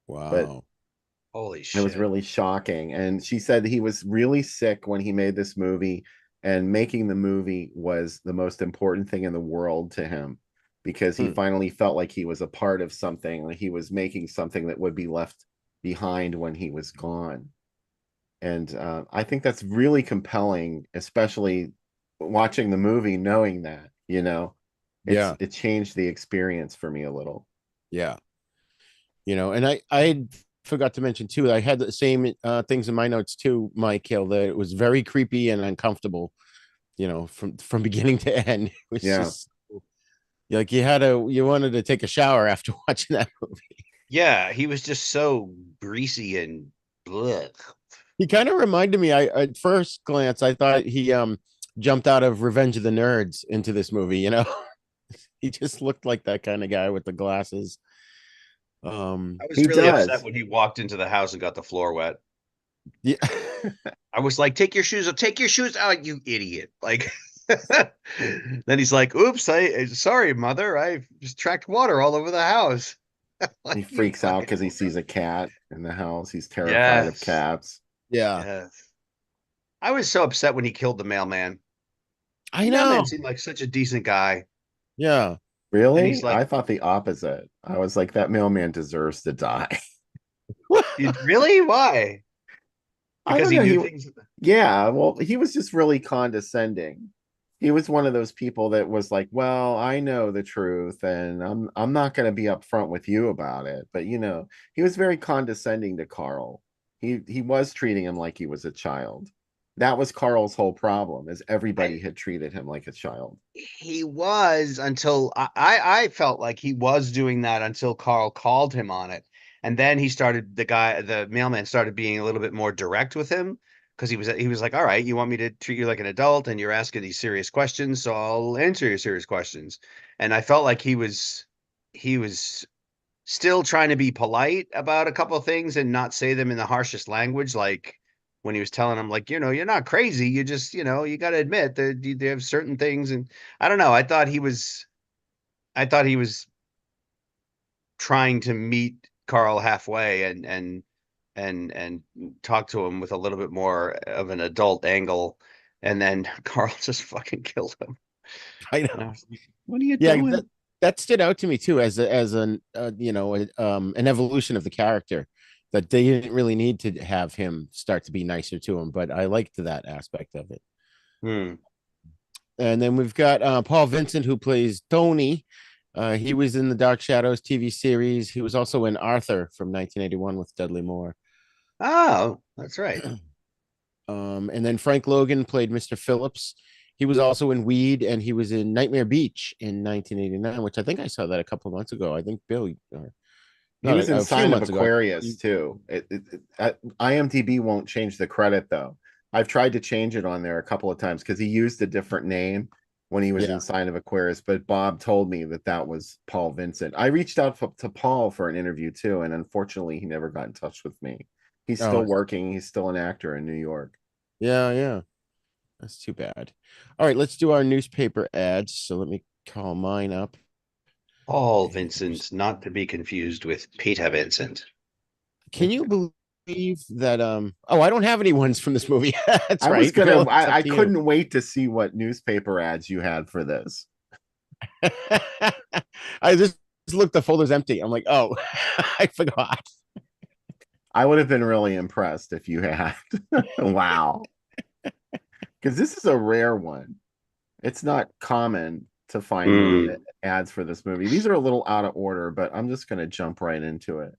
But Wow. Holy it was shit. really shocking. And she said he was really sick when he made this movie, and making the movie was the most important thing in the world to him because he Hmm. finally felt like he was a part of something, like he was making something that would be left behind when he was gone. And I think that's really compelling, especially watching the movie, knowing that, Yeah. it changed the experience for me a little. Yeah. And I forgot to mention too, I had the same things in my notes too, Michael, that it was very creepy and uncomfortable, from beginning to end. It was Yeah. just like you wanted to take a shower after watching that movie. Yeah, he was just so greasy and blech. He kind of reminded me, I at first glance, I thought he jumped out of Revenge of the Nerds into this movie. He just looked like that kind of guy with the glasses. I was He really upset does. when he walked into the house and got the floor wet. Yeah. I was like, take your shoes off, take your shoes out, you idiot. Like then he's like, oops, I sorry, mother. I just tracked water all over the house. He Like, you freaks out fucking because he sees moron. a cat in the house. He's terrified of Yes. cats. Yeah, Yes. I was so upset when he killed the mailman. I The mailman know. seemed like such a decent guy. Yeah. And he's Really? like, I thought the opposite. I was like, that mailman deserves to die. really? Why? I Because don't he know. knew things. Yeah, well, he was just really condescending. He was one of those people that was like, "Well, I know the truth, and I'm not going to be upfront with you about it." But he was very condescending to Carl. He was treating him like he was a child. That was Carl's whole problem, is everybody I, had treated him like a child. he was until I felt like he was doing that until Carl called him on it. And then the mailman started being a little bit more direct with him because he was like, all right, you want me to treat you like an adult and you're asking these serious questions, so I'll answer your serious questions. And I felt like he was still trying to be polite about a couple of things and not say them in the harshest language, like when he was telling him, like, you're not crazy, you just, you got to admit that they have certain things. And I don't know, I thought he was trying to meet Carl halfway and talk to him with a little bit more of an adult angle, and then Carl just fucking killed him. I know. And I was like, what are you Yeah, doing? that stood out to me too as an an evolution of the character, that they didn't really need to have him start to be nicer to him, but I liked that aspect of it. Hmm. And then we've got Paul Vincent, who plays Tony. He was in the Dark Shadows TV series. He was also in Arthur from 1981 with Dudley Moore. Oh, that's right. And then Frank Logan played Mr. Phillips. He was also in Weed, and he was in Nightmare Beach in 1989, which I think I saw that a couple of months ago. I think Bill, or He not was in a few Sign of months ago. Aquarius too. IMDb won't change the credit though. I've tried to change it on there a couple of times because he used a different name when he was Yeah. in Sign of Aquarius. But Bob told me that was Paul Vincent. I reached out to Paul for an interview too, and unfortunately, he never got in touch with me. He's Oh, still working. He's still an actor in New York. yeah, yeah. That's too bad. All right, let's do our newspaper ads. So let me call mine up. Paul Vincent, not to be confused with Peter Vincent. Can you believe that? Oh, I don't have any ones from this movie. That's I was right, gonna. Bill. It's up I to you. couldn't wait to see what newspaper ads you had for this. I just looked, the folder's empty. I'm like, oh, I forgot. I would have been really impressed if you had. Wow. Because this is a rare one. It's not common to find Hmm. ads for this movie. These are a little out of order, but I'm just going to jump right into it.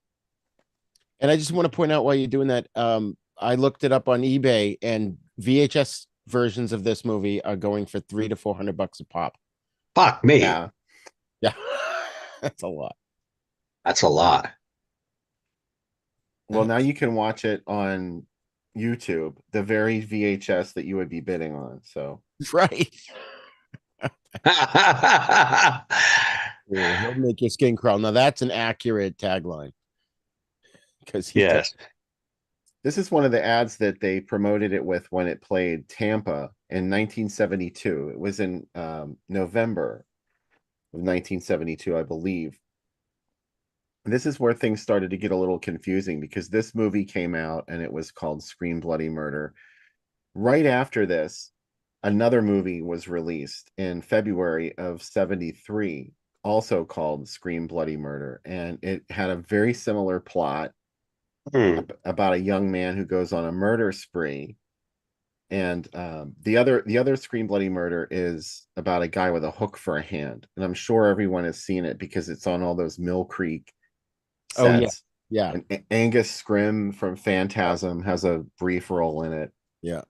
And I just want to point out while you're doing that, I looked it up on eBay, and VHS versions of this movie are going for $300 to $400 a pop. Fuck me. Yeah. Yeah, that's a lot. That's a lot. Well, now you can watch it on YouTube, the very VHS that you would be bidding on. So Right. He'll make your skin crawl. Now that's an accurate tagline, because he does. Yes. this is one of the ads that they promoted it with when it played Tampa in 1972. It was in November of 1972, I believe. This is where things started to get a little confusing because this movie came out and it was called Scream Bloody Murder. Right after this, another movie was released in February of 73, also called Scream Bloody Murder. And it had a very similar plot Hmm. about a young man who goes on a murder spree. And the other Scream Bloody Murder is about a guy with a hook for a hand. And I'm sure everyone has seen it because it's on all those Mill Creek Oh yeah, sets. yeah, And Angus Scrim from Phantasm has a brief role in it. yeah.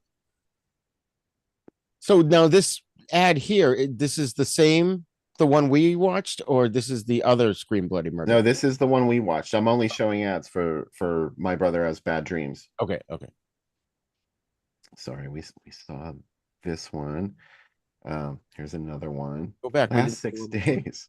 So now this ad here, this is the same, the one we watched, or this is the other Scream Bloody No, Murder? this is the one we watched. I'm only showing ads for My Brother Has Bad Dreams. Okay, okay. Sorry, we saw this one. Here's another one. Go back. We Last didn't see 6 one before. days.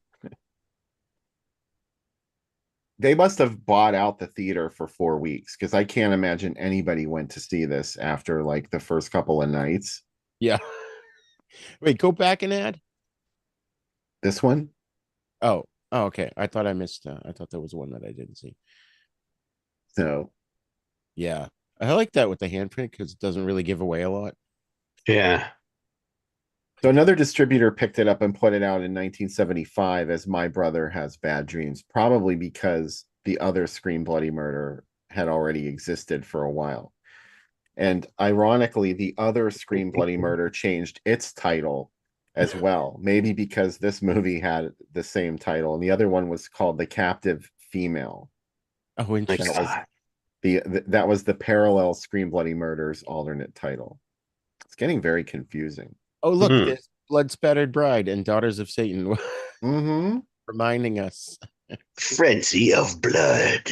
They must have bought out the theater for 4 weeks because I can't imagine anybody went to see this after like the first couple of nights. Yeah. Wait, go back and add. This one? Oh, Oh, okay. I thought I missed. I thought there was one that I didn't see. So Yeah, I like that with the handprint because it doesn't really give away a lot. Yeah. another distributor picked it up and put it out in 1975 as My Brother Has Bad Dreams, probably because the other Scream Bloody Murder had already existed for a while. And ironically, the other Scream Bloody Murder changed its title as well. Maybe because this movie had the same title, and the other one was called The Captive Female. Oh, My That was interesting. God. that was the parallel Scream Bloody Murders alternate title. It's getting very confusing. Oh, look, Hmm. there's Blood Spattered Bride and Daughters of Satan, Mm-hmm. reminding us Frenzy of blood.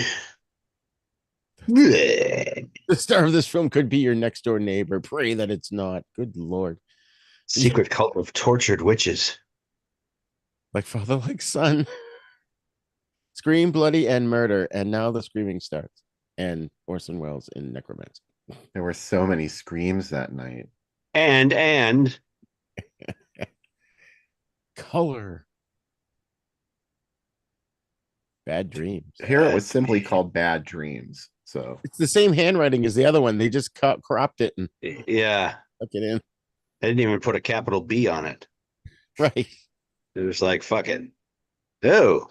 Bleh. the star of this film could be your next door neighbor. Pray that it's not. Good Lord. Secret cult of tortured witches. Like father, like son. Scream, bloody, and murder. And now the screaming starts. And Orson Welles in Necromancer. There were so many screams that night. And Color. Bad dreams. Here it was simply called Bad Dreams. So It's the same handwriting as the other one. They just cropped it and yeah, stuck it in. I didn't even put a capital B on it. Right. It was like, fuck it. Oh,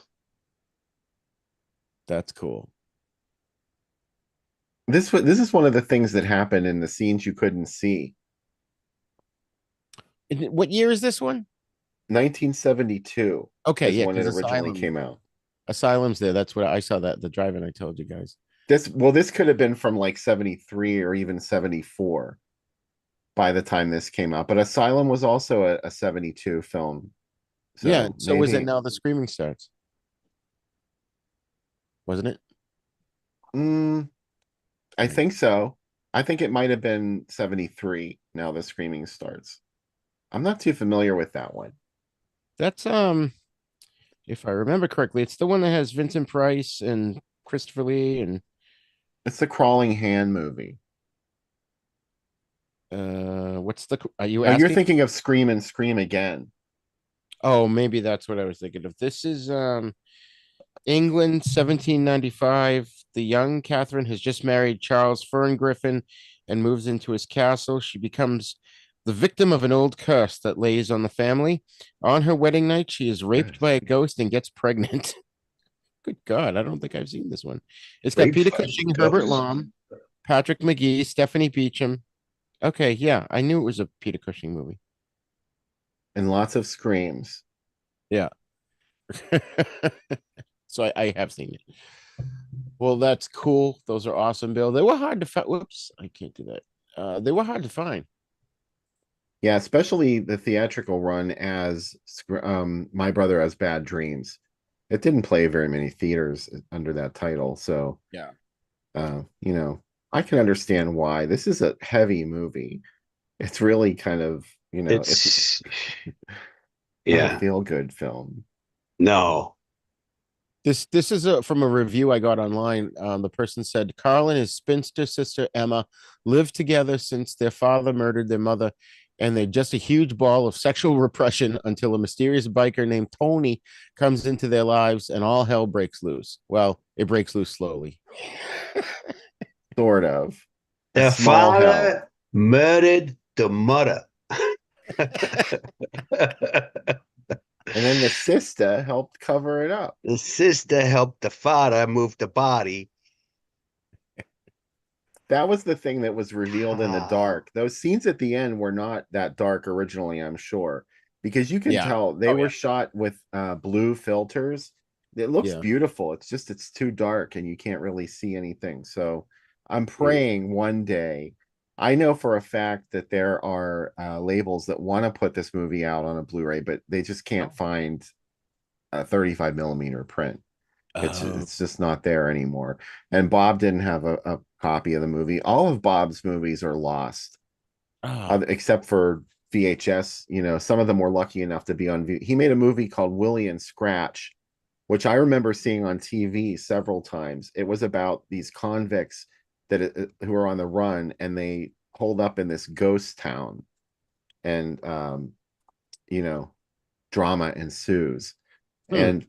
That's cool. this is one of the things that happened in the scenes you couldn't see. What year is this one? 1972 Okay, is yeah, when it because originally came out. Asylum's there. That's what I saw that the drive-in I told you guys. This could have been from like 73 or even 74 by the time this came out. But Asylum was also a 72 film. Yeah, So so was it maybe now the screaming starts, wasn't it? mm, I Hmm. think so. I think it might have been 73. Now the screaming starts. I'm not too familiar with that one. That's if I remember correctly, it's the one that has Vincent Price and Christopher Lee and It's the crawling hand movie. what's the are you Oh, you're asking? thinking of Scream and Scream Again. Oh, maybe that's what I was thinking of. This is England, 1795. The young Catherine has just married Charles Fern Griffin and moves into his castle. She becomes the victim of an old curse that lays on the family. On her wedding night, she is raped by a ghost and gets pregnant. Good God, I don't think I've seen this one. It's got raped Peter by Cushing, Herbert ghosts. Lom, Patrick McGee, Stephanie Beacham. Okay, yeah, I knew it was a Peter Cushing movie. And lots of screams. Yeah. So I have seen it. Well, that's cool. Those are awesome, Bill. They were hard to find. Whoops, I can't do that. They were hard to find. Yeah, especially the theatrical run as My Brother Has Bad Dreams. It didn't play very many theaters under that title, so Yeah. I can understand why. This is a heavy movie. It's really kind of, it's It's not a yeah, feel-good film. no. This is from a review I got online. The person said Carl and his spinster sister Emma lived together since their father murdered their mother, and they're just a huge ball of sexual repression until a mysterious biker named Tony comes into their lives and all hell breaks loose. Well, it breaks loose slowly. Sort of. A The small hell. father murdered the mother. And then the sister helped cover it up. The sister helped the father move the body. That was the thing that was revealed in the Ah, dark. Those scenes at the end were not that dark originally, I'm sure, because you can Yeah. tell they Oh were yeah. shot with blue filters. It looks Yeah. beautiful. It's just it's too dark and you can't really see anything. So I'm mm, praying one day. I know for a fact that there are labels that want to put this movie out on a Blu-ray, but they just can't find a 35 millimeter print. Oh. It's just not there anymore. And Bob didn't have a copy of the movie. All of Bob's movies are lost, Oh. except for VHS. Some of them were lucky enough to be on. He made a movie called Willie and Scratch, which I remember seeing on TV several times. It was about these convicts who are on the run, and they hold up in this ghost town, and you know, drama ensues. Hmm. And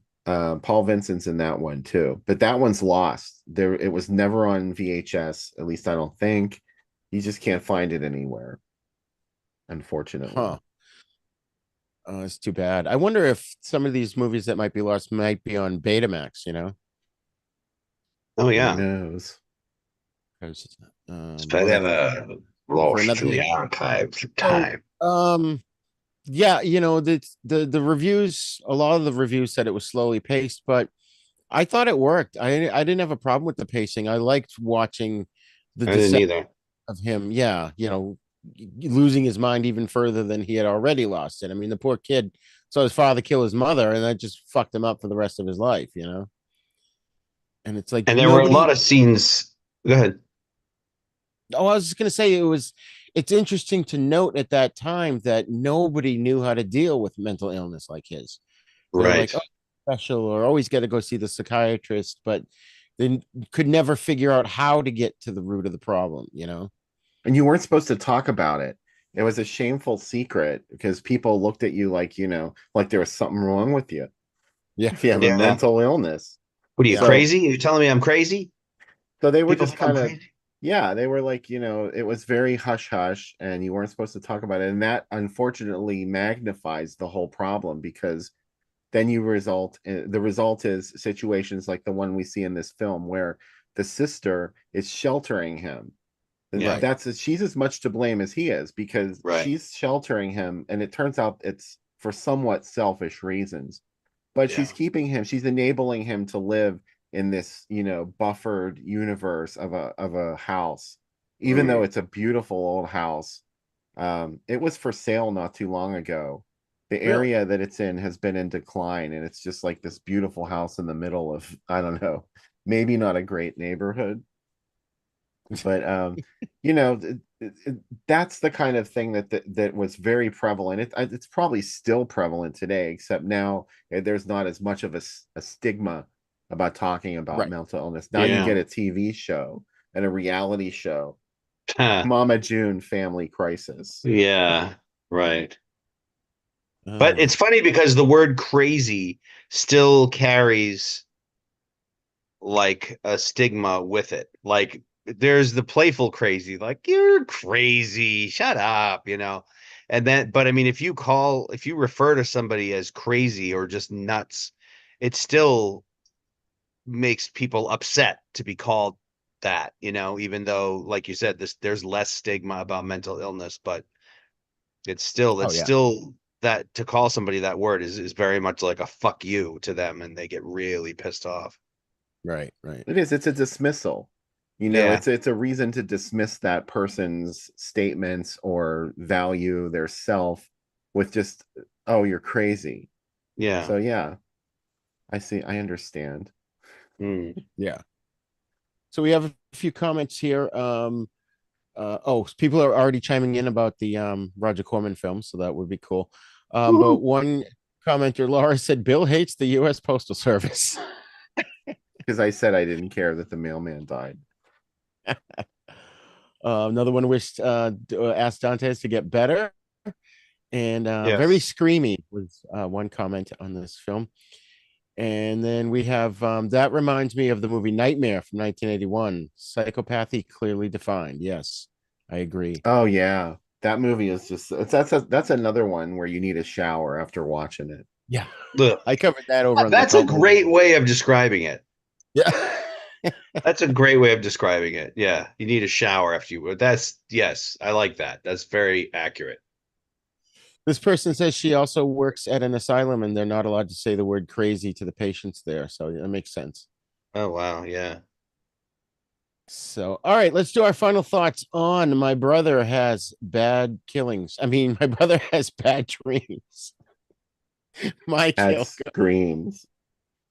Paul Vincent's in that one too, but that one's lost. There, it was never on VHS. At least I don't think. You just can't find it anywhere, Huh. unfortunately. Oh, it's too bad. I wonder if some of these movies that might be lost might be on Betamax, you know? Oh Who yeah. knows? 'Cause, It's we'll have to forever for lost another in the day. archives of So, time. yeah, the reviews, a lot of the reviews said it was slowly paced, but I thought it worked. I didn't have a problem with the pacing. I liked watching the I didn't descent either. of him. Yeah, losing his mind even further than he had already lost it. I mean, the poor kid saw his father kill his mother, and that just fucked him up for the rest of his life, you know? And it's like And there were a lot nobody. of scenes. Go ahead. Oh, I was just gonna say it's interesting to note at that time that nobody knew how to deal with mental illness like his. They were like, Right. oh, special, or always got to go see the psychiatrist, but they could never figure out how to get to the root of the problem, you know? And you weren't supposed to talk about it. It was a shameful secret because people looked at you like, like there was something wrong with you Yeah, if you have a Yeah. mental illness. What are you yeah, So, crazy? You're telling me I'm crazy? so they were People just think I'm kind of, crazy? yeah, they were like, it was very hush hush and you weren't supposed to talk about it. And that unfortunately magnifies the whole problem because then the result is situations like the one we see in this film where the sister is sheltering him. Yeah. right. She's as much to blame as he is because Right. she's sheltering him and it turns out it's for somewhat selfish reasons, but Yeah. she's enabling him to live in this buffered universe of a house, even though Mm. it's a beautiful old house. It was for sale not too long ago. The Really? area that it's in has been in decline and it's just like this beautiful house in the middle of, I don't know, maybe not a great neighborhood, but you know that's the kind of thing that was very prevalent. It's probably still prevalent today, except now there's not as much of a stigma about talking about Right. mental illness. Now you Yeah. get a TV show and a reality show, Huh. Mama June Family Crisis. Yeah. Right. But Uh, it's funny because the word crazy still carries like a stigma with it. Like there's the playful crazy, like you're crazy, shut up, you know. And then, but I mean, if you refer to somebody as crazy or just nuts, it still makes people upset to be called that, you know, even though, like you said, there's less stigma about mental illness, but oh it's yeah. still that to call somebody that word is very much like a fuck you to them and they get really pissed off. Right, right. It's a dismissal. Yeah. It's a reason to dismiss that person's statements or value their self with just, oh, you're crazy. Yeah. So yeah, I understand. Mm. Yeah. So we have a few comments here. People are already chiming in about the Roger Corman film, so that would be cool. But Woo. one commenter, Laura, said Bill hates the US Postal Service. Because I said I didn't care that the mailman died. Another one wished asked Dantes to get better. And very Yes. screamy was one comment on this film. And then we have that reminds me of the movie Nightmare from 1981. Psychopathy clearly defined. Yes, I agree. Oh yeah, that movie is just that's another one where you need a shower after watching it. Yeah, Ugh. I covered that over on the That's a cult movie. great way of describing it. Yeah. That's a great way of describing it. Yeah. You need a shower after you. That's, yes, I like that. That's very accurate. This person says she also works at an asylum and they're not allowed to say the word crazy to the patients there. So that makes sense. Oh, wow. Yeah. So, all right, let's do our final thoughts on My Brother Has Bad Killings. I mean, My Brother Has Bad Dreams. Mike That Kilko. screams.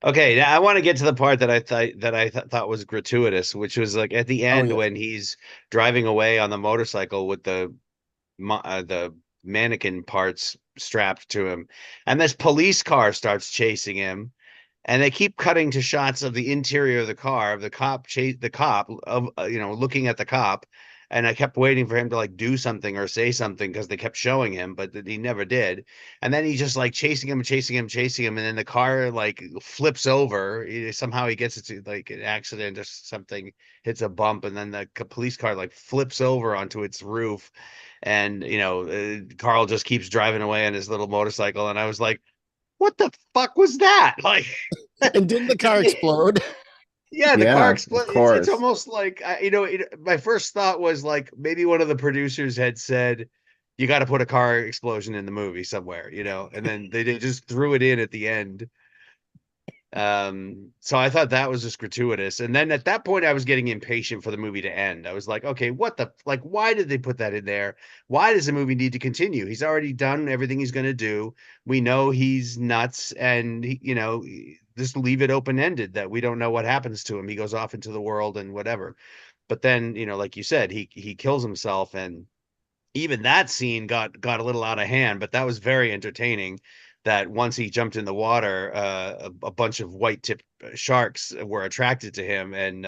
Okay, now I want to get to the part that thought was gratuitous, which was like at the Oh, end yes. when he's driving away on the motorcycle with the mannequin parts strapped to him, and this police car starts chasing him, and they keep cutting to shots of the interior of the car of the cop chase the cop of looking at the cop, And I kept waiting for him to like do something or say something because they kept showing him, but he never did. And then he's just like chasing him, chasing him, chasing him, and then the car like flips over. Somehow he gets into like an accident or something, hits a bump, and then the police car like flips over onto its roof. And Carl just keeps driving away on his little motorcycle, and I was like, "What the fuck was that?" Like, And didn't the car explode? yeah, the car Yeah, of exploded. It's course. almost like my first thought was like maybe one of the producers had said, "You got to put a car explosion in the movie somewhere," and then they just threw it in at the end. So I thought that was just gratuitous. And then at that point, I was getting impatient for the movie to end. I was like, okay, what the like? Why did they put that in there? Why does the movie need to continue? He's already done everything he's going to do. We know he's nuts, and just leave it open ended that we don't know what happens to him. He goes off into the world and whatever. But then, like you said, he kills himself, and even that scene got a little out of hand, but that was very entertaining. That once he jumped in the water, a bunch of white tip sharks were attracted to him, and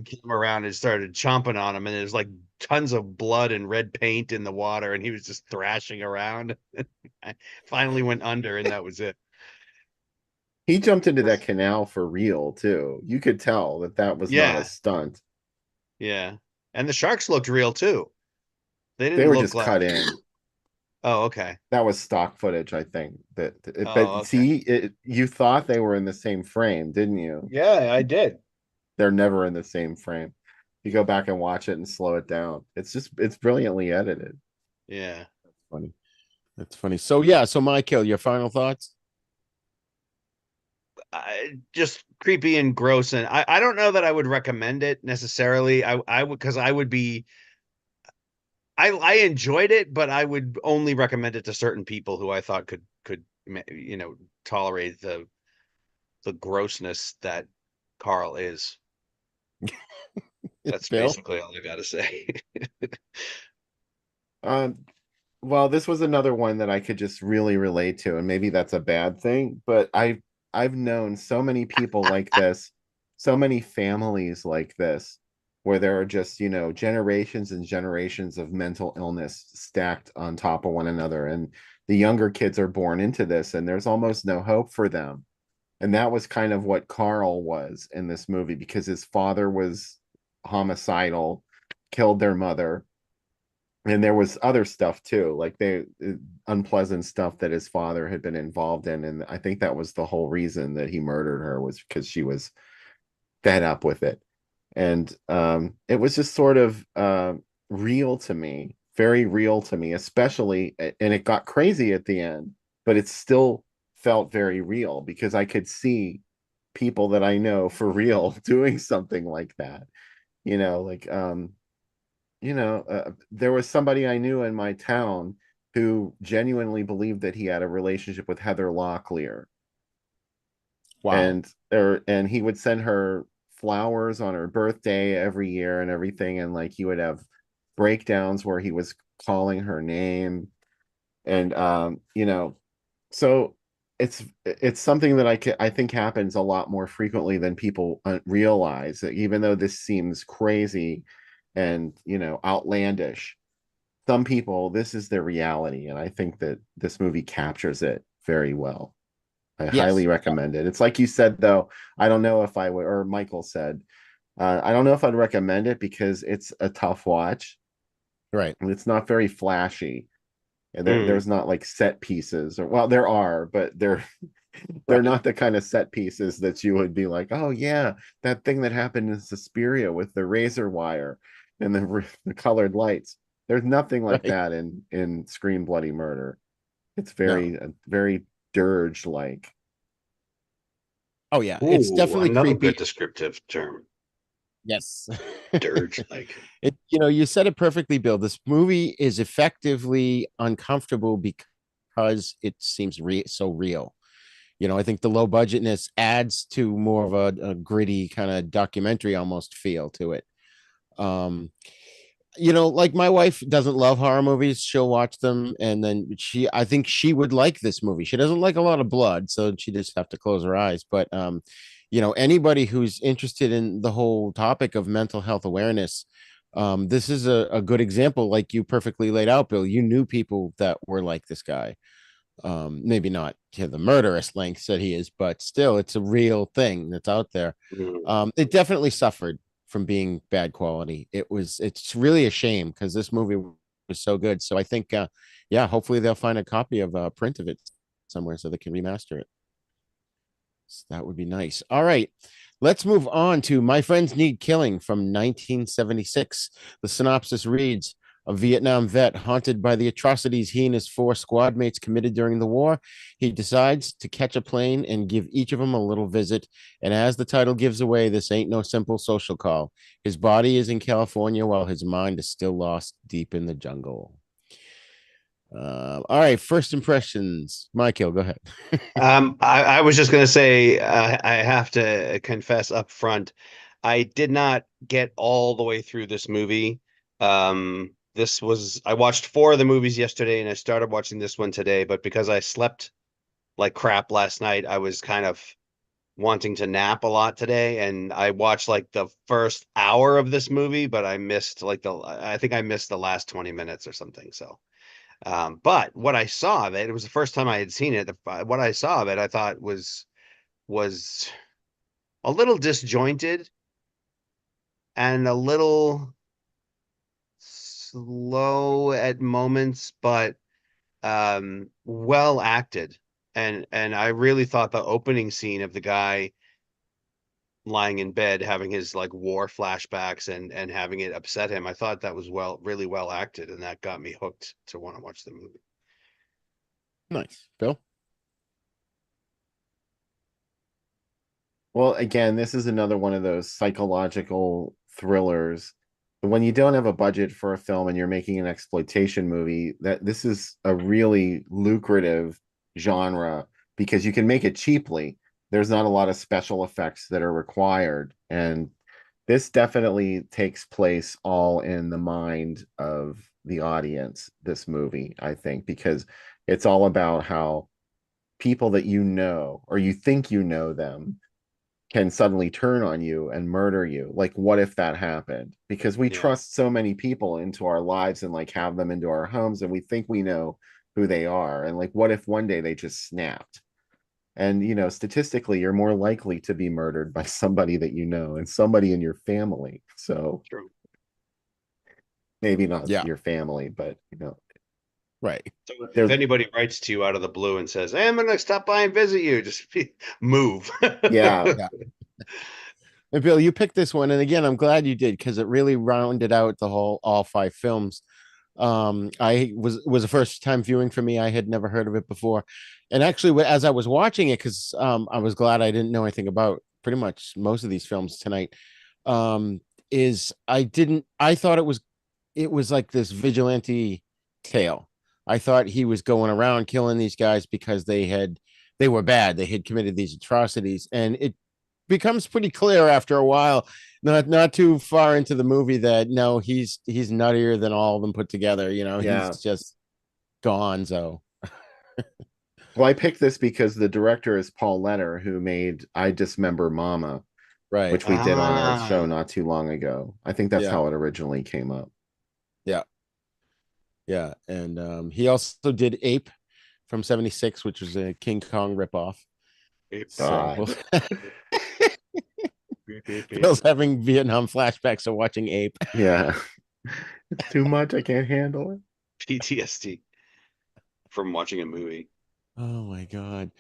came around and started chomping on him, and there's like tons of blood and red paint in the water, and he was just thrashing around. I finally went under, and that was it. He jumped into that canal for real too. You could tell that that was not a Yeah, stunt. yeah, and the sharks looked real too. They They didn't were look just like. cut in. Oh, okay. That was stock footage, I think. Oh, But okay. see, you thought they were in the same frame, didn't you? Yeah, I did. They're never in the same frame. You go back and watch it and slow it down. It's brilliantly edited. Yeah. That's funny. That's funny. So yeah, so Michael, your final thoughts? Just creepy and gross, and I don't know that I would recommend it necessarily. I would, because I would be I enjoyed it, but I would only recommend it to certain people who I thought could tolerate the grossness that Carl is. That's Phil? basically all I gotta say. Um, well, this was another one that I could just really relate to, and maybe that's a bad thing, but I've known so many people like this, so many families like this, where there are just, generations and generations of mental illness stacked on top of one another. And the younger kids are born into this, and there's almost no hope for them. And that was kind of what Carl was in this movie, because his father was homicidal, killed their mother, and there was other stuff too, like unpleasant stuff that his father had been involved in, and I think that was the whole reason that he murdered her, was because she was fed up with it. And it was just sort of real to me, very real to me, especially, and it got crazy at the end, but it still felt very real because I could see people that I know for real doing something like that, like there was somebody I knew in my town who genuinely believed that he had a relationship with Heather Locklear, Wow. and he would send her flowers on her birthday every year and everything, and like he would have breakdowns where he was calling her name, and so it's something that I think happens a lot more frequently than people realize, that even though this seems crazy and outlandish, some people, this is their reality, and I think that this movie captures it very well. I highly Yes. recommend it. It's like you said, though, I don't know if I would, or Michael said, I don't know if I'd recommend it because it's a tough watch Right. and it's not very flashy, and Mm. there's not like set pieces, or well, there are, but they're Right. not the kind of set pieces that you would be like, oh yeah, that thing that happened in Suspiria with the razor wire and the colored lights. There's nothing like Right. that in Scream Bloody Murder. It's No. very dirge like. Oh yeah. It's Ooh, definitely another creepy. good descriptive term. Yes. Dirge like. You said it perfectly, Bill. This movie is effectively uncomfortable because it seems so real. I think the low budgetness adds to more of a gritty kind of documentary almost feel to it. Um, like my wife doesn't love horror movies. She'll watch them, and then I think she would like this movie. She doesn't like a lot of blood, so she just have to close her eyes. But anybody who's interested in the whole topic of mental health awareness, This is a good example, like you perfectly laid out, Bill. You knew people that were like this guy. Maybe not to the murderous lengths that he is, but still, it's a real thing that's out there. Mm. It definitely suffered from being bad quality. It's really a shame because this movie was so good. So I think, yeah, hopefully they'll find a copy of a print of it somewhere so they can remaster it. So that would be nice. All right. Let's move on to My Friends Need Killing from 1976. The synopsis reads: a Vietnam vet haunted by the atrocities he and his four squad mates committed during the war. He decides to catch a plane and give each of them a little visit. And as the title gives away, this ain't no simple social call. His body is in California while his mind is still lost deep in the jungle. All right. First impressions. Michael, go ahead. I was just gonna say, I have to confess up front, I did not get all the way through this movie. I watched four of the movies yesterday, and I started watching this one today, but because I slept like crap last night, I was kind of wanting to nap a lot today, and I watched like the first hour of this movie, but I think I missed the last 20 minutes or something. So. But what I saw of it, it was the first time I had seen it. What I saw of it, I thought was a little disjointed and a little slow at moments, but well acted. And I really thought the opening scene of the guy lying in bed having his like war flashbacks and having it upset him, I thought that was really well acted, and that got me hooked to want to watch the movie. Nice. Bill? Well, again, this is another one of those psychological thrillers. When you don't have a budget for a film and you're making an exploitation movie, that this is a really lucrative genre because you can make it cheaply. There's not a lot of special effects that are required. And this definitely takes place all in the mind of the audience, this movie, I think, because it's all about how people that you know or you think you know them can suddenly turn on you and murder you. Like, what if that happened? Because we Yeah, trust so many people into our lives and like have them into our homes and we think we know who they are. And like, what if one day they just snapped? And, statistically, you're more likely to be murdered by somebody that you know and somebody in your family. So true. maybe not Yeah. your family, but, Right. So if there's, anybody writes to you out of the blue and says, "Hey, I'm gonna stop by and visit you," move. yeah, Yeah. And Bill, you picked this one, and again, I'm glad you did because it really rounded out the whole all five films. I was a first time viewing for me. I had never heard of it before, and actually, as I was watching it, because I was glad I didn't know anything about pretty much most of these films tonight. Um, is I thought it was like this vigilante tale. I thought he was going around killing these guys because they were bad. They had committed these atrocities, and it becomes pretty clear after a while, not too far into the movie, that no, he's nuttier than all of them put together. He's yeah. just gonzo. Well, I picked this because the director is Paul Leonard, who made I Dismember Mama, Right. which we did on our show Ah, not too long ago. I think that's Yeah. how it originally came up. Yeah. Yeah. And he also did Ape from 76, which was a King Kong ripoff. So God. beep, beep, beep. Bill's having Vietnam flashbacks of watching Ape. Yeah. It's too much. I can't handle it. PTSD from watching a movie. Oh my god.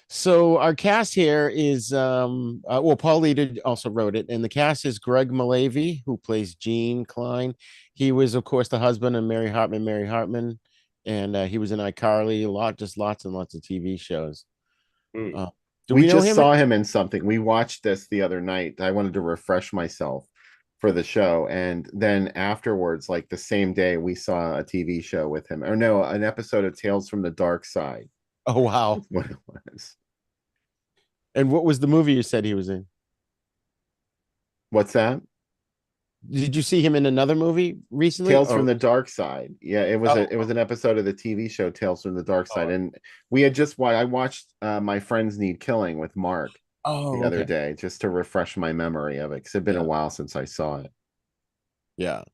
So our cast here is well, Paul Leader also wrote it, and the cast is Greg Malavy, who plays Gene Klein. He was, of course, the husband of Mary Hartman, and he was in iCarly, just lots and lots of TV shows. Hmm. Uh, do We we know just him? saw him in something. We watched this the other night. I wanted to refresh myself for the show. And then afterwards, like the same day, we saw a TV show with him. Or no, an episode of Tales from the Dark Side. Oh wow. That's what it was. And what was the movie you said he was in? What's that? Did you see him in another movie recently? Tales from Or the Dark Side. Yeah, it was oh, an episode of the TV show Tales from the Dark Side, oh, and we had just I watched My Friends Need Killing with Mark the oh, other okay. day just to refresh my memory of it because it'd been a Yeah, while since I saw it. yeah.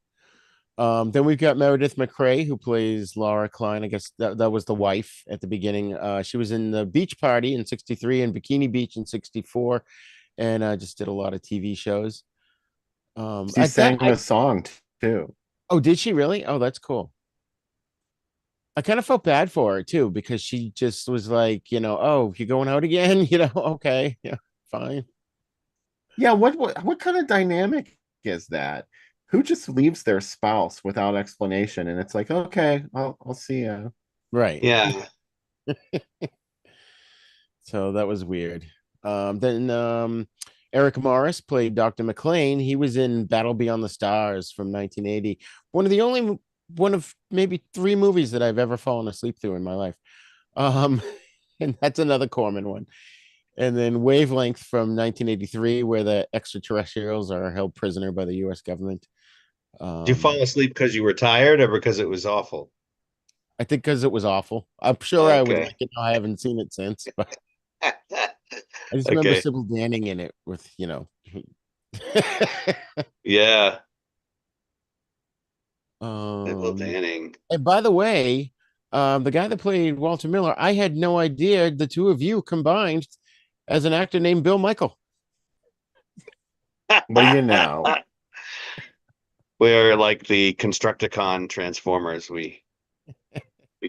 Then we've got Meredith McRae, who plays Laura Klein. I guess that was the wife at the beginning. She was in the Beach Party in '63 and Bikini Beach in '64, and just did a lot of TV shows. She sang the song too. Oh, did she really? Oh, that's cool. I kind of felt bad for her too because she just was like, oh, you're going out again, okay, yeah, fine. Yeah, what kind of dynamic is that? Who just leaves their spouse without explanation? And it's like, okay, I'll see you. Right. Yeah. So that was weird. Then Eric Morris played Dr. McLean. He was in Battle Beyond the Stars from 1980. One of maybe three movies that I've ever fallen asleep through in my life. Um, and that's another Corman one. And then Wavelength from 1983, where the extraterrestrials are held prisoner by the U.S. government. Did you fall asleep because you were tired or because it was awful? I think because it was awful. I'm sure I would Okay. like it now. I haven't seen it since, but I just remember Okay. Sybil Danning in it with, Yeah. Neville um, Danning. and by the way, the guy that played Walter Miller, I had no idea the two of you combined as an actor named Bill Michael. What do you know? We're like the Constructicon Transformers. We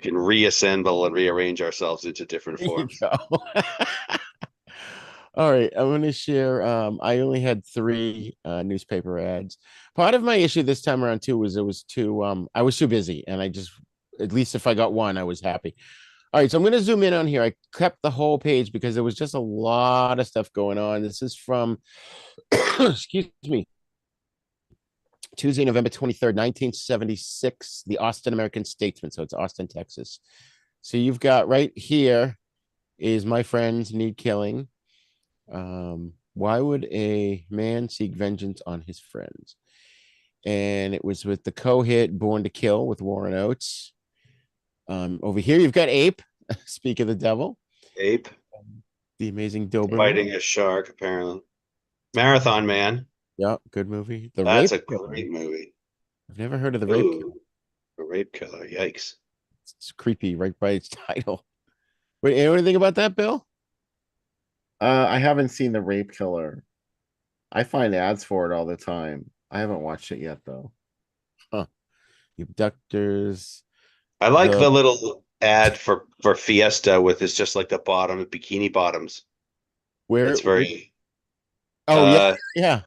can reassemble and rearrange ourselves into different There you forms. go. All right, I'm going to share. I only had three newspaper ads. Part of my issue this time around too was it was too. I was too busy, and I just, at least if I got one, I was happy. All right, so I'm going to zoom in on here. I kept the whole page because there was just a lot of stuff going on. This is from, excuse me, Tuesday, November 23rd, 1976, the Austin American Statesman. So it's Austin, Texas. So you've got right here is my friends need killing. Why would a man seek vengeance on his friends? And it was with the co-hit Born to Kill with Warren Oates. Over here, you've got Ape, Speak of the Devil, Ape the amazing Doberman. fighting a shark, apparently. Marathon Man. Yeah, good movie. The That's Rape a Killer. great movie. I've never heard of the Rape Killer. Ooh, a rape killer. Yikes. It's creepy right by its title. Wait, you know anything about that, Bill? I haven't seen The Rape Killer. I find ads for it all the time. I haven't watched it yet though. Huh. The Abductors. I like The the little ad for Fiesta with it's just like the bottom bikini bottoms. where? It's very Oh yeah, uh yeah,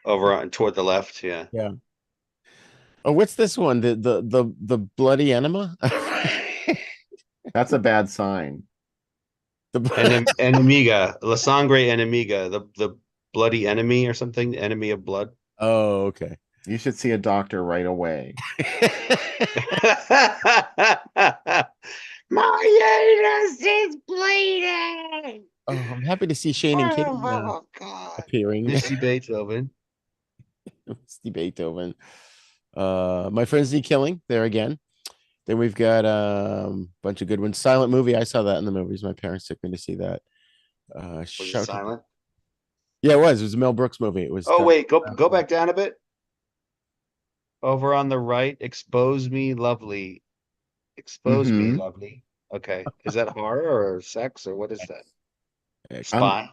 over on toward the left. Yeah. yeah. Oh, what's this one? The bloody enema. That's a bad sign. Enemiga, La Sangre Enemiga, the bloody enemy or something, enemy of blood. Oh, okay. You should see a doctor right away. My anus is bleeding. Oh, I'm happy to see Shane and Kitty Oh God. appearing. Missy Beethoven. Steve Beethoven. My friends need killing there again. Then we've got a bunch of good ones. Silent movie. I saw that in the movies. My parents took me to see that. Was it Shout. silent? Yeah, it was. It was a Mel Brooks movie. It was Oh done. wait, go back down a bit. Over on the right, expose me, lovely. Expose me, Mm-hmm. lovely. Okay. Is that horror or sex or what is that? I'm Spy?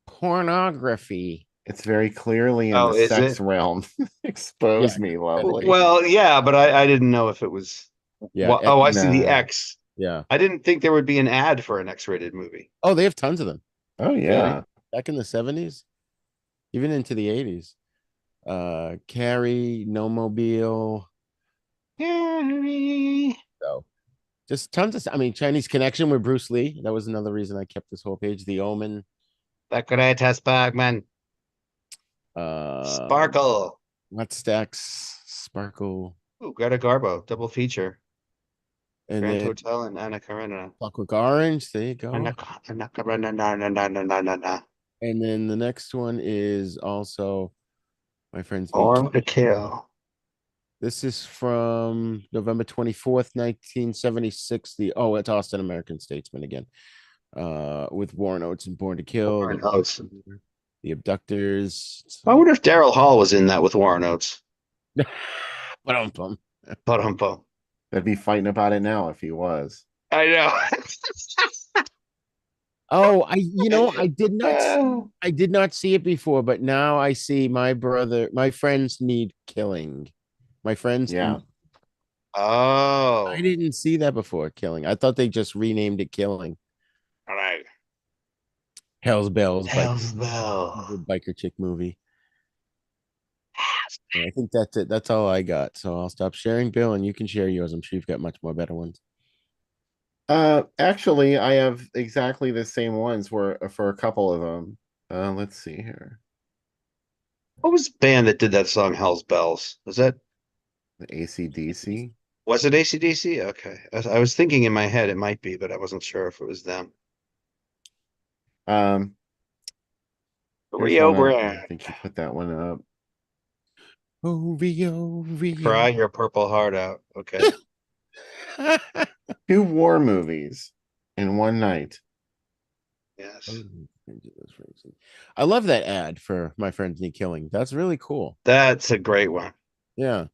Pornography. It's very clearly in Oh, the is sex it? realm. Yeah, Expose me, lovely. Well, yeah, but I didn't know if it was. yeah, Oh, I see the No. X. yeah. I didn't think there would be an ad for an X-rated movie. Oh, they have tons of them. Oh Really? yeah. Back in the '70s, even into the '80s. Carrie, No Mobile. Henry. So just tons of. I mean, Chinese Connection with Bruce Lee. That was another reason I kept this whole page. The Omen. The greatest Bergman. Uh, Sparkle. What Stacks, Sparkle, Ooh, Greta Garbo, double feature. and Grand then Hotel and Anna Karenina. Clockwork Orange. There you go. Anna Karenina. And then the next one is also my friends need. Arm to Kill. This is from November 24th, 1976. It's Austin American Statesman again. With Warren Oates and Born to Kill. Warren Oates. The Abductors. I wonder if Daryl Hall was in that with Warren Oates. But um, But humpo. They'd be fighting about it now if he was. I know. oh, I Oh. I did not see it before, but now I see my friends need killing. My friends, Yeah. I Oh. didn't see that before, killing. I thought they just renamed it killing. All right. Hell's Bells, Hell's Bell. biker chick movie. Yeah, I think that's it. That's all I got. So I'll stop sharing, Bill, and you can share yours. I'm sure you've got much more better ones. Actually, I have exactly the same ones for a couple of them. Let's see here. What was the band that did that song Hell's Bells? The AC/DC. Was it AC/DC? Okay. I was thinking in my head it might be, but I wasn't sure if it was them. Um, here's Rio one I Grande. think you put that one up. Oh, Rio, Cry Rio. your purple heart out. Okay. Two war movies in one night. Yes. I love that ad for My Friends Need Killing. That's really cool. That's a great one. Yeah.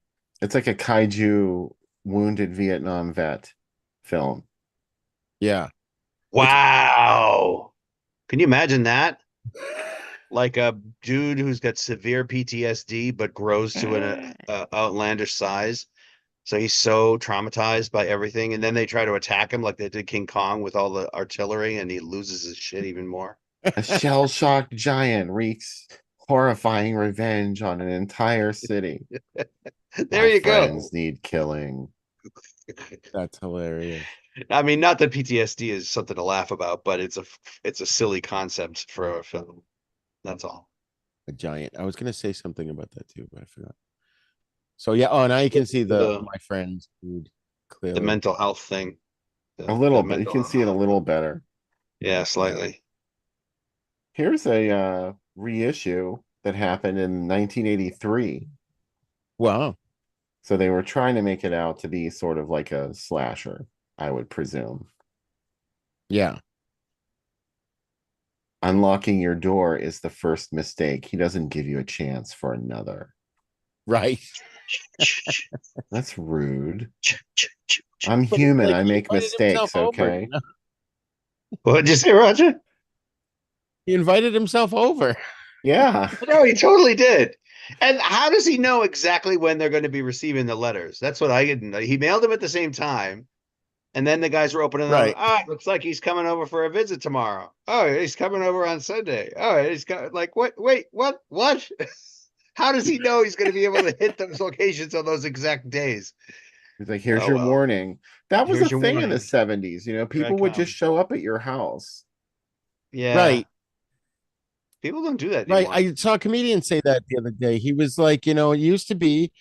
It's like a kaiju wounded Vietnam vet film. Yeah. It's Wow. Can you imagine that? Like a dude who's got severe PTSD but grows to an outlandish size. So he's so traumatized by everything, and then they try to attack him like they did King Kong with all the artillery, and he loses his shit even more. A shell-shocked giant wreaks horrifying revenge on an entire city. There My you go. friends need killing. that's hilarious. I mean, not that PTSD is something to laugh about, but it's a silly concept for a film. That's all. A giant. I was gonna say something about that too, but I forgot. So yeah, oh now you can see the The My Friends Need the clearly. mental health thing. A The little bit. You mental can see it a little better. yeah, Yeah. slightly. Here's a reissue that happened in 1983. Wow. So they were trying to make it out to be sort of like a slasher, I would presume. Yeah. Unlocking your door is the first mistake. He doesn't give you a chance for another. Right. That's rude. I'm But it's human. like I he make invited himself mistakes, over, okay? What'd you say, Roger? He invited himself over. Yeah. No, he totally did. And how does he know exactly when they're going to be receiving the letters? That's what I didn't know. He mailed them at the same time, and then the guys were opening them. Right. Ah, looks like he's coming over for a visit tomorrow. Oh, he's coming over on Sunday. Oh, he's got like what? Wait, what? What? How does he know he's going to be able to hit those locations on those exact days? He's like, here's Oh your well, warning. That was a here's your thing in the warning. 70s. Here I People would just come. show up at your house. Yeah, Right. people don't do that Right. anymore. I saw a comedian say that the other day. He was like, it used to be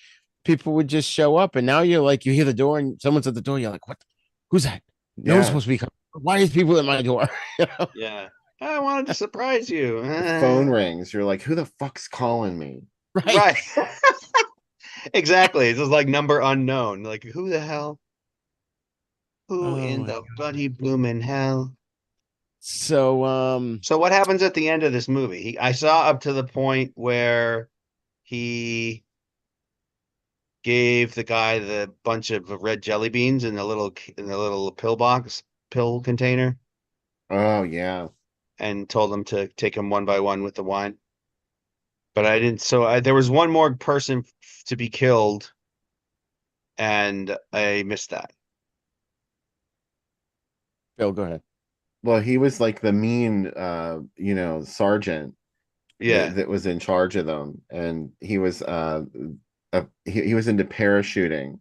people would just show up, and now you're like, you hear the door and someone's at the door. You're like, what? Who's that? No one's Yeah. supposed to be coming. Why is people at my door? Yeah, I wanted to surprise you. The phone rings. You're like, who the fuck's calling me? Right. Right. Exactly. It's just like number unknown. Like who the hell? Who Oh in my the God. bloody bloomin' hell? So So what happens at the end of this movie? I saw up to the point where he gave the guy the bunch of red jelly beans in the little pill container, Oh, yeah. and told him to take them one by one with the wine. But I didn't. There was one more person to be killed, and I missed that. Bill, go ahead. Well, he was like the mean, sergeant Yeah. that was in charge of them. And he was, he was into parachuting.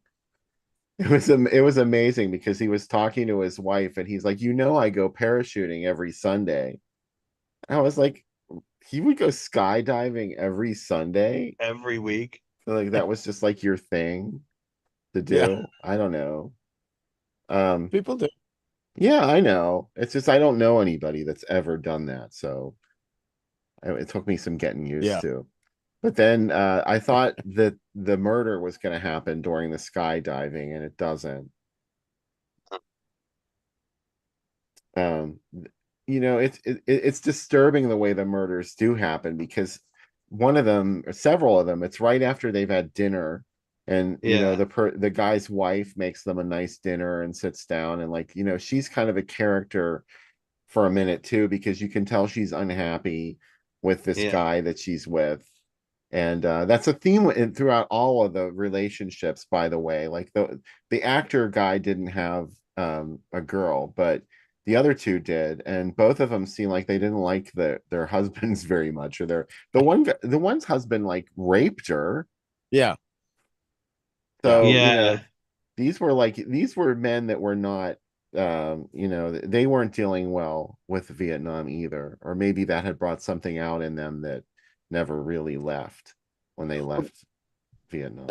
It was amazing because he was talking to his wife and he's like, I go parachuting every Sunday. I was like, he would go skydiving every Sunday. Every week. So, like that was just like your thing to Yeah, do. I don't know. Um, people do. yeah, I know. It's just I don't know anybody that's ever done that. So it took me some getting used Yeah. to. But then I thought that the murder was going to happen during the skydiving, and it doesn't. Um, it's disturbing the way the murders do happen because one of them, or several of them, it's right after they've had dinner, and Yeah. the guy's wife makes them a nice dinner and sits down, and like she's kind of a character for a minute too, because you can tell she's unhappy with this Yeah. guy that she's with. And that's a theme throughout all of the relationships, by the way. Like the actor guy didn't have a girl, but the other two did, and both of them seem like they didn't like their husbands very much, or the one's husband like raped her. Yeah. Yeah. So Yeah. these were men that were not, they weren't dealing well with Vietnam either, or maybe that had brought something out in them that never really left when they left That, Vietnam.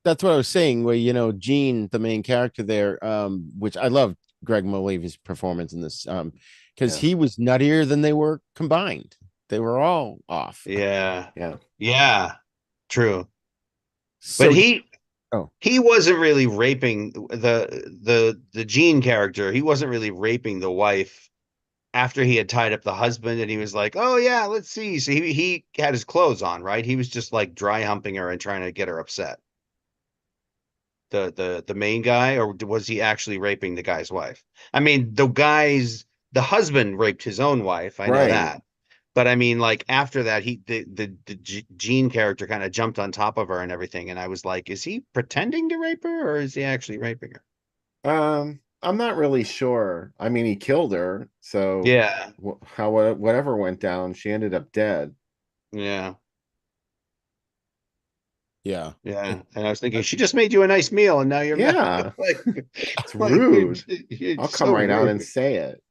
that's what I was saying. Where Gene, the main character there, which I love Greg Molavy's performance in this, because Yeah, he was nuttier than they were combined. They were all off. Yeah. yeah, Yeah. True. But So, oh, he wasn't really raping the Gene character. He wasn't really raping the wife after he had tied up the husband, and he was like, "Oh yeah, let's see." So he had his clothes on, right? He was just like dry humping her and trying to get her upset. The main guy, or was he actually raping the guy's wife? I mean, the husband raped his own wife. I know right. that. But I mean, like after that, Gene character kind of jumped on top of her and everything, and I was like, is he pretending to rape her, or is he actually raping her? I'm not really sure. I mean, he killed her, so Yeah, whatever went down, she ended up dead. yeah, yeah. yeah. It, And I was thinking, uh, she just made you a nice meal, and now you're mad. Yeah, Like, it's like you're, rude. you're I'll come so right out and rude. say it.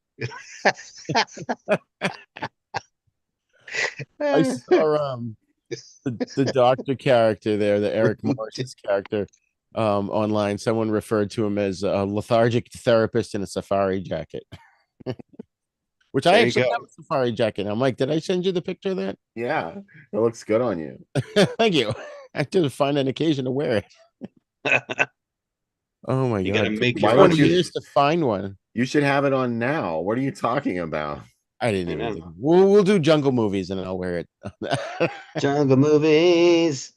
I saw the doctor character there, the Eric Morris's character, online. Someone referred to him as a lethargic therapist in a safari jacket, which I There you actually have go. a safari jacket. I'm like, did I send you the picture of that? Yeah, it looks good on you. Thank you. I have to find an occasion to wear it. Oh my You got to god, it took make me Why your 20 don't own. you? years to find one. You should have it on now. What are you talking about? I didn't I even think. know. We'll do jungle movies and I'll wear it. Jungle movies.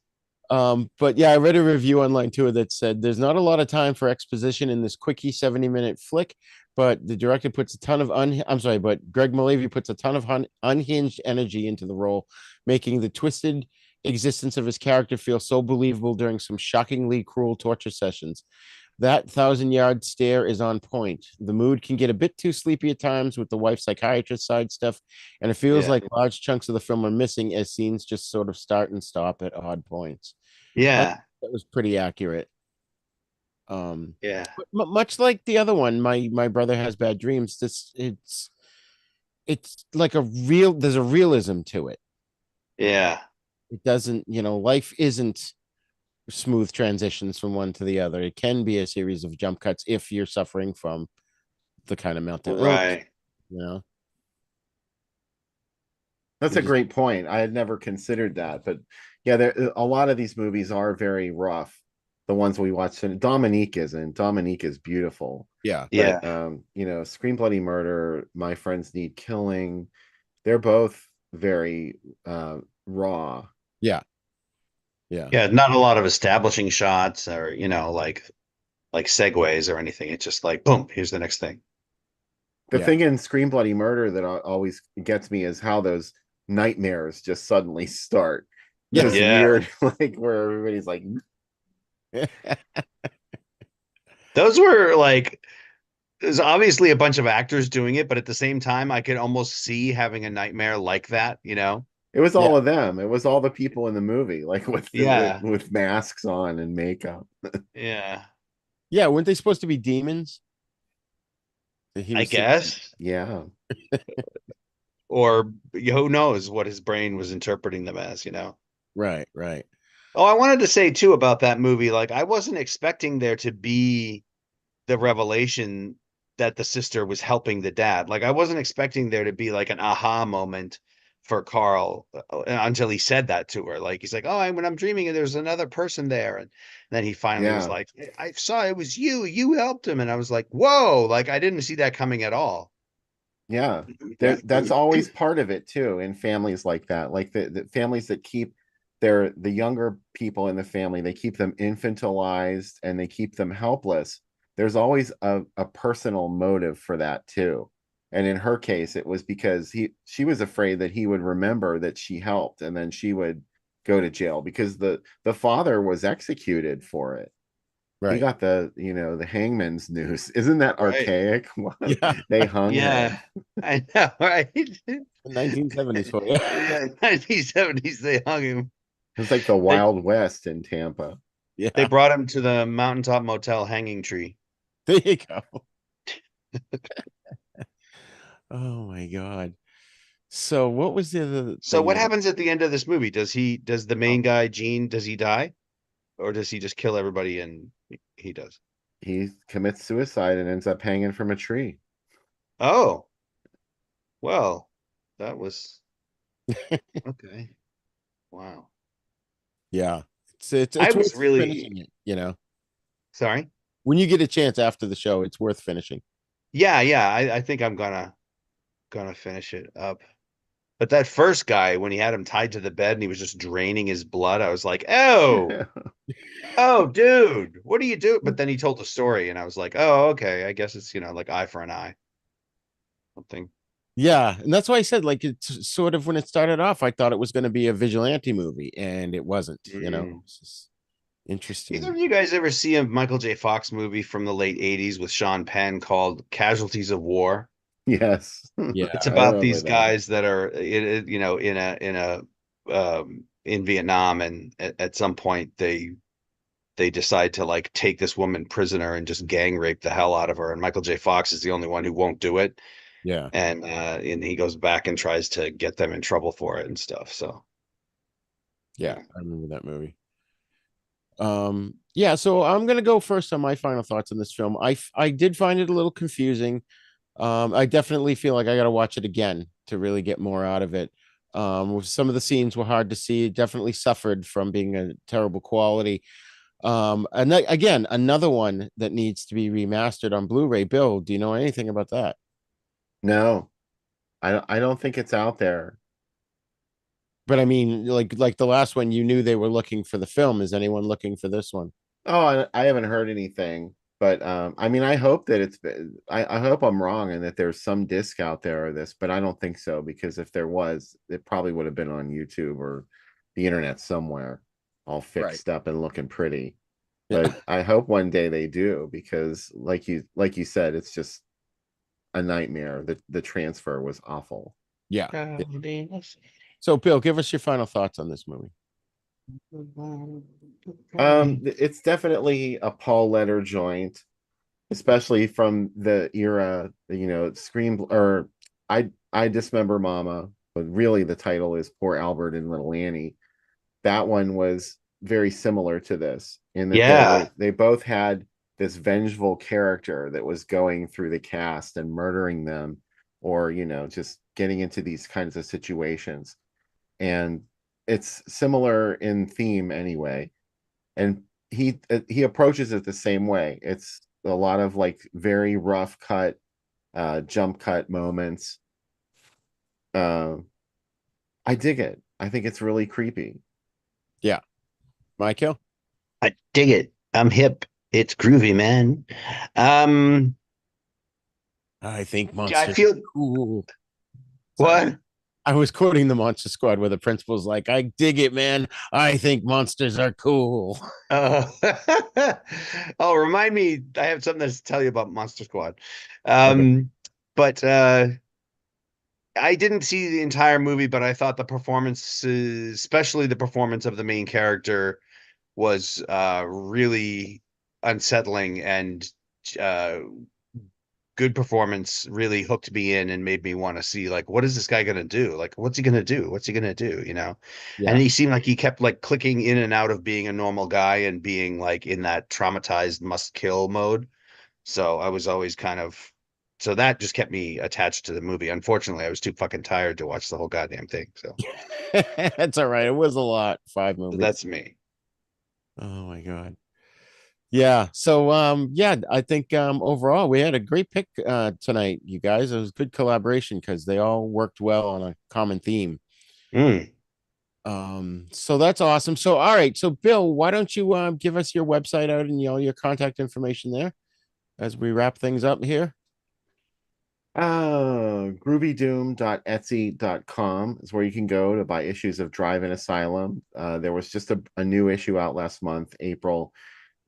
But yeah, I read a review online too that said there's not a lot of time for exposition in this quickie 70-minute flick, but the director puts a ton of I'm sorry, but Greg Malavy puts a ton of unhinged energy into the role, making the twisted existence of his character feel so believable during some shockingly cruel torture sessions. That 1,000-yard stare is on point. The mood can get a bit too sleepy at times with the wife psychiatrist side stuff, and it feels Yeah. like large chunks of the film are missing as scenes just sort of start and stop at odd points. I Yeah. that was pretty accurate. Yeah. Much like the other one, my brother has bad dreams. It's like a real. There's a realism to it. Yeah. It doesn't, life isn't smooth transitions from one to the other. It can be a series of jump cuts if you're suffering from the kind of mental illness. Right. You know, That's you a just great point. I had never considered that, but yeah, a lot of these movies are very rough. The ones we watched, and Dominique isn't. Dominique is beautiful, yeah, but Yeah. Scream Bloody Murder, My Friends Need Killing, they're both very raw. yeah, yeah, Yeah. Not a lot of establishing shots or, like segues or anything. It's just like, boom, here's the next thing. The yeah, thing in Scream Bloody Murder that always gets me is how those nightmares just suddenly start. yeah, This Yeah. weird, like where everybody's like, Those were like, there's obviously a bunch of actors doing it, but at the same time, I could almost see having a nightmare like that. it was yeah, all of them. It was all the people in the movie, like Yeah. with masks on and makeup. Yeah. yeah. Weren't they supposed to be demons that he I was seeing? guess. Yeah. Or who knows what his brain was interpreting them as. Right, right. Oh, I wanted to say too about that movie, like I wasn't expecting there to be the revelation that the sister was helping the dad. Like I wasn't expecting there to be like an aha moment for Carl until he said that to her. Like he's like, "Oh, when I'm dreaming, and there's another person there," and then he finally was Yeah. like, "I saw it was you. You helped him," and I was like, "Whoa!" Like I didn't see that coming at all. Yeah. Yeah. That's always part of it too in families like that. Like the families that keep the younger people in the family, they keep them infantilized and they keep them helpless. There's always a personal motive for that too. And in her case, it was because she was afraid that he would remember that she helped and then she would go to jail because the father was executed for it. He Right. got the hangman's noose. Isn't that Right. archaic? Yeah. They hung Yeah. him. I know, right? 1970s for you. Yeah, 1970s they hung him. It's like the They Wild West in Tampa. they Yeah. brought him to the Mountaintop Motel hanging tree. There you go. Oh my God. So what was the other So thing what that happens at the end of this movie? Does the Oh, main guy, Gene, does he die? Or does he just kill everybody and he does? he commits suicide and ends up hanging from a tree. Oh, well, that was okay. Wow. yeah. It's I it's was worth really finishing it. sorry. When you get a chance after the show, it's worth finishing. Yeah, yeah, I think I'm gonna finish it up. But that first guy, when he had him tied to the bed and he was just draining his blood, I was like, oh, dude, what do you do? But then he told the story, and I was like, oh, okay, I guess it's like eye for an eye, something. Yeah, and that's why I said like it's sort of when it started off, I thought it was going to be a vigilante movie, and it wasn't. Mm. It's just Either interesting. of you guys ever see a Michael J. Fox movie from the late '80s with Sean Penn called Casualties of War? Yes. It's Yeah. I about remember these that. guys that are in Vietnam, and at some point they decide to like take this woman prisoner and just gang rape the hell out of her, and Michael J. Fox is the only one who won't do it, Yeah. and he goes back and tries to get them in trouble for it and stuff. So Yeah, yeah. I remember that movie. Yeah, so I'm gonna go first on my final thoughts on this film. I did find it a little confusing. I definitely feel like I gotta watch it again to really get more out of it. Some of the scenes were hard to see. It definitely suffered from being a terrible quality. And again, another one that needs to be remastered on Blu-ray. Bill, do you know anything about that? No, I don't think it's out there. But I mean, like the last one, you knew they were looking for the film. Is anyone looking for this one? Oh, I haven't heard anything. But I mean, I hope that I hope I'm wrong and that there's some disc out there of this, but I don't think so because if there was, it probably would have been on YouTube or the internet somewhere, all Right. fixed up and looking pretty. Yeah. But I hope one day they do because like you said, it's just a nightmare. The transfer was awful. Yeah. So, Bill, give us your final thoughts on this movie. It's definitely a Paul Letter joint, especially from the era, Scream or I Dismember Mama, but really the title is Poor Albert and Little Annie. That one was very similar to this in that Yeah. they both had this vengeful character that was going through the cast and murdering them or just getting into these kinds of situations. And it's similar in theme anyway, and he approaches it the same way. It's a lot of like very rough cut jump cut moments. uh, I dig it. I think it's really creepy. Yeah. Michael? I dig it. I'm hip. It's groovy, man. Um, I think I monsters feel are cool. Sorry. what? I was quoting the Monster Squad where the principal's like, I dig it, man. I think monsters are cool. Uh, oh, remind me. I have something to tell you about Monster Squad. Okay. But I didn't see the entire movie, but I thought the performances, especially the performance of the main character, was really unsettling, and uh good performance really hooked me in and made me want to see like what is this guy gonna do? Like what's he gonna do? What's he gonna do? And Yeah. he seemed like he kept like clicking in and out of being a normal guy and being like in that traumatized must kill mode. So I was always kind of so that just kept me attached to the movie. Unfortunately, I was too fucking tired to watch the whole goddamn thing. That's all right. It was a lot. Five So movies. that's me. Oh my God. Yeah. So yeah, I think overall we had a great pick tonight, you guys. It was good collaboration because they all worked well on a common theme. Mm. So that's awesome. So all right, so Bill, why don't you give us your website out and your contact information there as we wrap things up here? Groovydoom.etsy.com is where you can go to buy issues of Drive-In Asylum. There was just a new issue out last month, April,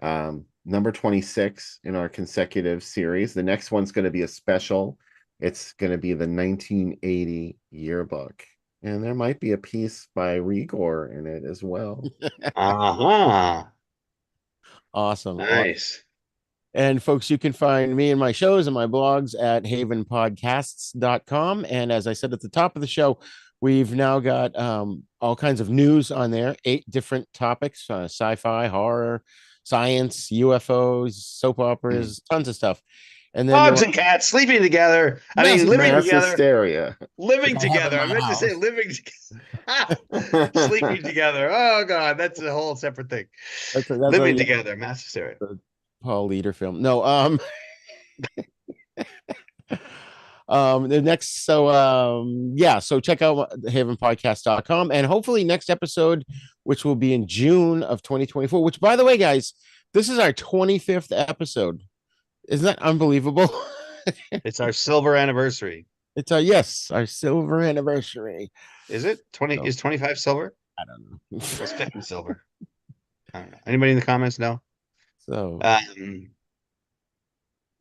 number 26 in our consecutive series. The next one's going to be a special. It's going to be the 1980 yearbook. And there might be a piece by Rigor in it as well. Uh-huh. Awesome. Nice. And folks, you can find me and my shows and my blogs at havenpodcasts.com. And as I said at the top of the show, we've now got all kinds of news on there, 8 different topics, sci-fi, horror, science, UFOs, soap operas, tons of stuff. And then Dogs and cats sleeping together. I mean, living Mass together. hysteria. Living I have in together. I my meant to say house. living together. Sleeping together. Oh God, that's a whole separate thing. That's Living together, mass hysteria. the Paul Leader film. No, the next yeah, so check out havenpodcast.com and hopefully next episode, which will be in June of 2024, which by the way, guys, this is our 25th episode. Isn't that unbelievable? It's our silver anniversary. It's our yes, our silver anniversary. Is it 20? So, Is 25 silver? I don't know. What's 50 silver? I don't know. Anybody in the comments know? So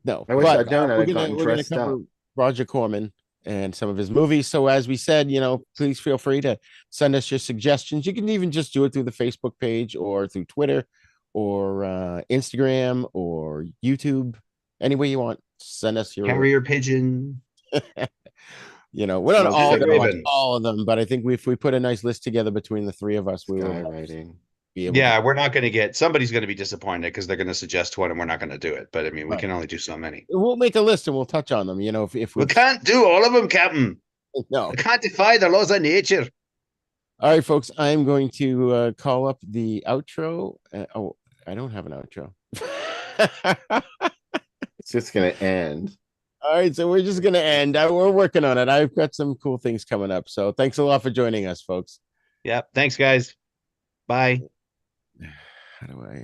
no, I wish but I'd known. I'd we're have gonna gotten we're gonna dressed cover up. Roger Corman and some of his movies. So as we said, please feel free to send us your suggestions. You can even just do it through the Facebook page or through Twitter or Instagram or YouTube, any way you want. Send us your, Carrier pigeon. we're not No all Pacific gonna watch Raven. all of them, but I think if we put a nice list together between the three of us, we will Skywriting. be able Yeah, to. we're not going to get somebody's going to be disappointed because they're going to suggest one and we're not going to do it. But I mean, we Right. can only do so many. We'll make a list and we'll touch on them. If We we can't do all of them, Captain. no. We can't defy the laws of nature. All right, folks, I'm going to call up the outro. Oh, I don't have an outro. It's just going to end. All right, so we're just going to end. We're working on it. I've got some cool things coming up. So thanks a lot for joining us, folks. Yep. Thanks, guys. Bye. How do I?